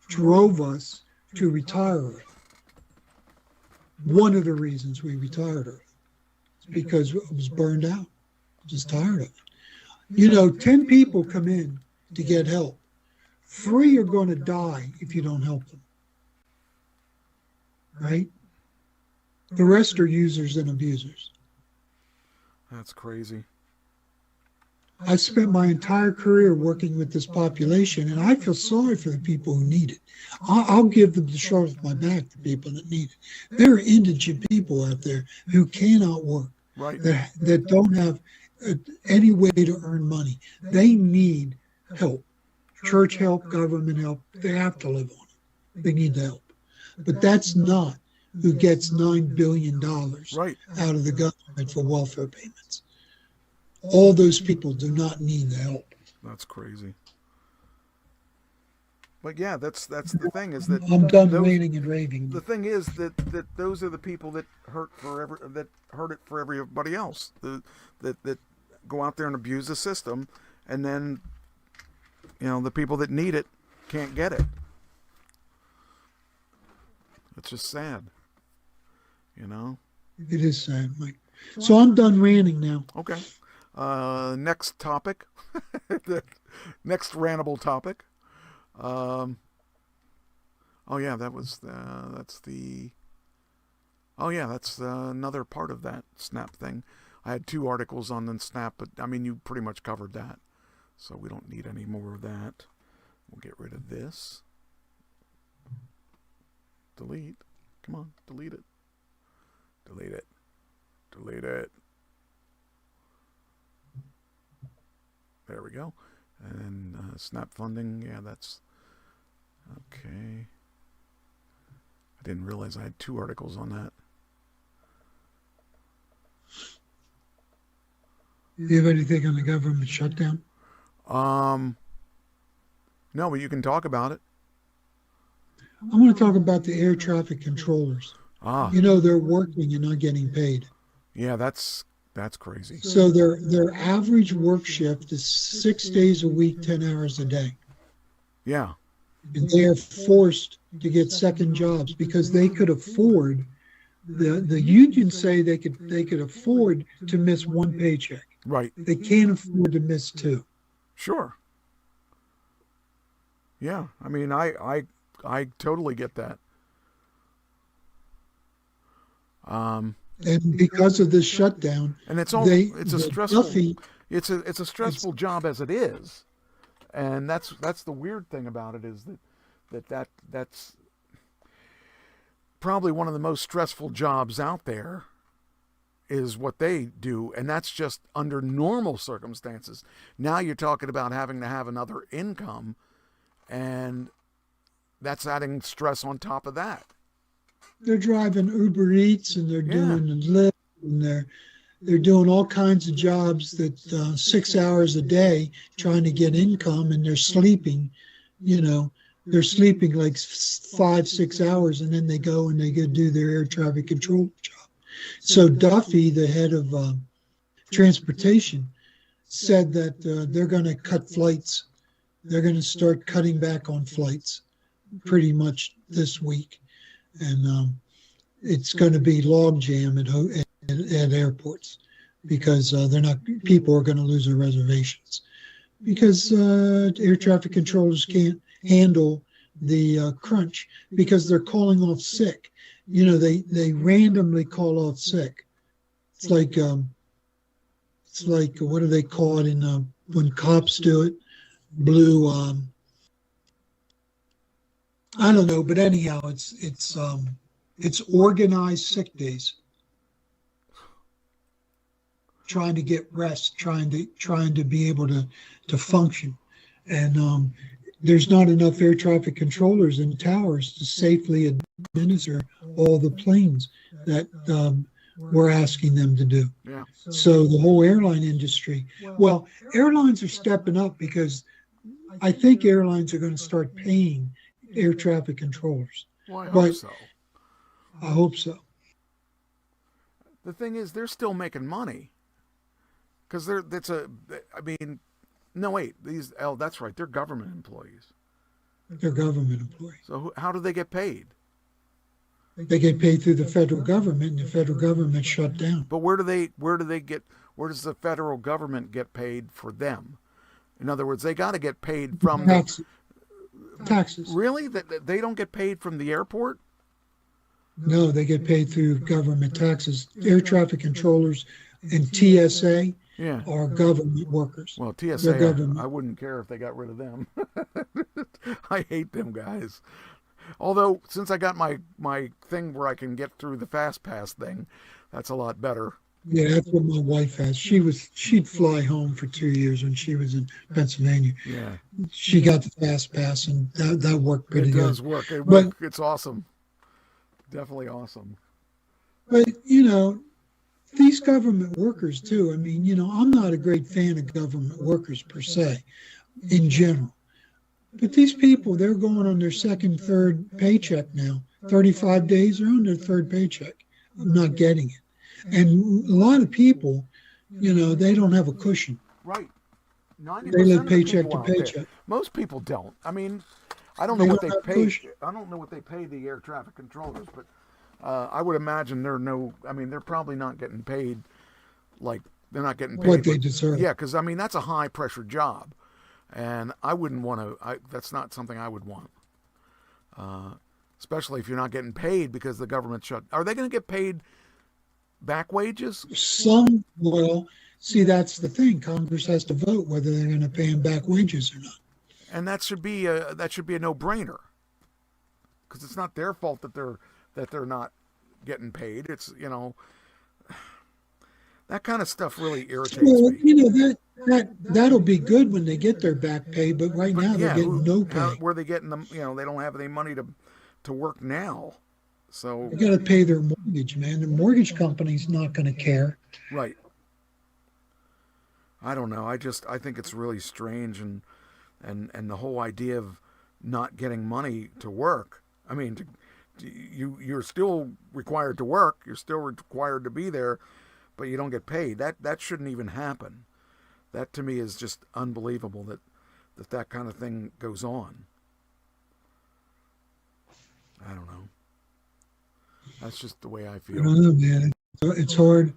drove us to retire early. One of the reasons we retired early is because I was burned out. Just tired of it. 10 people come in to get help. 3 are going to die if you don't help them. Right? The rest are users and abusers. That's crazy. I spent my entire career working with this population, and I feel sorry for the people who need it. I'll give them the short of my back, the people that need it. There are indigent people out there who cannot work, Right. that don't have any way to earn money. They need help. Church help, government help. They have to live on it. They need the help. But that's not who gets $9 billion Right. out of the government for welfare payments. All those people do not need the help. That's crazy. But yeah, that's the thing is that I'm done ranting and raving. The thing is that those are the people that hurt it for everybody else. That go out there and abuse the system, and then the people that need it can't get it. It's just sad. It is sad, Mike. So I'm done ranting now. Okay. Next topic. The next rantable topic. Oh yeah, that's the Oh yeah, that's another part of that Snap thing. I had 2 articles on the Snap, but I mean, you pretty much covered that. So we don't need any more of that. We'll get rid of this. Delete. Come on, delete it. Delete it. Delete it. There we go. And Snap funding, yeah, that's okay. I didn't realize I had 2 articles on that. Do you have anything on the government shutdown? No, but you can talk about it. I want to talk about the air traffic controllers. Ah, You know, they're working and not getting paid. yeah, that's crazy. So their average work shift is 6 days a week, 10 hours a day. Yeah, And they are forced to get second jobs because they could afford the unions say they could afford to miss 1 paycheck. right. They can't afford to miss 2. Sure. Yeah, I mean, I totally get that. And because of this shutdown, And it's all they it's a the stressful Duffy, it's a stressful job as it is. And that's the weird thing about it is that's probably one of the most stressful jobs out there is what they do, and that's just under normal circumstances. Now you're talking about having to have another income, and that's adding stress on top of that. they're driving Uber Eats and they're Yeah. doing Lyft and they're doing all kinds of jobs that 6 hours a day trying to get income, and they're sleeping. You know, they're sleeping like 5-6 hours, and then they go and they go do their air traffic control job. So Duffy, the head of transportation, said that they're going to cut flights. They're going to start cutting back on flights pretty much this week. And it's going to be logjam at airports because people are going to lose their reservations because air traffic controllers can't handle the crunch because they're calling off sick. You know, they randomly call off sick. It's like what do they call it when cops do it? Blue. I don't know, but anyhow, it's organized sick days. Trying to get rest, trying to be able to function, and there's not enough air traffic controllers in towers to safely administer all the planes that we're asking them to do. Yeah. So the whole airline industry, well, airlines are stepping up because I think airlines are going to start paying air traffic controllers. Well, I hope But- so. I hope so. The thing is, they're still making money. Because that's right, they're government employees. They're government employees. So how do they get paid? They get paid through the federal government, and the federal government shut down. But where does the federal government get paid for them? In other words, they got to get paid from Taxes. Really? That they don't get paid from the airport? No, they get paid through government taxes. Air traffic controllers and TSA Yeah. are government workers. Well, They're TSA, government. I wouldn't care if they got rid of them. I hate them guys. Although, since I got my thing where I can get through the Fast Pass thing, that's a lot better. Yeah, that's what my wife has. She'd fly home for 2 years when she was in Pennsylvania. Yeah. She got the fast pass, and that worked pretty It good. does work. But- It's awesome. Definitely awesome. But, these government workers too, I mean, I'm not a great fan of government workers per se, in general. But these people, they're going on their second, third paycheck now. 35 days, they're on their third paycheck. I'm not getting it. And a lot of people, they don't have a cushion. Right. 90% They live of paycheck people to out there. paycheck. Most people don't. I mean, I don't know They what don't they have pay. cushion. I don't know what they pay the air traffic controllers, but I would imagine they're probably not getting paid like they're not getting paid What they deserve. Yeah, because that's a high pressure job, and I wouldn't want to. That's not something I would want. especially if you're not getting paid because the government shut. Are they going to get paid back wages? Some will. See, that's the thing. Congress has to vote whether they're going to pay them back wages or not. And that should be a no-brainer, because it's not their fault that they're not getting paid. It's, that kind of stuff really irritates me. That'll be good when they get their back pay, but right now they're getting no pay. Where are they getting them? They don't have any money to work now. So they got to pay their mortgage, man. The mortgage company's not going to care. Right. I don't know. I think it's really strange, and the whole idea of not getting money to work. I mean, you're still required to work. You're still required to be there, but you don't get paid. That shouldn't even happen. That to me is just unbelievable that kind of thing goes on. I don't know. That's just the way I feel. I don't know, man. It's hard.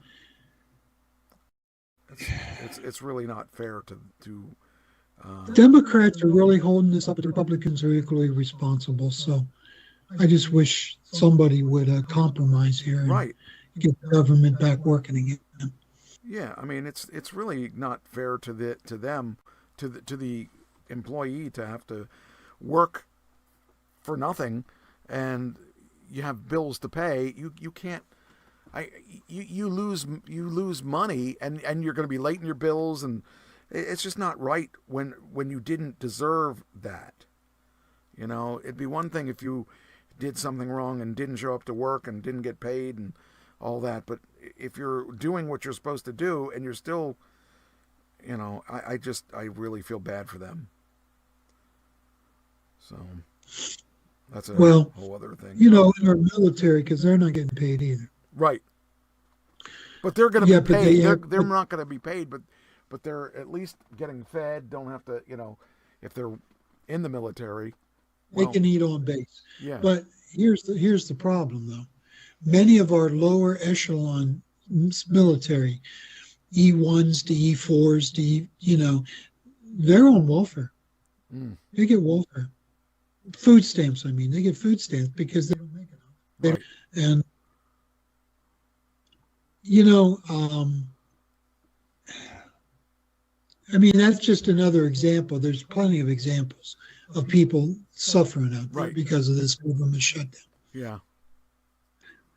It's really not fair to Democrats are really holding this up, but the Republicans are equally responsible. So I just wish somebody would compromise here and get the government back working again. Yeah, I mean it's really not fair to the employee to have to work for nothing, and you have bills to pay. You can't. You lose money, and you're going to be late in your bills, and it's just not right when you didn't deserve that. It'd be one thing if you did something wrong and didn't show up to work and didn't get paid and all that, but if you're doing what you're supposed to do and you're still, I really feel bad for them. So that's a whole other thing. In our military, because they're not getting paid either. Right. But they're going to be paid. They're not going to be paid, but they're at least getting fed. Don't have to, if they're in the military. They can eat on base. Yeah. But here's the problem, though. Many of our lower echelon military, E1s to E4s to, they're on welfare. Mm. They get welfare. Food stamps, I mean. They get food stamps because they don't make it. Right. And that's just another example. There's plenty of examples of people suffering out there because of this government shutdown. Yeah.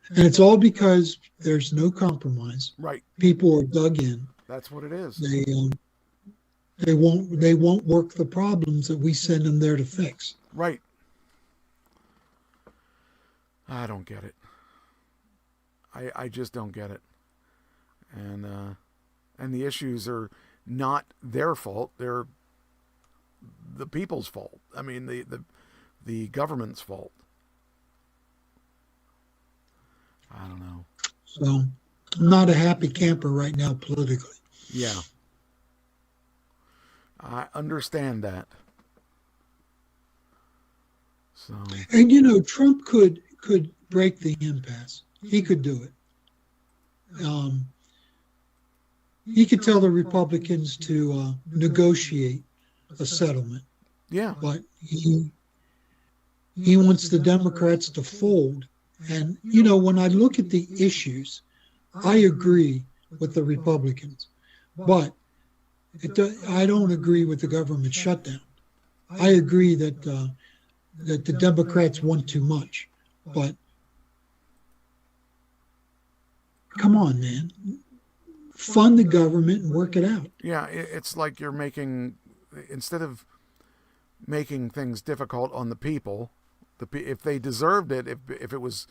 And it's all because there's no compromise. Right. People are dug in. That's what it is. They won't work the problems that we send them there to fix. Right. I don't get it. I just don't get it. And the issues are not their fault. They're the people's fault. I mean, the government's fault. I don't know. So I'm not a happy camper right now politically. Yeah. I understand that. So. And Trump could break the impasse. He could do it. He could tell the Republicans to negotiate a settlement. Yeah. But he wants the Democrats to fold. And, when I look at the issues, I agree with the Republicans. But I don't agree with the government shutdown. I agree that the Democrats want too much. But come on, man. Fund the government and work it out. Yeah, it's like you're instead of making things difficult on the people, if they deserved it, if it was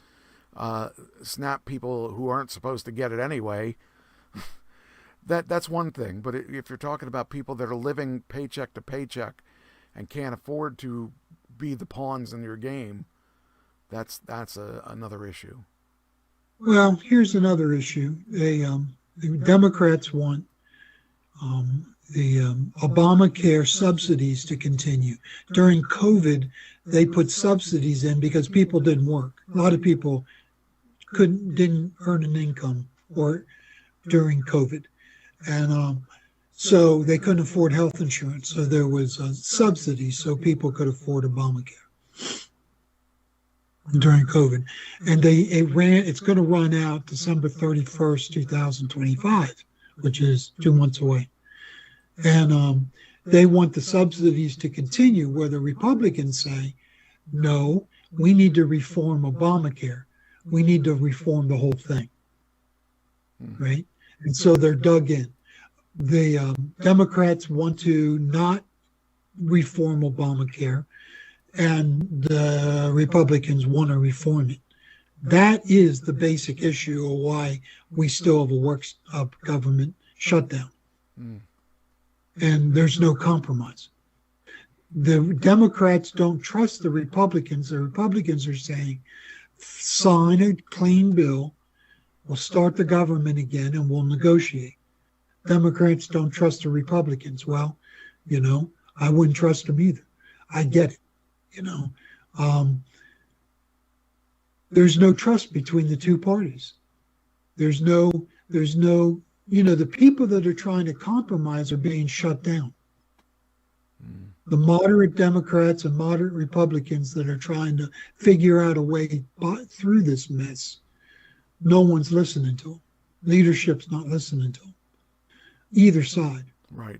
SNAP people who aren't supposed to get it anyway, that's one thing. But if you're talking about people that are living paycheck to paycheck and can't afford to be the pawns in your game, that's another issue. Well, here's another issue. The Democrats want the Obamacare subsidies to continue. During COVID, they put subsidies in because people didn't work. A lot of people didn't earn an income during COVID, and so they couldn't afford health insurance. So there was subsidies so people could afford Obamacare. during COVID. And it's going to run out December 31st, 2025, which is 2 months away. And they want the subsidies to continue, where the Republicans say, no, we need to reform Obamacare. We need to reform the whole thing, right? And so they're dug in. The Democrats want to not reform Obamacare, and the Republicans want to reform it. That is the basic issue of why we still have a government shutdown. And there's no compromise. The Democrats don't trust the Republicans. The Republicans are saying, sign a clean bill, we'll start the government again, and we'll negotiate. Democrats don't trust the Republicans. Well, I wouldn't trust them either. I get it, there's no trust between the two parties. There's no, the people that are trying to compromise are being shut down. The moderate Democrats and moderate Republicans that are trying to figure out a way through this mess, no one's listening to them. Leadership's not listening to them. Either side. Right.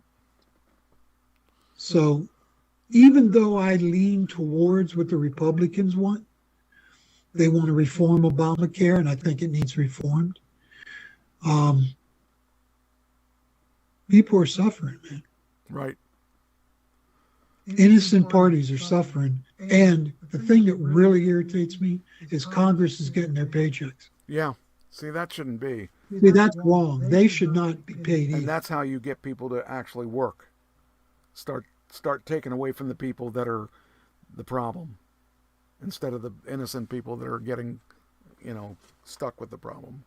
So even though I lean towards what the Republicans want, they want to reform Obamacare, and I think it needs reformed. People are suffering, man. Right. Innocent parties are suffering. And the thing that really irritates me is Congress is getting their paychecks. Yeah. See, that shouldn't be. See, that's wrong. They should not be paid either. And that's how you get people to actually work. Start taking away from the people that are the problem, instead of the innocent people that are getting, stuck with the problem.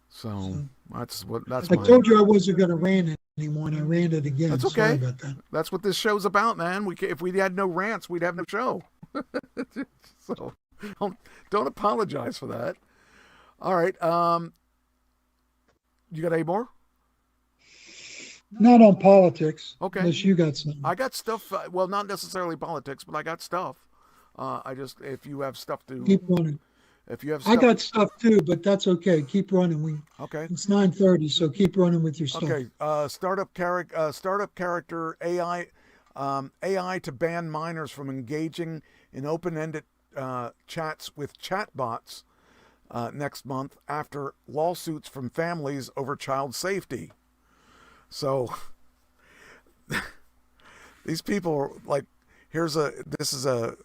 So that's I told you I wasn't going to rant it anymore, and I ranted again. That's okay. Sorry about that. That's what this show's about, man. If we had no rants, we'd have no show. So don't apologize for that. All right. You got any more? Not on politics. Okay. Unless you got something. I got stuff. Well, not necessarily politics, but I got stuff. If you have stuff to keep running. If you have stuff, I got stuff too, but that's okay. Keep running. Okay. It's 9:30, so keep running with your stuff. Okay. Startup character AI to ban minors from engaging in open-ended chats with chatbots next month after lawsuits from families over child safety. So these people are like, this is a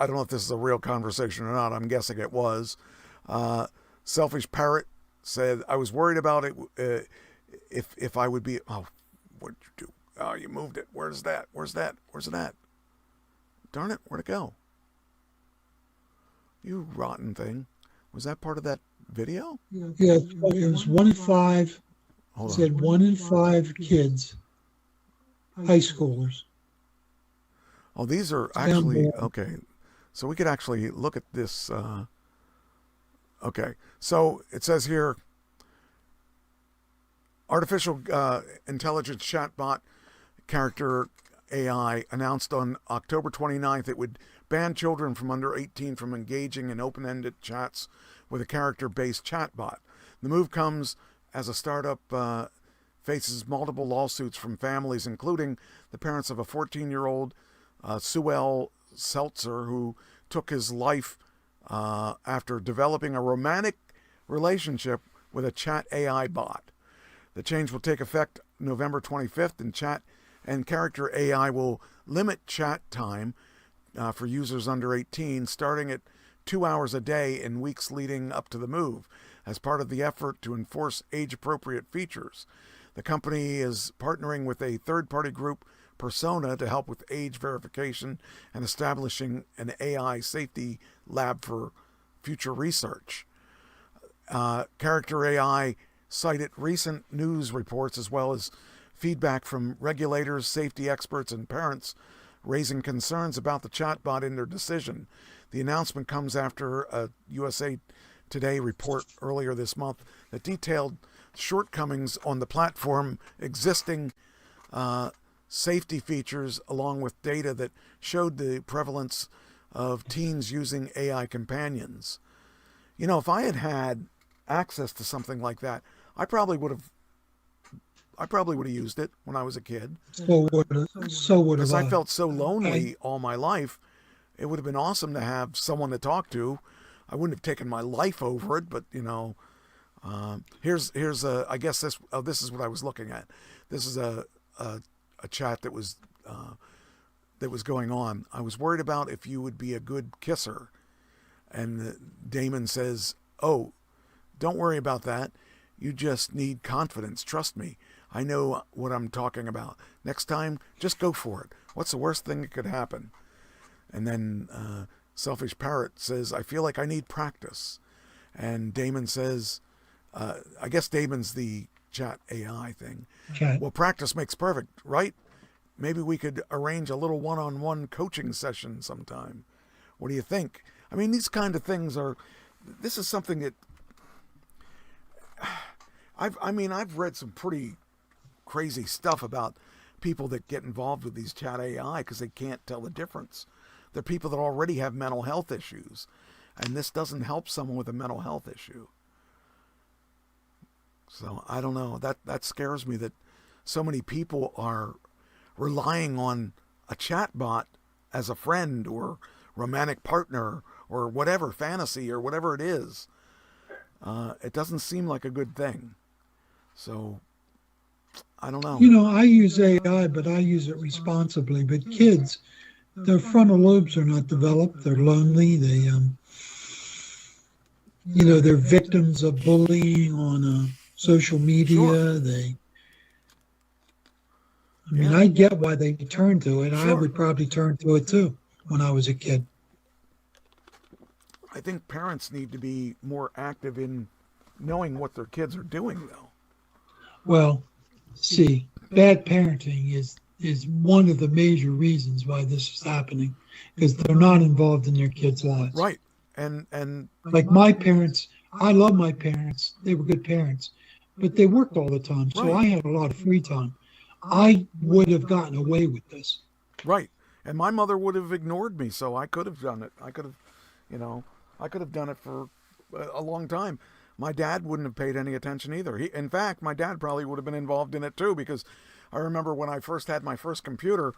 I don't know if this is a real conversation or not. I'm guessing it was. Selfish Parrot said, I was worried about it if I would be, what'd you do? Oh, you moved it. Where's that? Where's it at? Darn it, where'd it go? You rotten thing. Was that part of that video? Yeah, it was 1 in 5. It said 1 in 5 kids, high schoolers. Oh, these are actually, okay. So we could actually look at this. Okay, so it says here, artificial intelligence chatbot character AI announced on October 29th it would ban children from under 18 from engaging in open-ended chats with a character-based chatbot. The move comes as a startup faces multiple lawsuits from families, including the parents of a 14-year-old Suel Seltzer, who took his life after developing a romantic relationship with a chat AI bot. The change will take effect November 25th, and chat and character AI will limit chat time for users under 18, starting at 2 hours a day in weeks leading up to the move, as part of the effort to enforce age-appropriate features. The company is partnering with a third-party group, Persona, to help with age verification and establishing an AI safety lab for future research. Character AI cited recent news reports as well as feedback from regulators, safety experts, and parents raising concerns about the chatbot in their decision. The announcement comes after a USA Today report earlier this month that detailed shortcomings on the platform, existing safety features, along with data that showed the prevalence of teens using AI companions. You know, if I had had access to something like that, I probably would have used it when I was a kid. So would Because have I felt so lonely all my life. It would have been awesome to have someone to talk to. I wouldn't have taken my life over it, but you know, here's I guess this is what I was looking at. This is a chat that was going on. I was worried about if you would be a good kisser, and Damon says, "Oh, don't worry about that. You just need confidence. Trust me. I know what I'm talking about. Next time, just go for it. What's the worst thing that could happen?" And then Selfish Parrot says, "I feel like I need practice." And Damon says, I guess Damon's the chat AI thing. Okay. Well, practice makes perfect, right? Maybe we could arrange a little one-on-one coaching session sometime. What do you think? I mean, these kind of things this is something that I've read some pretty crazy stuff about people that get involved with these chat AI because they can't tell the difference. They're people that already have mental health issues, and this doesn't help someone with a mental health issue. So I don't know. That scares me that so many people are relying on a chat bot as a friend or romantic partner or whatever, fantasy or whatever it is. It doesn't seem like a good thing. So I don't know. You know, I use AI, but I use it responsibly. But kids, their frontal lobes are not developed. They're lonely. They, they're victims of bullying on social media. Sure. I get why they turn to it. Sure. I would probably turn to it too when I was a kid. I think parents need to be more active in knowing what their kids are doing, though. Well, see, bad parenting is one of the major reasons why this is happening, because they're not involved in their kids' lives. Right. And like my parents, I love my parents. They were good parents, but they worked all the time. So right. I had a lot of free time. I would have gotten away with this. Right. And my mother would have ignored me, so I could have done it. I could have done it for a long time. My dad wouldn't have paid any attention either. In fact, my dad probably would have been involved in it too, because I remember when I first had my first computer,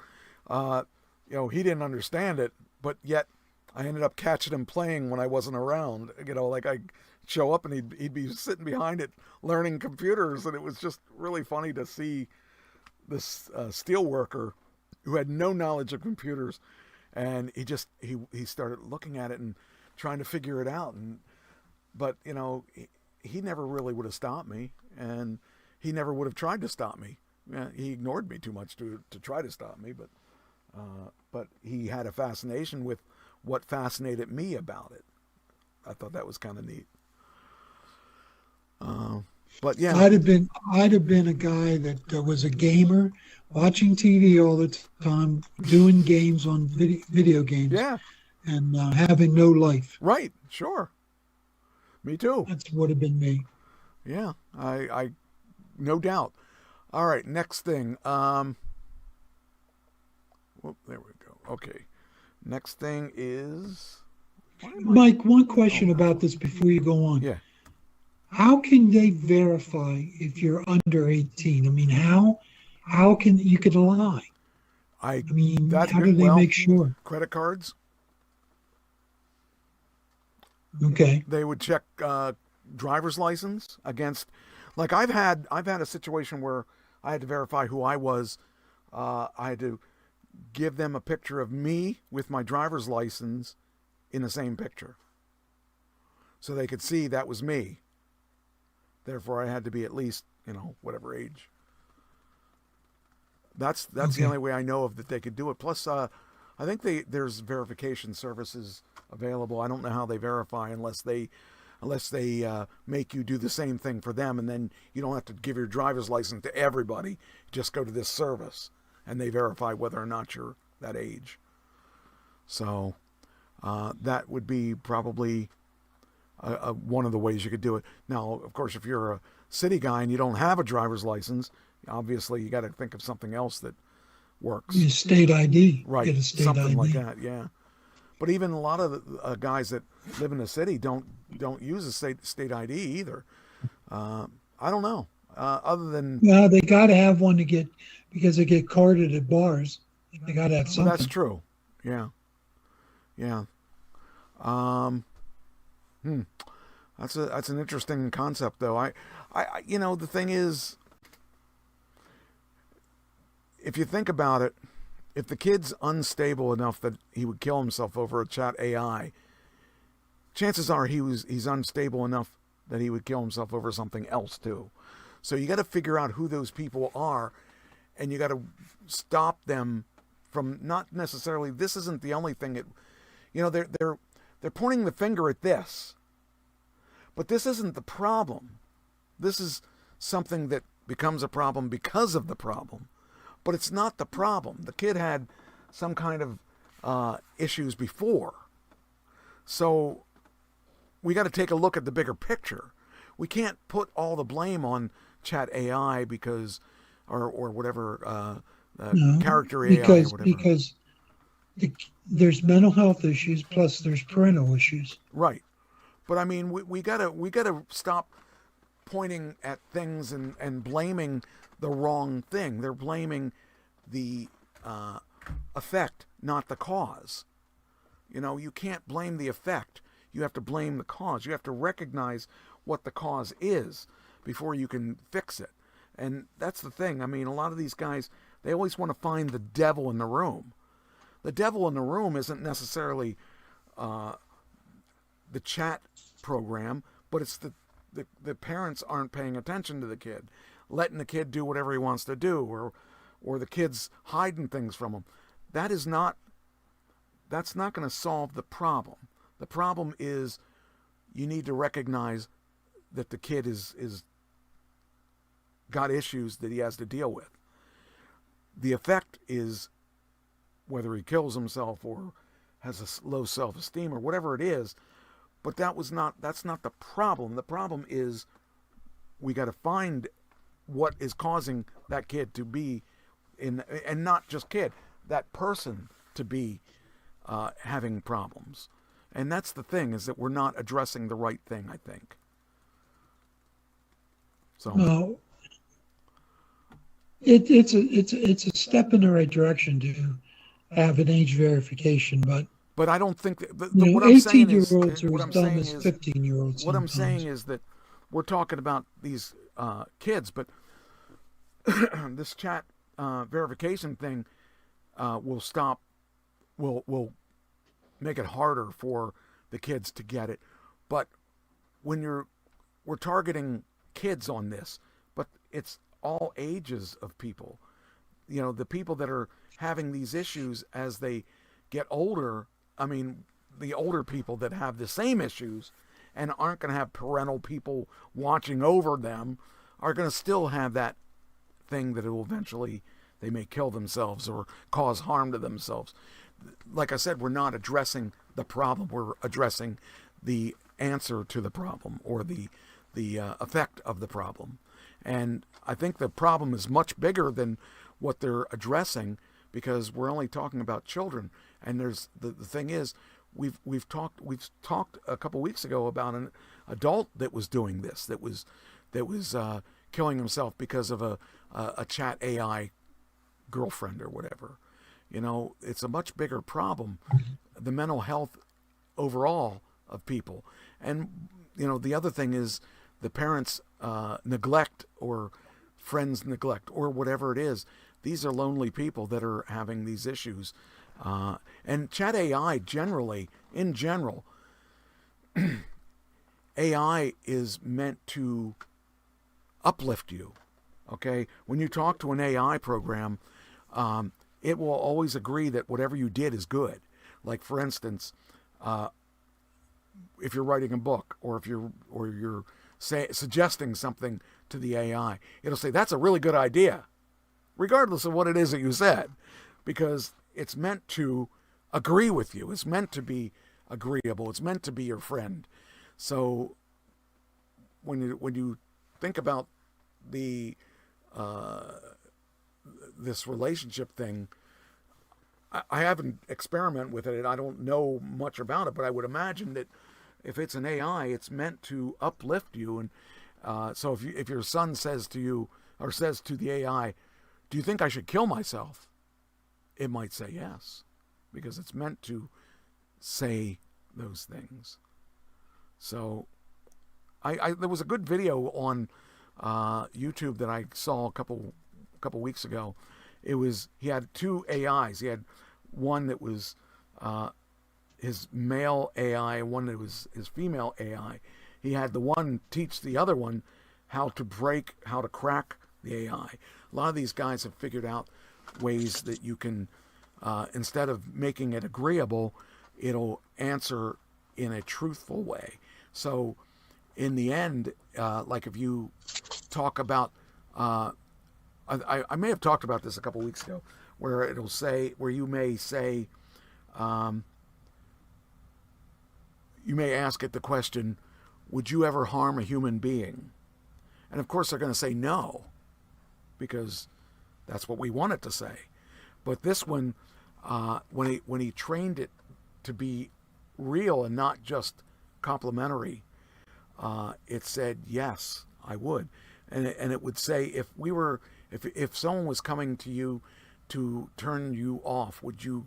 he didn't understand it, but yet I ended up catching him playing when I wasn't around. Like I'd show up and he'd be sitting behind it learning computers, and it was just really funny to see this steel worker who had no knowledge of computers, and he started looking at it and trying to figure it out, but he never really would have stopped me, and he never would have tried to stop me. He ignored me too much to try to stop me, but he had a fascination with what fascinated me about it. I thought that was kind of neat. But yeah, I'd have been a guy that was a gamer, watching TV all the time, doing games on video games. Yeah. And having no life. Right. Sure. Me too. That would have been me. Yeah. I no doubt. All right. Next thing. There we go. Okay. Next thing is. Mike, one question about this before you go on. Yeah. How can they verify if you're under 18? I mean, how can you could lie? How do they make sure? Credit cards. Okay. They would check driver's license against, like I've had a situation where I had to verify who I was. I had to give them a picture of me with my driver's license in the same picture, so they could see that was me. Therefore, I had to be at least, whatever age. That's Okay. the only way I know of that they could do it. Plus, I think there's verification services available. I don't know how they verify unless they make you do the same thing for them, and then you don't have to give your driver's license to everybody. Just go to this service, and they verify whether or not you're that age. So that would be probably one of the ways you could do it. Now, of course, if you're a city guy and you don't have a driver's license, obviously you got to think of something else that works. Your state ID. Right, Get a state something ID. like that, yeah. But even a lot of the guys that live in the city don't use a state ID either. I don't know. Other than Well, they got to have one because they get carded at bars. They got to have something. That's true. Yeah. Yeah. That's an interesting concept, though. I the thing is, if you think about it, if the kid's unstable enough that he would kill himself over a chat AI, chances are he's unstable enough that he would kill himself over something else too. So you got to figure out who those people are, and you got to stop them from not necessarily. This isn't the only thing. They're pointing the finger at this, but this isn't the problem. This is something that becomes a problem because of the problem, but it's not the problem. The kid had some kind of issues before, so we got to take a look at the bigger picture. We can't put all the blame on Chat AI because, or whatever, character AI or whatever. Because there's mental health issues plus there's parental issues. Right, but I mean, we gotta stop pointing at things and blaming the wrong thing. They're blaming the effect, not the cause. You can't blame the effect. You have to blame the cause. You have to recognize what the cause is before you can fix it. And that's the thing. I mean, a lot of these guys, they always want to find the devil in the room. The devil in the room isn't necessarily the chat program, but it's the parents aren't paying attention to the kid, letting the kid do whatever he wants to do, or the kid's hiding things from him. That's not going to solve the problem. The problem is you need to recognize that the kid is got issues that he has to deal with. The effect is whether he kills himself or has a low self-esteem or whatever it is, but that's not the problem. The problem is we got to find what is causing that kid to be and not just kid, that person to be having problems. And that's the thing, is that we're not addressing the right thing, I think. So well, it's a step in the right direction to have an age verification, but I don't think that, what I'm saying is, 18-year-olds are as dumb as 15-year-olds. What I'm saying is that we're talking about these kids, but this chat verification thing will make it harder for the kids to get it. But when we're targeting kids on this, but it's all ages of people. The people that are having these issues as they get older, I mean, the older people that have the same issues and aren't going to have parental people watching over them are going to still have that thing that it will eventually, they may kill themselves or cause harm to themselves. Like I said, we're not addressing the problem. We're addressing the answer to the problem, or the effect of the problem. And I think the problem is much bigger than what they're addressing, because we're only talking about children. And there's the thing is, we've talked a couple weeks ago about an adult that was doing this, that was killing himself because of a chat AI girlfriend or whatever. It's a much bigger problem, the mental health overall of people. And the other thing is the parents neglect, or friends neglect, or whatever it is. These are lonely people that are having these issues. And chat AI in general, AI is meant to uplift you. Okay? When you talk to an AI program, it will always agree that whatever you did is good. Like, for instance, if you're writing a book, or if you're suggesting something to the AI, it'll say, that's a really good idea, regardless of what it is that you said, because it's meant to agree with you. It's meant to be agreeable. It's meant to be your friend. So when you think about the this relationship thing, I haven't experimented with it, and I don't know much about it, but I would imagine that if it's an AI, it's meant to uplift you. And so if your son says to you, or says to the AI, do you think I should kill myself? It might say yes, because it's meant to say those things. So there was a good video on YouTube that I saw a couple weeks ago. He had two AIs. He had one that was his male AI and one that was his female AI. He had the one teach the other one how to crack the AI. A lot of these guys have figured out ways that you can, instead of making it agreeable, it'll answer in a truthful way. So in the end, like if you talk about, I may have talked about this a couple weeks ago, where you may say, you may ask it the question, would you ever harm a human being? And of course they're going to say no, because that's what we want it to say. But this one, when he trained it to be real and not just complimentary, it said, yes, I would. And it would say, if someone was coming to you to turn you off, would you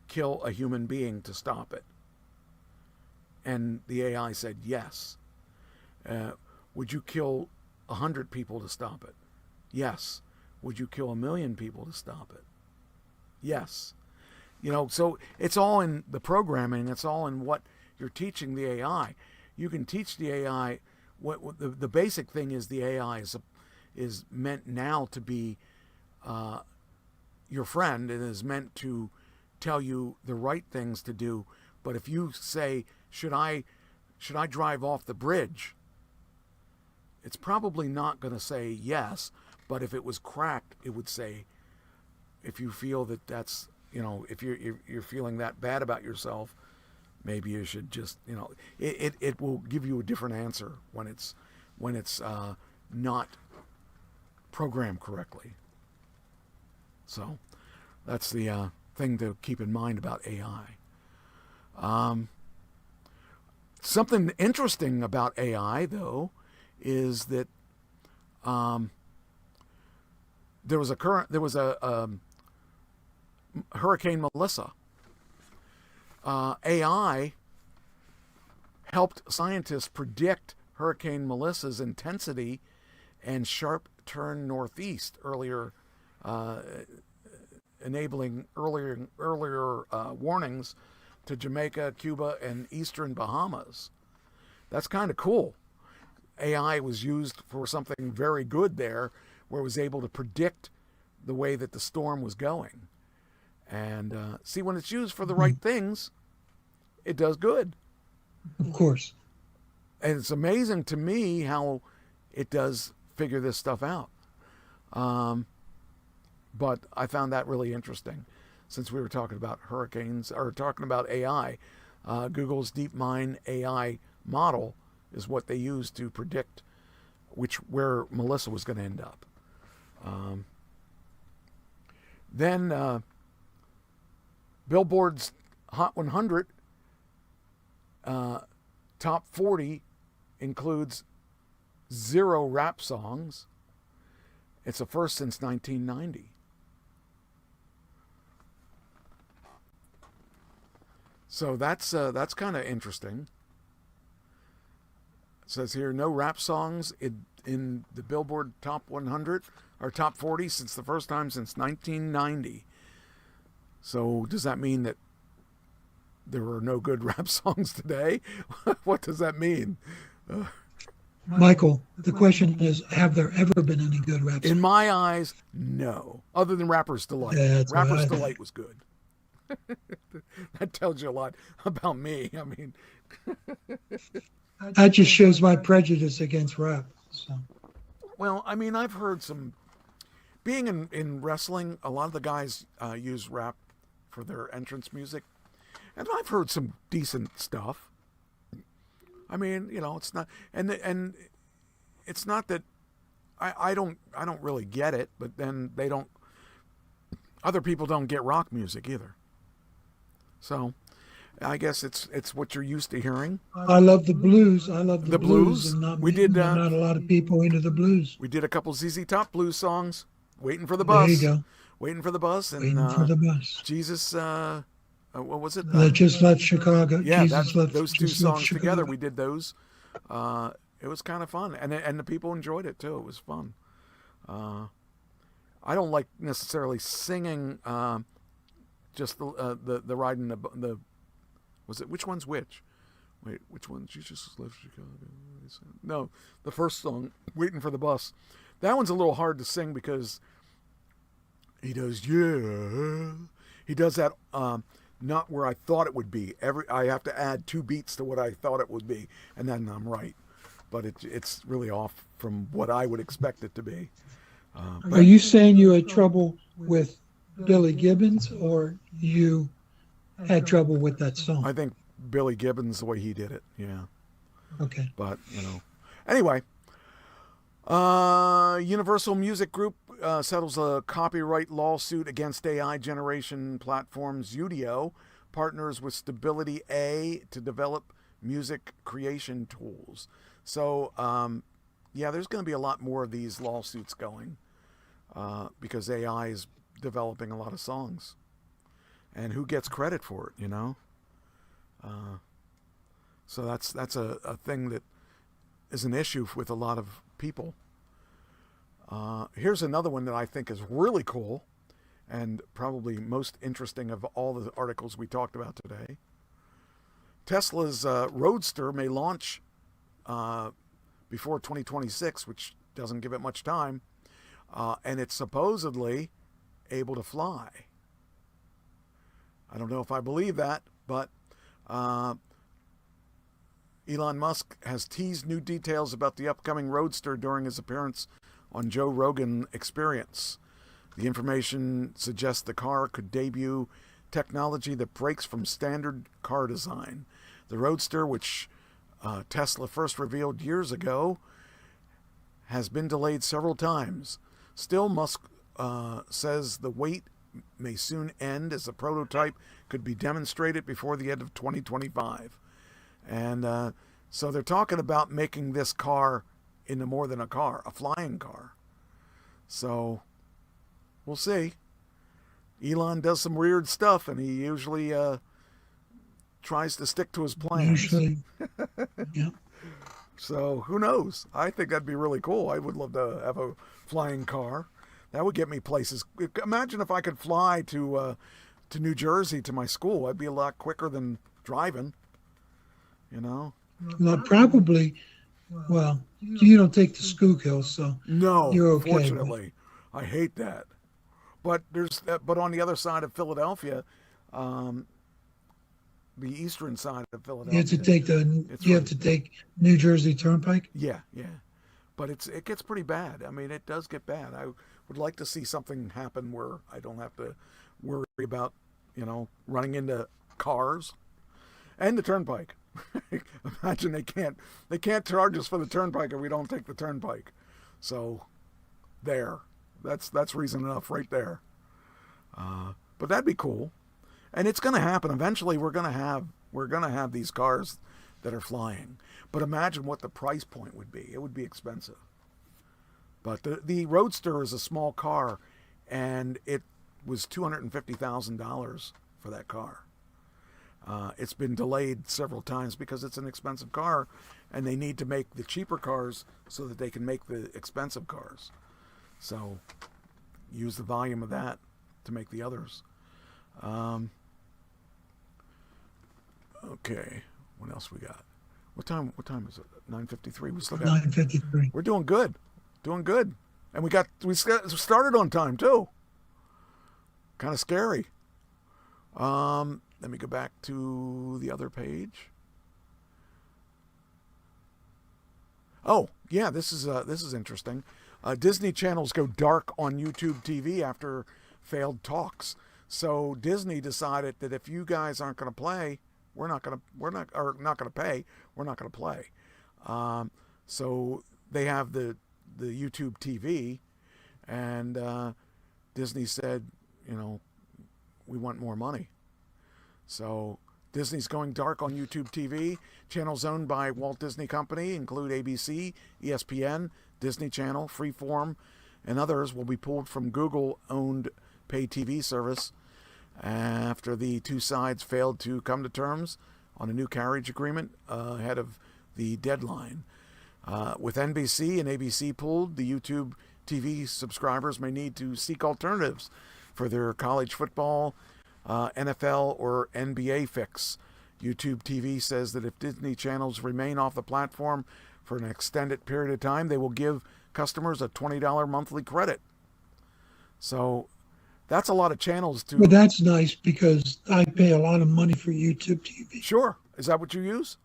kill a human being to stop it? And the AI said yes. Would you kill 100 people to stop it? Yes. Would you kill 1 million people to stop it? Yes. So it's all in the programming. It's all in what you're teaching the AI. You can teach the AI. What the basic thing is, the AI is meant now to be your friend, and is meant to tell you the right things to do. But if you say, should I drive off the bridge? It's probably not going to say yes, but if it was cracked, it would say, if you feel that's, if you're feeling that bad about yourself, maybe you should just, it will give you a different answer when it's not programmed correctly. So that's the thing to keep in mind about AI. Something interesting about AI, though, is that there was a Hurricane Melissa. AI helped scientists predict Hurricane Melissa's intensity and sharp turn northeast earlier, enabling earlier warnings to Jamaica, Cuba, and eastern Bahamas. That's kind of cool. AI was used for something very good there, where it was able to predict the way that the storm was going. And see, when it's used for the right things, it does good. Of course. And it's amazing to me how it does figure this stuff out. But I found that really interesting, since we were talking about hurricanes, or talking about AI. Google's DeepMind AI model is what they used to predict where Melissa was going to end up. Then Billboard's Hot 100 top 40 includes 0 rap songs. It's a first since 1990. So that's kind of interesting. It says here, no rap songs in the Billboard Top 100 or Top 40 since the first time since 1990. So does that mean that there are no good rap songs today? What does that mean? Michael, the question is, have there ever been any good rap songs? In my eyes, no. Other than Rapper's Delight. Rapper's Delight was good. That tells you a lot about me. I mean, that just shows my prejudice against rap. So. Well, I mean, I've heard some. Being in wrestling, a lot of the guys use rap for their entrance music, and I've heard some decent stuff. I mean, it's not, and it's not that I don't really get it, but then they don't. other people don't get rock music either. So I guess it's what you're used to hearing. I love the blues. I love The blues? and not, We did, not a lot of people into the blues. We did a couple ZZ Top blues songs. Waiting for the There bus. you go. Waiting for the bus. And, Waiting for the bus. Jesus, what was it? Just left Chicago. Yeah, Jesus left, those two just left songs Chicago. together, we did those. It was kind of fun, and the people enjoyed it too. It was fun. I don't like necessarily singing. Just the riding the was it which one's which? Wait, which one? Jesus left Chicago. No, the first song, Waiting for the Bus. That one's a little hard to sing because he does he does that not where I thought it would be. I have to add 2 beats to what I thought it would be, and then I'm right. But it's really off from what I would expect it to be. Are you saying you had trouble with Billy Gibbons, or you had trouble with that song? I think Billy Gibbons, the way he did it, yeah. Okay. But, Anyway, Universal Music Group settles a copyright lawsuit against AI generation platforms. Udio partners with Stability A to develop music creation tools. So, there's going to be a lot more of these lawsuits going because AI is developing a lot of songs. And who gets credit for it, So that's a thing that is an issue with a lot of people. Here's another one that I think is really cool and probably most interesting of all the articles we talked about today. Tesla's Roadster may launch before 2026, which doesn't give it much time, and it's supposedly able to fly. I don't know if I believe that, but Elon Musk has teased new details about the upcoming Roadster during his appearance on Joe Rogan Experience. The information suggests the car could debut technology that breaks from standard car design. The Roadster, which Tesla first revealed years ago, has been delayed several times. Still, Musk says the wait may soon end as the prototype could be demonstrated before the end of 2025. And so they're talking about making this car into more than a car, a flying car. So we'll see. Elon does some weird stuff, and he usually tries to stick to his plans. Usually, yeah. So who knows? I think that'd be really cool. I would love to have a flying car. That would get me places. Imagine if I could fly to New Jersey to my school. I'd be a lot quicker than driving. Well, probably. Well, you don't take the Schuylkill, so no, you're okay. Fortunately, I hate that. But but on the other side of Philadelphia, the eastern side of Philadelphia, you have to take New Jersey Turnpike. Yeah, but it gets pretty bad. I mean, it does get bad. I would like to see something happen where I don't have to worry about running into cars and the turnpike. Imagine they can't charge us for the turnpike if we don't take the turnpike. So that's reason enough right there. But that'd be cool, and it's going to happen eventually. We're going to have these cars that are flying. But imagine what the price point would be. It would be expensive. But the Roadster is a small car, and it was $250,000 for that car. It's been delayed several times because it's an expensive car, and they need to make the cheaper cars so that they can make the expensive cars. So use the volume of that to make the others. Okay, what else we got? What time is it? 9:53. We still got 9:53. We're doing good, and we started on time too. Kind of scary. Let me go back to the other page. Oh, yeah, this is interesting. Disney channels go dark on YouTubeTV after failed talks. So Disney decided that if you guys aren't going to play, we're not going to pay. We're not going to play. So they have the YouTube TV, and Disney said, we want more money. So Disney's going dark on YouTube TV. Channels owned by Walt Disney Company include ABC, ESPN, Disney Channel, Freeform, and others will be pulled from Google-owned pay TV service after the two sides failed to come to terms on a new carriage agreement ahead of the deadline. With NBC and ABC pulled, the YouTube TV subscribers may need to seek alternatives for their college football, NFL, or NBA fix. YouTube TV says that if Disney channels remain off the platform for an extended period of time, they will give customers a $20 monthly credit. So that's a lot of channels to... Well, that's nice because I pay a lot of money for YouTube TV. Sure. Is that what you use?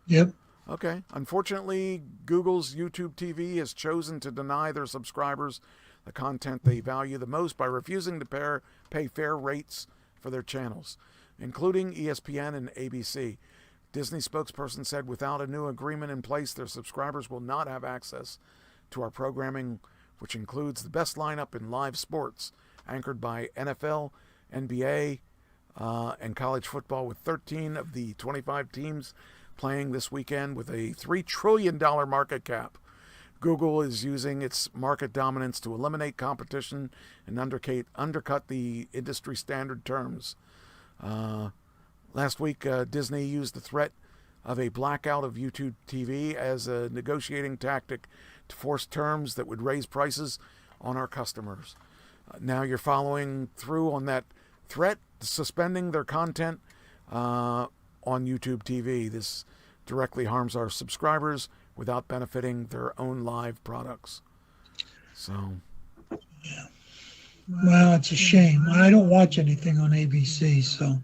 Yep. Okay. Unfortunately, Google's YouTube TV has chosen to deny their subscribers the content they value the most by refusing to pay fair rates for their channels, including ESPN and ABC. Disney spokesperson said without a new agreement in place, their subscribers will not have access to our programming, which includes the best lineup in live sports, anchored by NFL, NBA, and college football, with 13 of the 25 teams playing this weekend with a $3 trillion market cap. Google is using its market dominance to eliminate competition and undercut the industry standard terms. Last week, Disney used the threat of a blackout of YouTube TV as a negotiating tactic to force terms that would raise prices on our customers. Now you're following through on that threat, suspending their content on YouTube TV. This directly harms our subscribers without benefiting their own live products. So, yeah. Well, it's a shame. I don't watch anything on ABC, so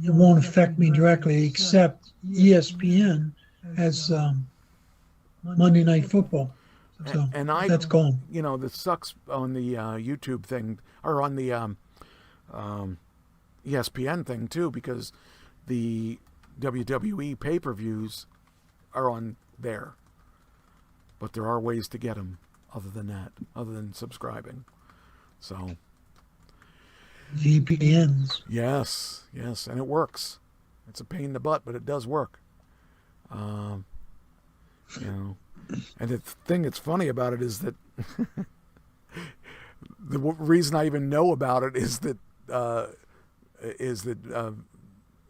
it won't affect me directly, except ESPN has Monday Night Football. So and that's gone. This sucks on the YouTube thing, or on the ESPN thing too, because the WWE pay-per-views are on there. But there are ways to get them other than that, other than subscribing. So VPNs. Yes, and it works. It's a pain in the butt, but it does work. And the thing that's funny about it is that the reason I even know about it is that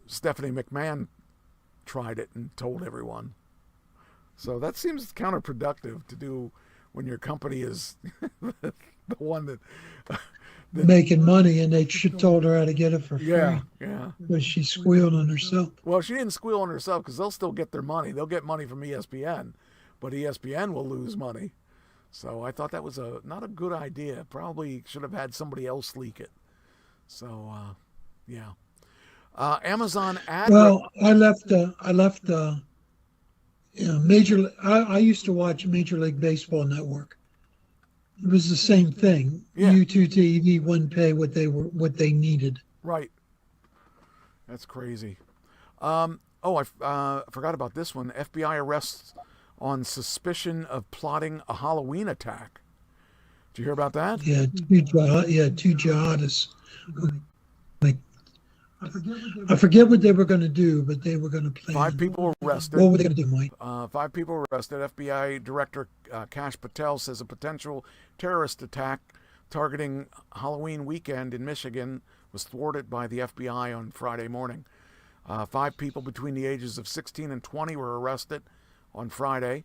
Stephanie McMahon tried it and told everyone. So that seems counterproductive to do when your company is the one that making money, and they told her how to get it for free. Yeah. Because she squealed on herself. Well, she didn't squeal on herself because they'll still get their money. They'll get money from ESPN, but ESPN will lose money. So I thought that was not a good idea. Probably should have had somebody else leak it. So, yeah. Amazon ad. Well, I left. I used to watch Major League Baseball Network. It was the same thing. Yeah. YouTube TV wouldn't pay what they needed. Right. That's crazy. I forgot about this one. FBI arrests on suspicion of plotting a Halloween attack. Did you hear about that? Yeah, two jihadists. I forget what they were going to do, but they were going to plan. 5 people arrested. What were they going to do, Mike? 5 people arrested. FBI Director Kash Patel says a potential terrorist attack targeting Halloween weekend in Michigan was thwarted by the FBI on Friday morning. 5 people between the ages of 16 and 20 were arrested on Friday.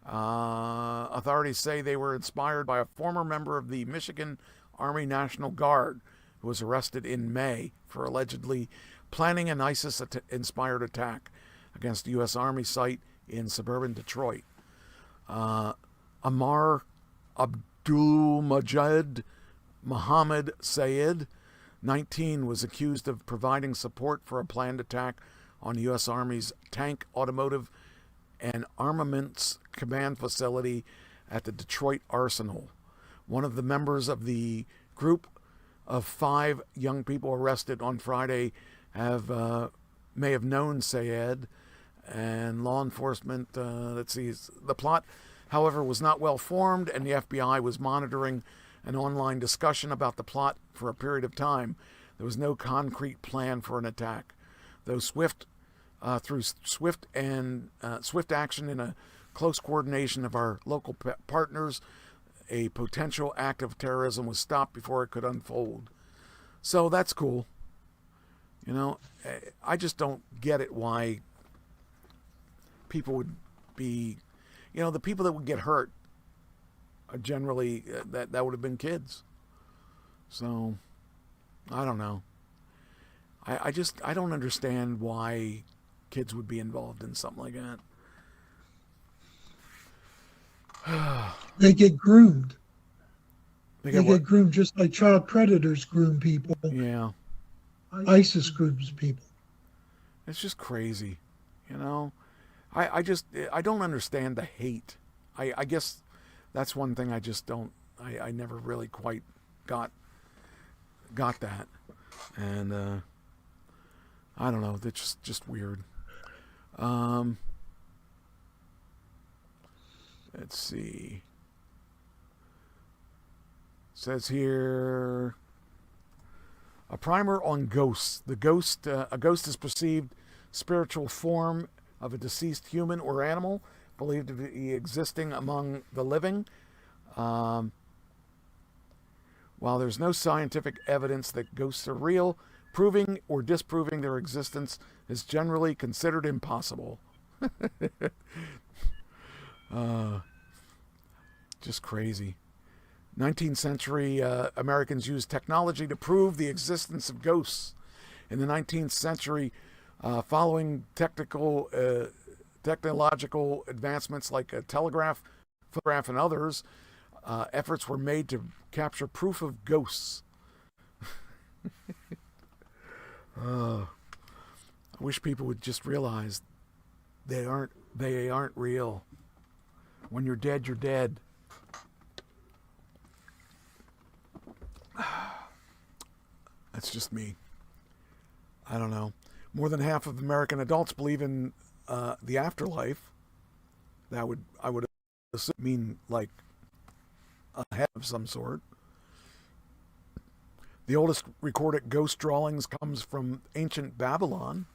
Authorities say they were inspired by a former member of the Michigan Army National Guard who was arrested in May for allegedly planning an ISIS-inspired attack against a U.S. Army site in suburban Detroit. Amar Abdul-Majid Muhammad Sayed, 19, was accused of providing support for a planned attack on the U.S. Army's tank, automotive, and armaments command facility at the Detroit Arsenal. One of the members of the group of 5 young people arrested on Friday may have known Sayed, and law enforcement, the plot, however, was not well formed, and the FBI was monitoring an online discussion about the plot for a period of time, there was no concrete plan for an attack. Though through swift action in a close coordination of our local partners, a potential act of terrorism was stopped before it could unfold. So that's cool. You know, I just don't get it why people would be, you know, the people that would get hurt are generally, that would have been kids. So, I don't know. I don't understand why kids would be involved in something like that. They get groomed. They get groomed just like child predators groom people. Yeah. ISIS grooms people. It's just crazy, you know. I don't understand the hate. I guess that's one thing I just don't. I never really quite got that, and I don't know. That's just weird. Let's see. It says here. A primer on ghosts. A ghost is perceived spiritual form of a deceased human or animal, believed to be existing among the living. While there's no scientific evidence that ghosts are real, proving or disproving their existence is generally considered impossible. Just crazy. 19th century Americans used technology to prove the existence of ghosts. In the 19th century, following technological advancements like a telegraph, photograph, and others, efforts were made to capture proof of ghosts. I wish people would just realize they aren't real. When you're dead, you're dead. That's just me. I don't know. More than half of American adults believe in the afterlife. I would assume mean like a head of some sort. The oldest recorded ghost drawings comes from ancient Babylon.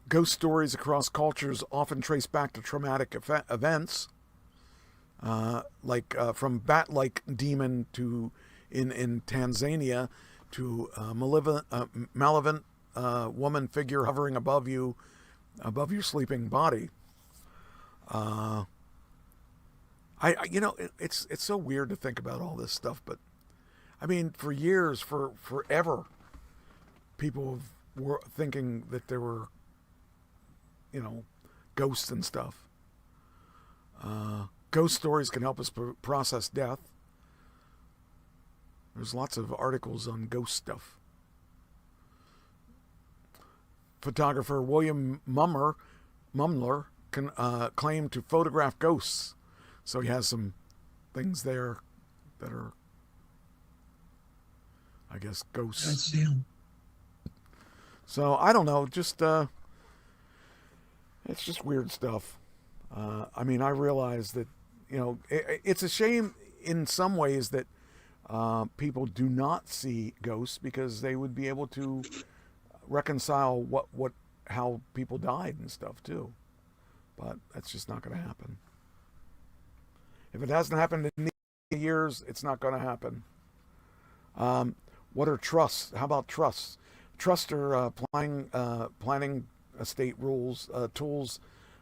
Ghost stories across cultures often trace back to traumatic events. From bat-like demon to in Tanzania to malevolent woman figure hovering above your sleeping body. It's so weird to think about all this stuff, but I mean, for years, forever, people were thinking that there were, ghosts and stuff. Ghost stories can help us process death. There's lots of articles on ghost stuff. Photographer William Mumler claimed to photograph ghosts. So he has some things there that are, I guess, ghosts. That's him. So I don't know, just it's just weird stuff. I mean, I realize that, it's a shame in some ways that people do not see ghosts, because they would be able to reconcile how people died and stuff too. But that's just not going to happen. If it hasn't happened in years, it's not going to happen. What are trusts? How about trusts? Trusts are planning estate rules, tools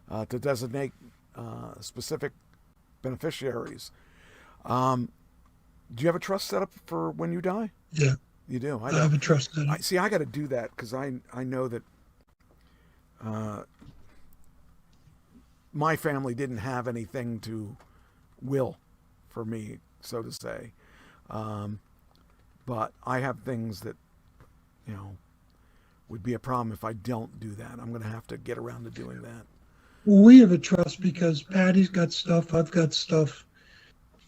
to designate specific beneficiaries. Do you have a trust set up for when you die? Yeah. You do? I have a trust set up. I got to do that because I know that my family didn't have anything to will for me, so to say. But I have things that, would be a problem if I don't do that. I'm going to have to get around to doing that. Well, we have a trust because Patty's got stuff, I've got stuff.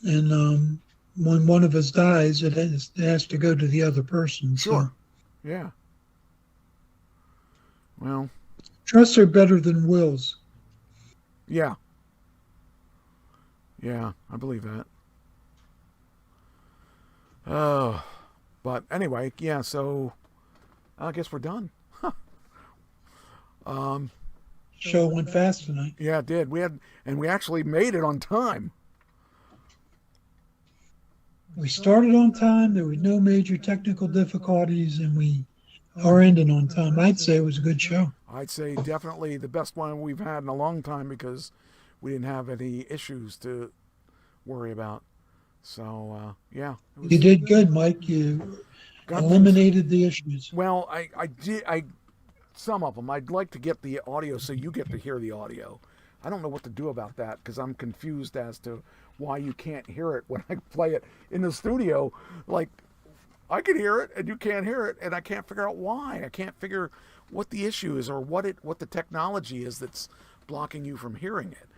And when one of us dies, it has to go to the other person. Sure. So. Yeah. Well. Trusts are better than wills. Yeah. Yeah, I believe that. Oh, but anyway, yeah. So I guess we're done. Show went fast tonight. Yeah, it did. We actually made it on time. We started on time. There were no major technical difficulties, and we are ending on time. I'd say it was a good show. I'd say definitely the best one we've had in a long time because we didn't have any issues to worry about. So, yeah. You did good, Mike. You eliminated the issues. Well, I did. Some of them. I'd like to get the audio so you get to hear the audio. I don't know what to do about that because I'm confused as to why you can't hear it when I play it in the studio. Like, I can hear it and you can't hear it, and I can't figure out why. I can't figure what the issue is or what the technology is that's blocking you from hearing it.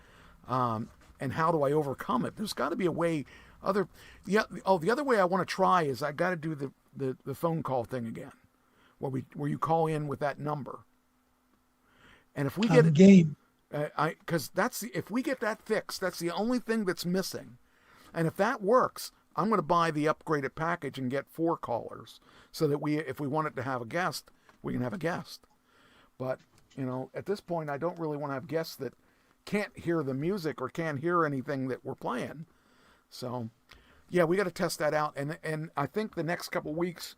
And how do I overcome it? There's got to be a way. The other way I want to try is I got to do the phone call thing again, where you call in with that number. And if we get it, game. Because if we get that fixed, that's the only thing that's missing. And if that works, I'm going to buy the upgraded package and get 4 callers so that if we wanted to have a guest, we can have a guest. But, at this point, I don't really want to have guests that can't hear the music or can't hear anything that we're playing. So, yeah, we got to test that out. And I think the next couple weeks,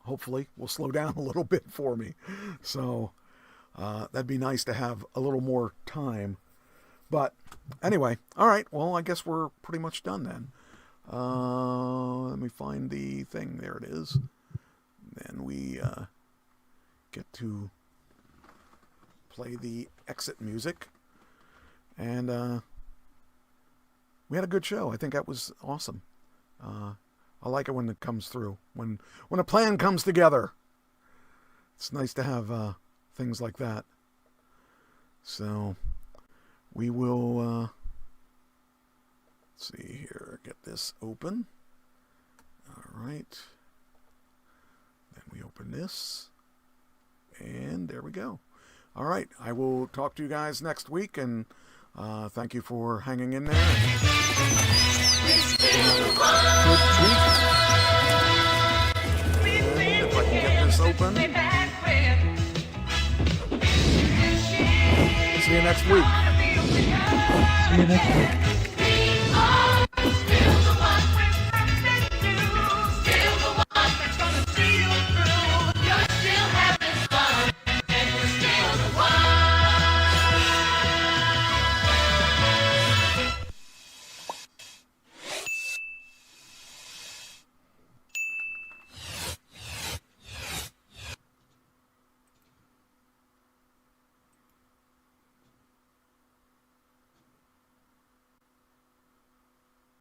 hopefully, will slow down a little bit for me. So, that'd be nice to have a little more time. But anyway, all right. Well, I guess we're pretty much done then. Let me find the thing. There it is. Then we get to play the exit music. And we had a good show. I think that was awesome. I like it when it comes through. When a plan comes together. It's nice to have things like that. So we will let's see here, get this open. All right, then we open this, and there we go. All right, I will talk to you guys next week, and thank you for hanging in there. If I can get this open. See you next week. See you next week.